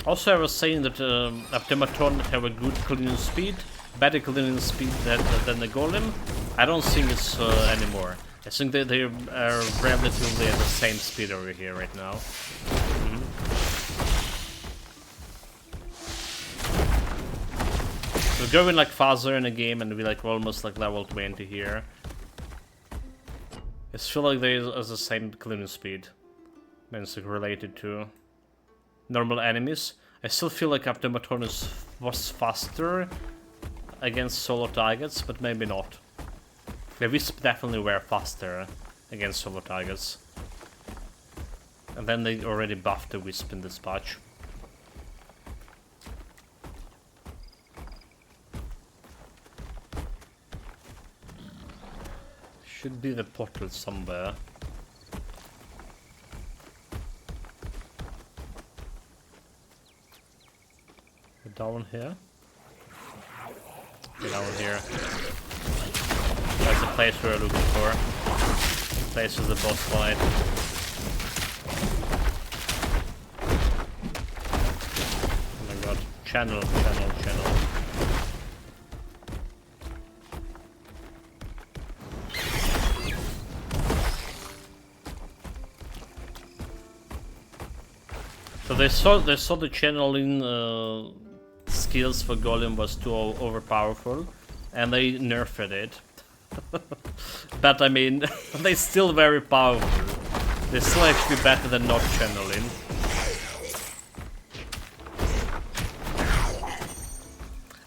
Also, I was saying that Automaton have a good cleaning speed, better cleaning speed than the Golem. I don't think it's anymore. I think that they are relatively at the same speed over here right now. We're going like faster in the game, and we like almost like level 20 here. I feel like they are the same cleaning speed, and it's like related to normal enemies. I still feel like Automaton was faster against solo targets, but maybe not. The Wisp definitely were faster against solo targets. And then they already buffed the Wisp in this patch. Should be the portal somewhere. Down here. Down here. That's the place we're looking for. The place with the boss fight. Oh my god. Channel. So they saw the channeling skills for Golem was too overpowerful, and they nerfed it. But I mean, they're still very powerful. They're still actually better than not channeling.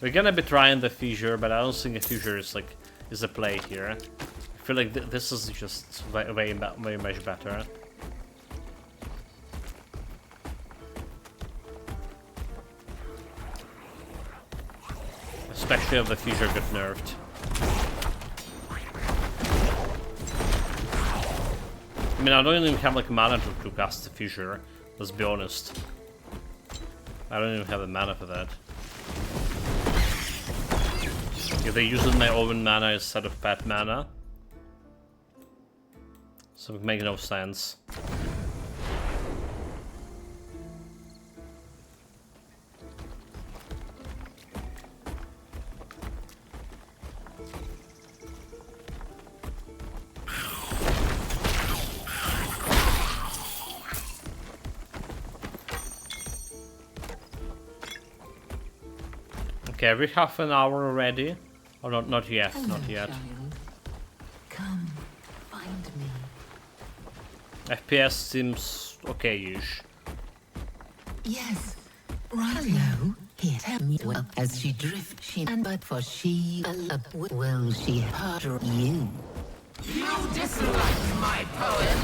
We're gonna be trying the fissure, but I don't think a fissure is a play here. I feel like this is just way much better. Especially if the fissure got nerfed. I mean, I don't even have like mana to cast the fissure. Let's be honest. I don't even have the mana for that. If they used my own mana instead of pet mana, so it makes no sense. Okay, every half an hour already? Oh, not yet, Hello, not yet. Child. Come, find me. FPS seems okay-ish. Yes, right. Hello, here. Tell me well as she drifts, but for she will she hurt you? You dislike my poem?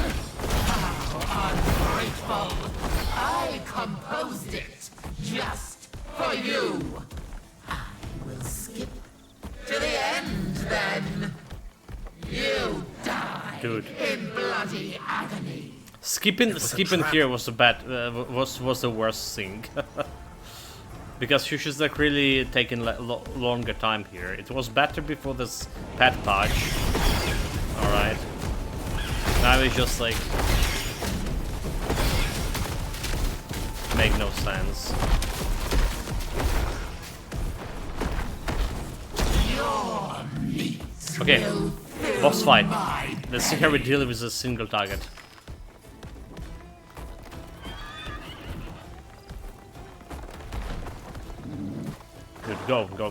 How ungrateful! I composed it just for you. I will skip to the end, then. You die Dude. in bloody agony. Skipping here was the was the worst thing. Because she should like really taking longer time here. It was better before this pet patch. Alright. Now it's just like make no sense. Okay, boss fight. Let's see how we deal with a single target. Good, go.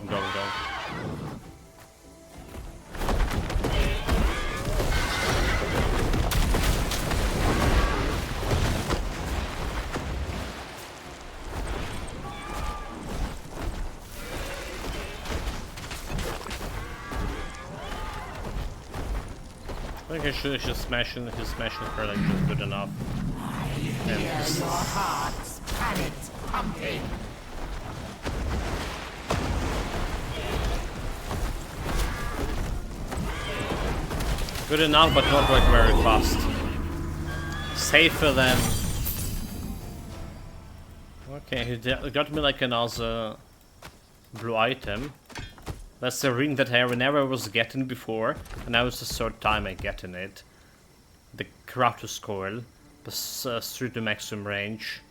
I think I should just smashing her like just good enough. And Your heart's panic pumping. good enough, but not like very fast. Safer than. Okay, he got me like another blue item. That's the ring that I never was getting before, and now it's the third time I getting it. The Kratos coil, through the maximum range.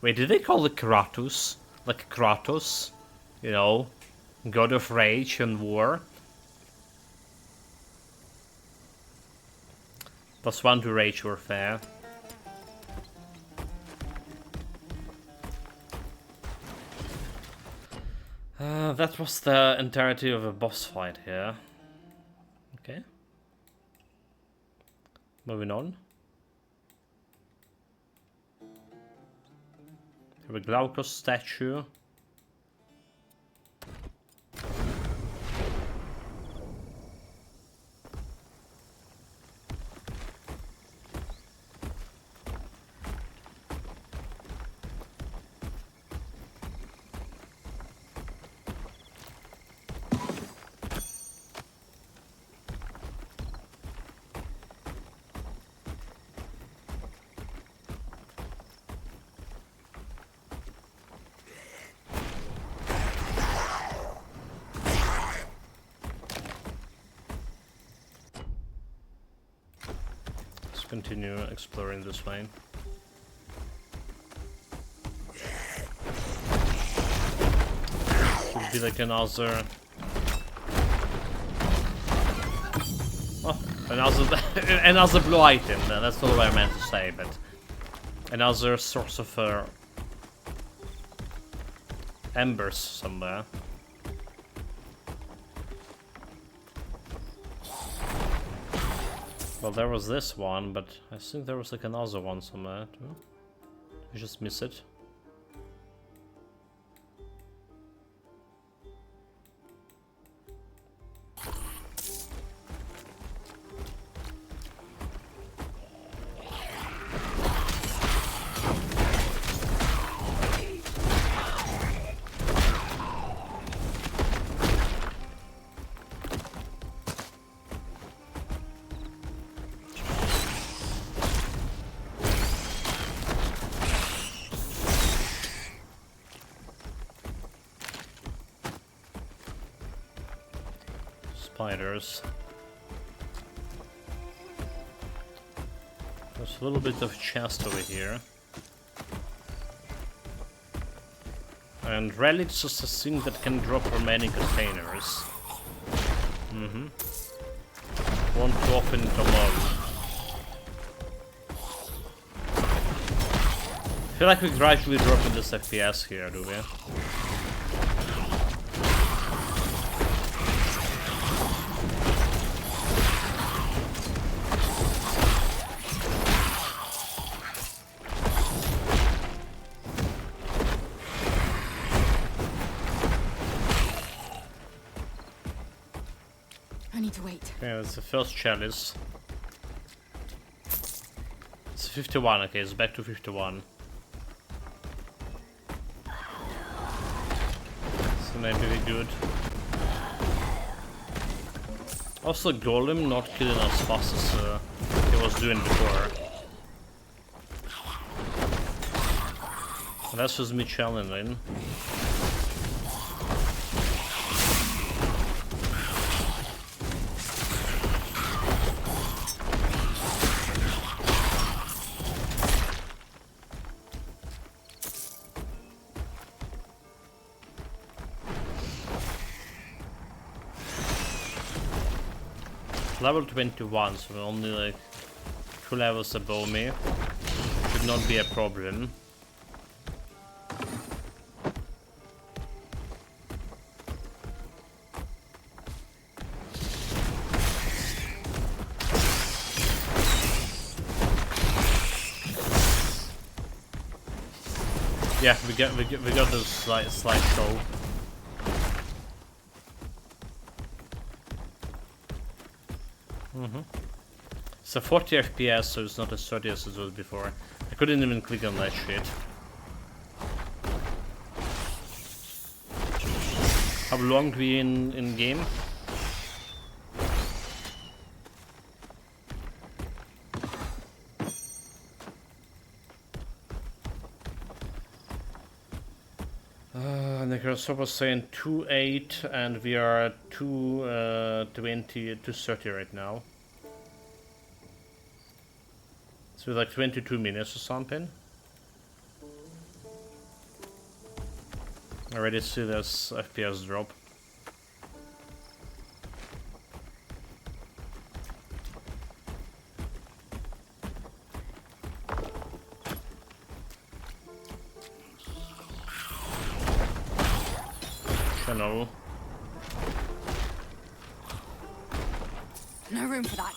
Wait, did they call it Kratos? Like Kratos? You know, god of rage and war? +1 to rage warfare. That was the entirety of a boss fight here. Okay. Moving on. Have a Glaukos statue. continue exploring this way. Should be like another... Oh, another blue item. That's not what I meant to say, but another source of embers somewhere. Well, there was this one, but I think there was like another one somewhere too. Did we just miss it? Spiders. There's a little bit of chest over here. And relics is a thing that can drop from many containers. Won't open it alone. I feel like we're gradually dropping this FPS here, do we? Okay, that's the first chalice. It's 51, okay, it's back to 51. So maybe we're good. Also, Golem not killing as fast as he was doing before. That's just me challenging. Level 21, so we're only like 2 levels above me. Should not be a problem. Yeah, we got this slight show. So 40 FPS, so it's not as 30 as it was before. I couldn't even click on that shit. How long do we in game? Necrosaur was saying 2:08 and we are at 2:20, 2:30 right now. So like 22 minutes or something. I already see this FPS drop. Channel. No room for that.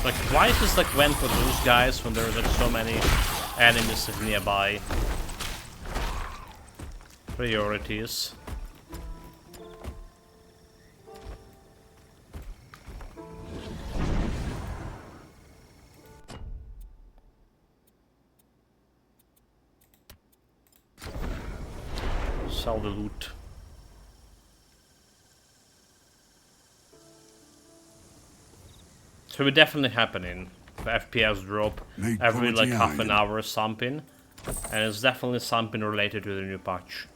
Like, why just like went for those guys when there's like so many enemies nearby? Priorities. Sell the loot. So it's definitely happening. The FPS drop every like half an hour or something. And it's definitely something related to the new patch.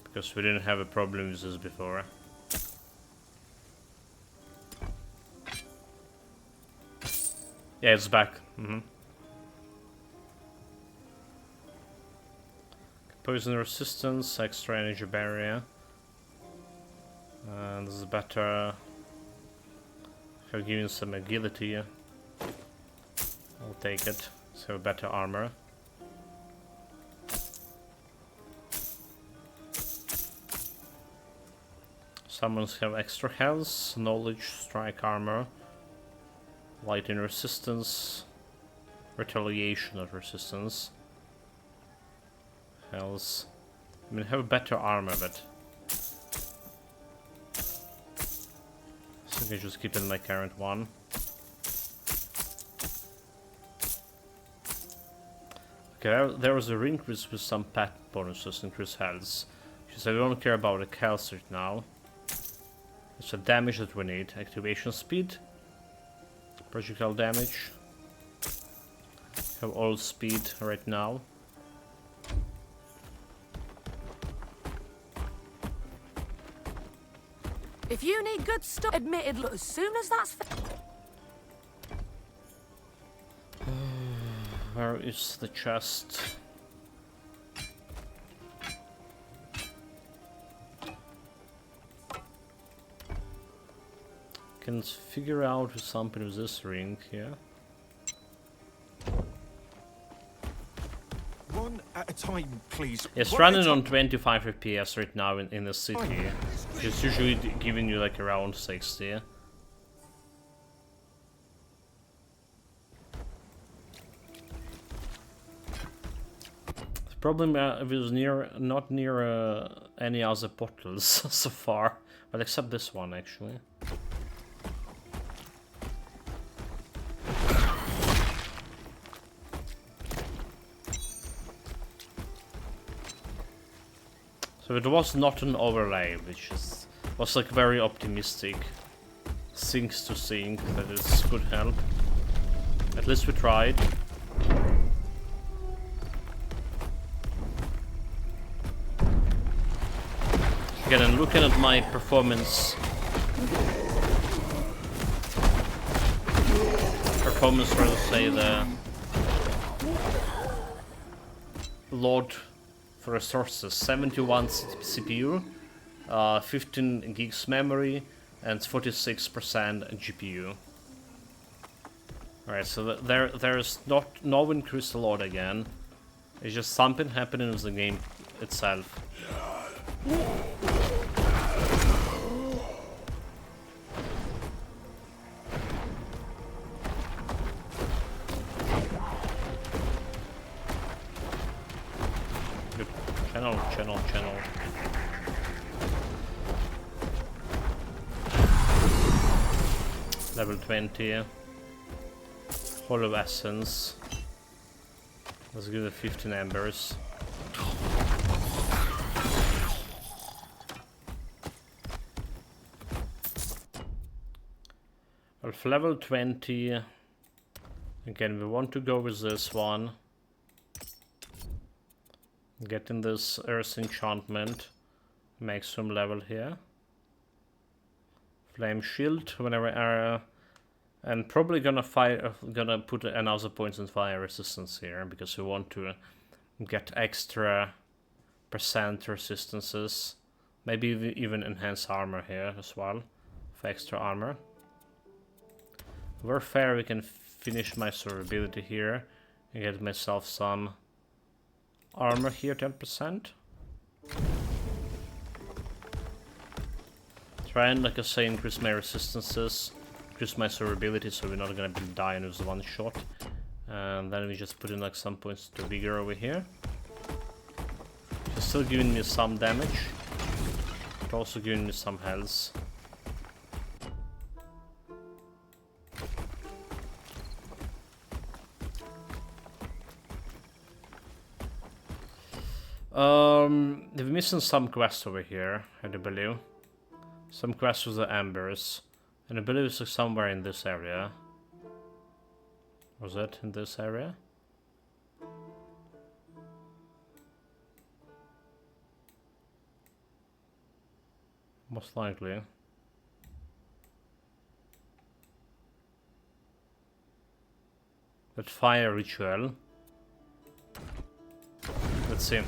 Because we didn't have a problem with this before. Yeah, it's back. Poison resistance, extra energy barrier. And this is better. I'll give you some agility. I'll take it. So better armor. Summons have extra health, knowledge, strike armor, lightning resistance, retaliation of resistance, health. I mean, have better armor, but I think I just keep in my current one. Okay, there was a ring with some pet bonuses, increase health. She said, I don't care about the health right now. It's a damage that we need. Activation speed, projectile damage. Have all speed right now. If you need good stuff, admitted, look, as soon as that's... Where is the chest? Can figure out something with this ring here. One at a time, please. It's One running at a on 25 FPS right now in the city. It's usually giving you like around 60. The problem was not near any other portals so far, well, except this one actually. So it was not an overlay, which was like very optimistic. Things to think that this could help. At least we tried. Again, and looking at my performance rather say the load for resources, 71 CPU, 15 gigs memory, and 46% GPU. Alright, so there's no increased load again. It's just something happening with the game itself. Channel. Level 20. Hollow Essence. Let's give it 15 embers. Well, for level 20, again, we want to go with this one. Getting this Earth Enchantment, maximum level here. Flame Shield whenever and probably gonna put another points in fire resistance here because we want to get extra percent resistances. Maybe even enhance armor here as well for extra armor. We're fair, we can finish my survivability here and get myself some armor here, 10%. Try and, like I say, increase my resistances, increase my survivability so we're not gonna be dying with one shot. And then we just put in like some points to vigor over here. It's still giving me some damage, but also giving me some health. They're missing some quests over here, I do believe. Some quests with the embers. And I believe it's somewhere in this area. Was it in this area? Most likely. That fire ritual. Let's see.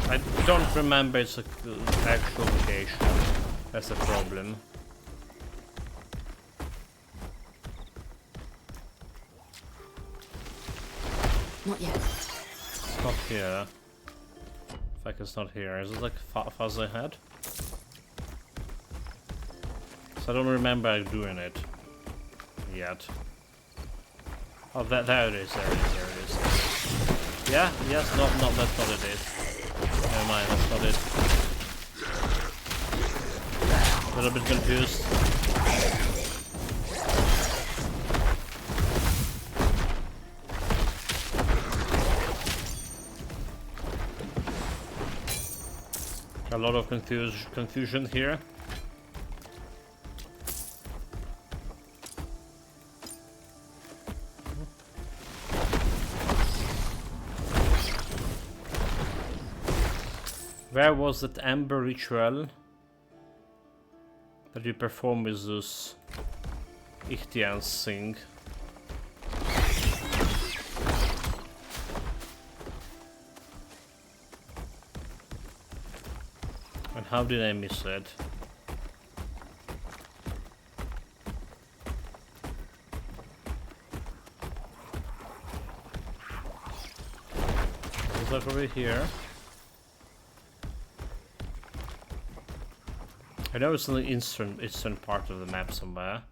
I don't remember its actual location. That's a problem. Not yet. It's not here. In fact, it's not here. Is it like fuzz ahead? So I don't remember doing it yet. Oh, there it is. There it is. There it is. Yeah. Yes. No. That's not it. Never mind. That's not it. A little bit confused. A lot of confusion here. Where was that amber ritual that you perform with this Ichthyan's thing? And how did I miss it? Is that over here? I know it's in the eastern part of the map somewhere.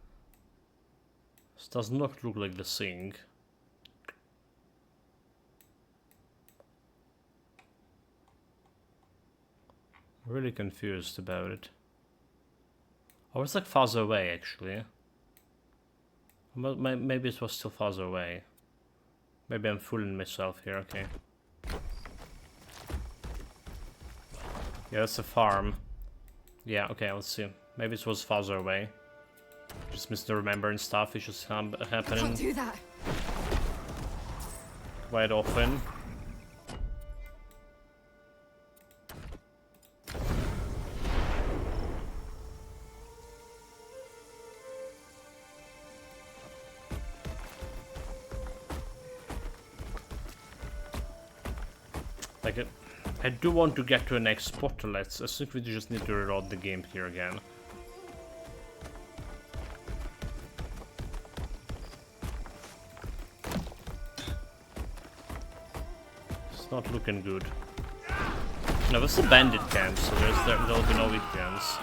This does not look like the thing. Really confused about it. Oh, it's like farther away actually. Maybe it was still farther away. Maybe I'm fooling myself here, okay. Yeah, that's a farm. Yeah, okay, let's see. Maybe it was farther away. Just misremembering stuff, it's just happening. Can't do that. Quite often. Like I do want to get to the next spot. I think we just need to reload the game here again. It's not looking good. No, this is a bandit camp, so there'll be no weekends.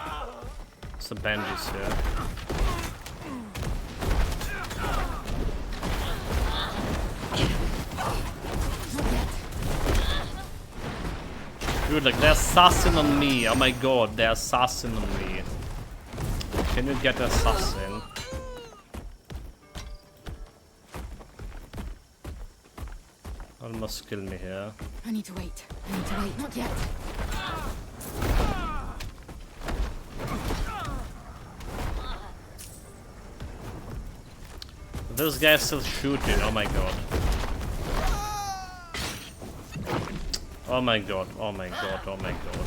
It's the bandits here. Dude, like they're assassin on me. Oh my god, they're assassin on me. Can you get assassin? Almost kill me here. I need to wait. Not yet. This guy's still shooting. Oh my god. Oh my god, oh my god, oh my god.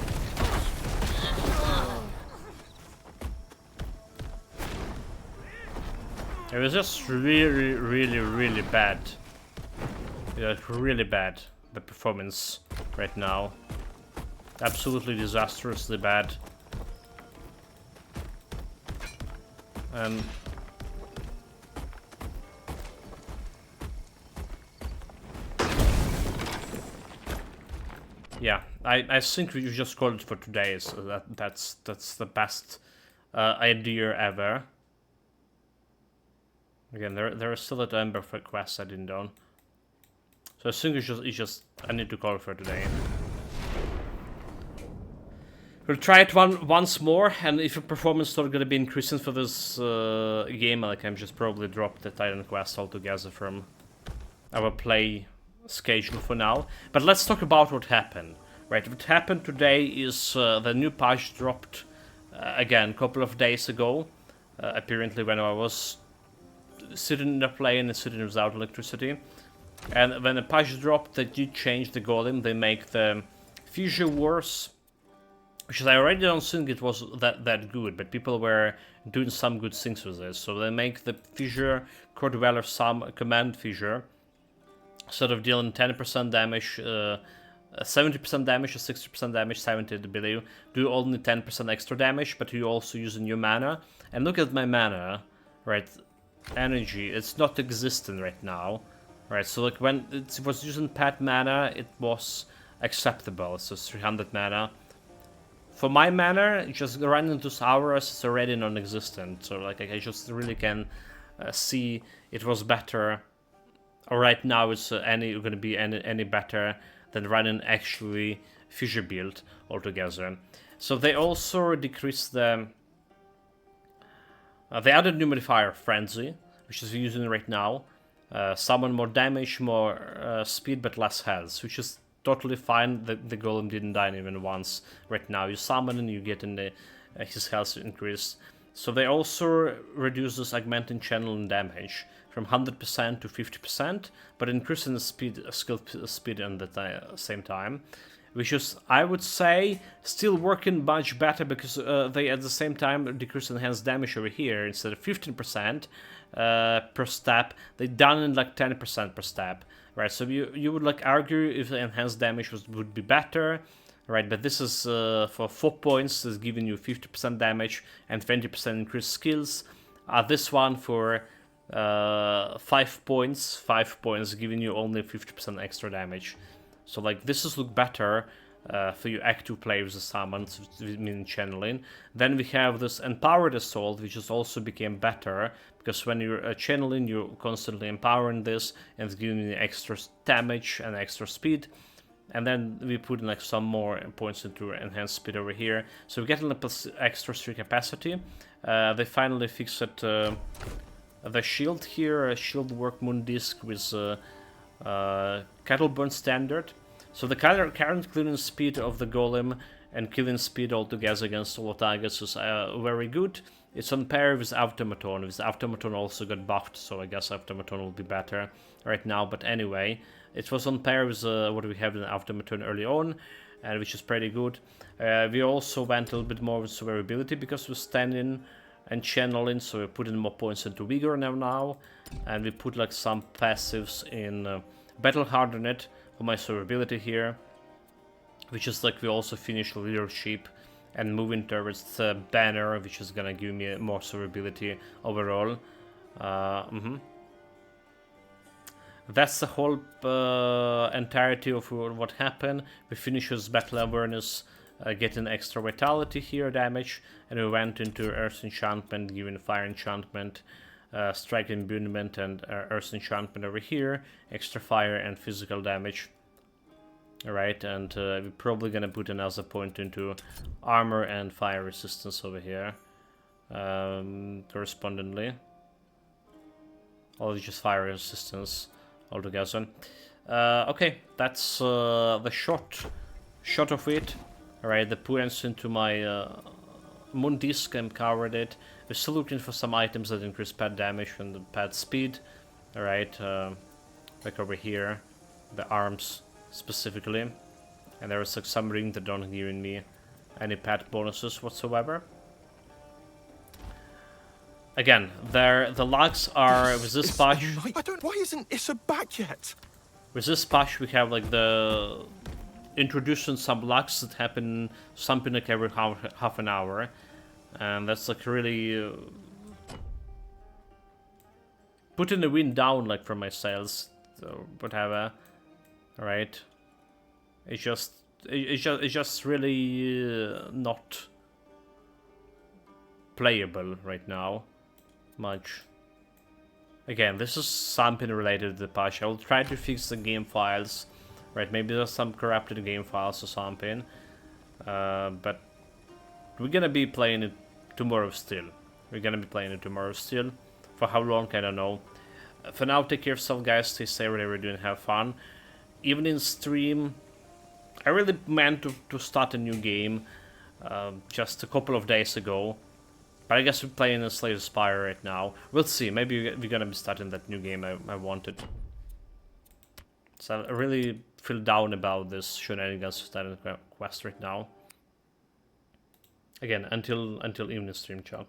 It was just really bad. Yeah, really bad, the performance right now. Absolutely disastrously bad. And yeah, I think we just called it for today. So that's the best idea ever. Again, there are still at Ember for quests I didn't done. So I think it's just I need to call it for today. We'll try it once more, and if your performance is not gonna be increasing for this game, like I'm just probably drop the Titan quest altogether from our play schedule for now. But let's talk about what happened. Right, what happened today is the new patch dropped again a couple of days ago. Apparently when I was sitting in a plane and sitting without electricity. And when a patch dropped, they did change the golem. They make the fissure worse, which I already don't think it was that good, but people were doing some good things with this. So they make the fissure core dweller some command fissure, sort of dealing 10% damage, 70% damage or 60% damage, 70 I believe, do only 10% extra damage, but you also use a new mana. And look at my mana, right? Energy, it's not existent right now, right? So like when it was using pet mana, it was acceptable, so 300 mana. For my mana, just running those hours is already non-existent, so like I just really can see it was better. Or right now it's going to be any better than running actually fissure build altogether. So they also decreased the they added new modifier Frenzy, which is using right now. Summon more damage, more speed, but less health, which is totally fine. The golem didn't die even once. Right now you summon and you get in the his health increase. So they also reduce this augmenting channel and damage from 100% to 50%, but increasing the speed, skill speed at the same time, which is, I would say, still working much better because they at the same time decrease enhanced damage over here. Instead of 15% per step, they done it like 10% per step, right? So you would like argue if the enhanced damage would be better, right? But this is for 4 points, is giving you 50% damage and 20% increased skills. This one for 5 points giving you only 50% extra damage. So like this is look better for you Act 2 players with summons, meaning channeling. Then we have this Empowered Assault, which is also became better, because when you're channeling, you're constantly empowering this, and it's giving you extra damage and extra speed. And then we put in like some more points into enhanced speed over here. So we're getting extra 3 capacity. They finally fixed it, the shield here, a shield work moon disc with Kettleburn standard. So the current clearing speed of the golem and killing speed altogether against all targets is very good. It's on par with Automaton. With Automaton also got buffed, so I guess Automaton will be better right now. But anyway, it was on par with what we have in Automaton early on, and which is pretty good. We also went a little bit more with survivability because we're standing and channeling, so we put in more points into Vigor now, and we put like some passives in Battle Hardened for my survivability here, which is like we also finish leadership and moving towards the banner, which is gonna give me more survivability overall. That's the whole entirety of what happened. We finished with Battle Awareness, getting extra vitality here, damage, and we went into Earth Enchantment, giving Fire Enchantment, Strike Imbuement, and Earth Enchantment over here, extra fire and physical damage. Alright, and we're probably gonna put another point into armor and fire resistance over here, correspondingly. Or just fire resistance altogether. Okay, that's the shot of it. Alright, the points into my moon disc and covered it. We're still looking for some items that increase pet damage and the pet speed. Alright, like over here, the arms specifically. And there is like some ring that don't give me any pet bonuses whatsoever. Again, the lags are with this patch. Why isn't Issa back yet? With this patch, we have like the introducing some lags that happen something like every half an hour, and that's like really putting the wind down like from my sails, so whatever. All right, it's just really not playable right now much. Again, this is something related to the patch. I will try to fix the game files, right? Maybe there's some corrupted game files or something, but we're gonna be playing it tomorrow still. For how long, I don't know. For now, take care of yourself, guys. Stay safe whatever you're doing, have fun. Even in stream, I really meant to start a new game just a couple of days ago. But I guess we're playing a Slay the Spire right now. We'll see. Maybe we're gonna be starting that new game I wanted. So I really feel down about this shenanigans quest right now. Again, until evening stream chat.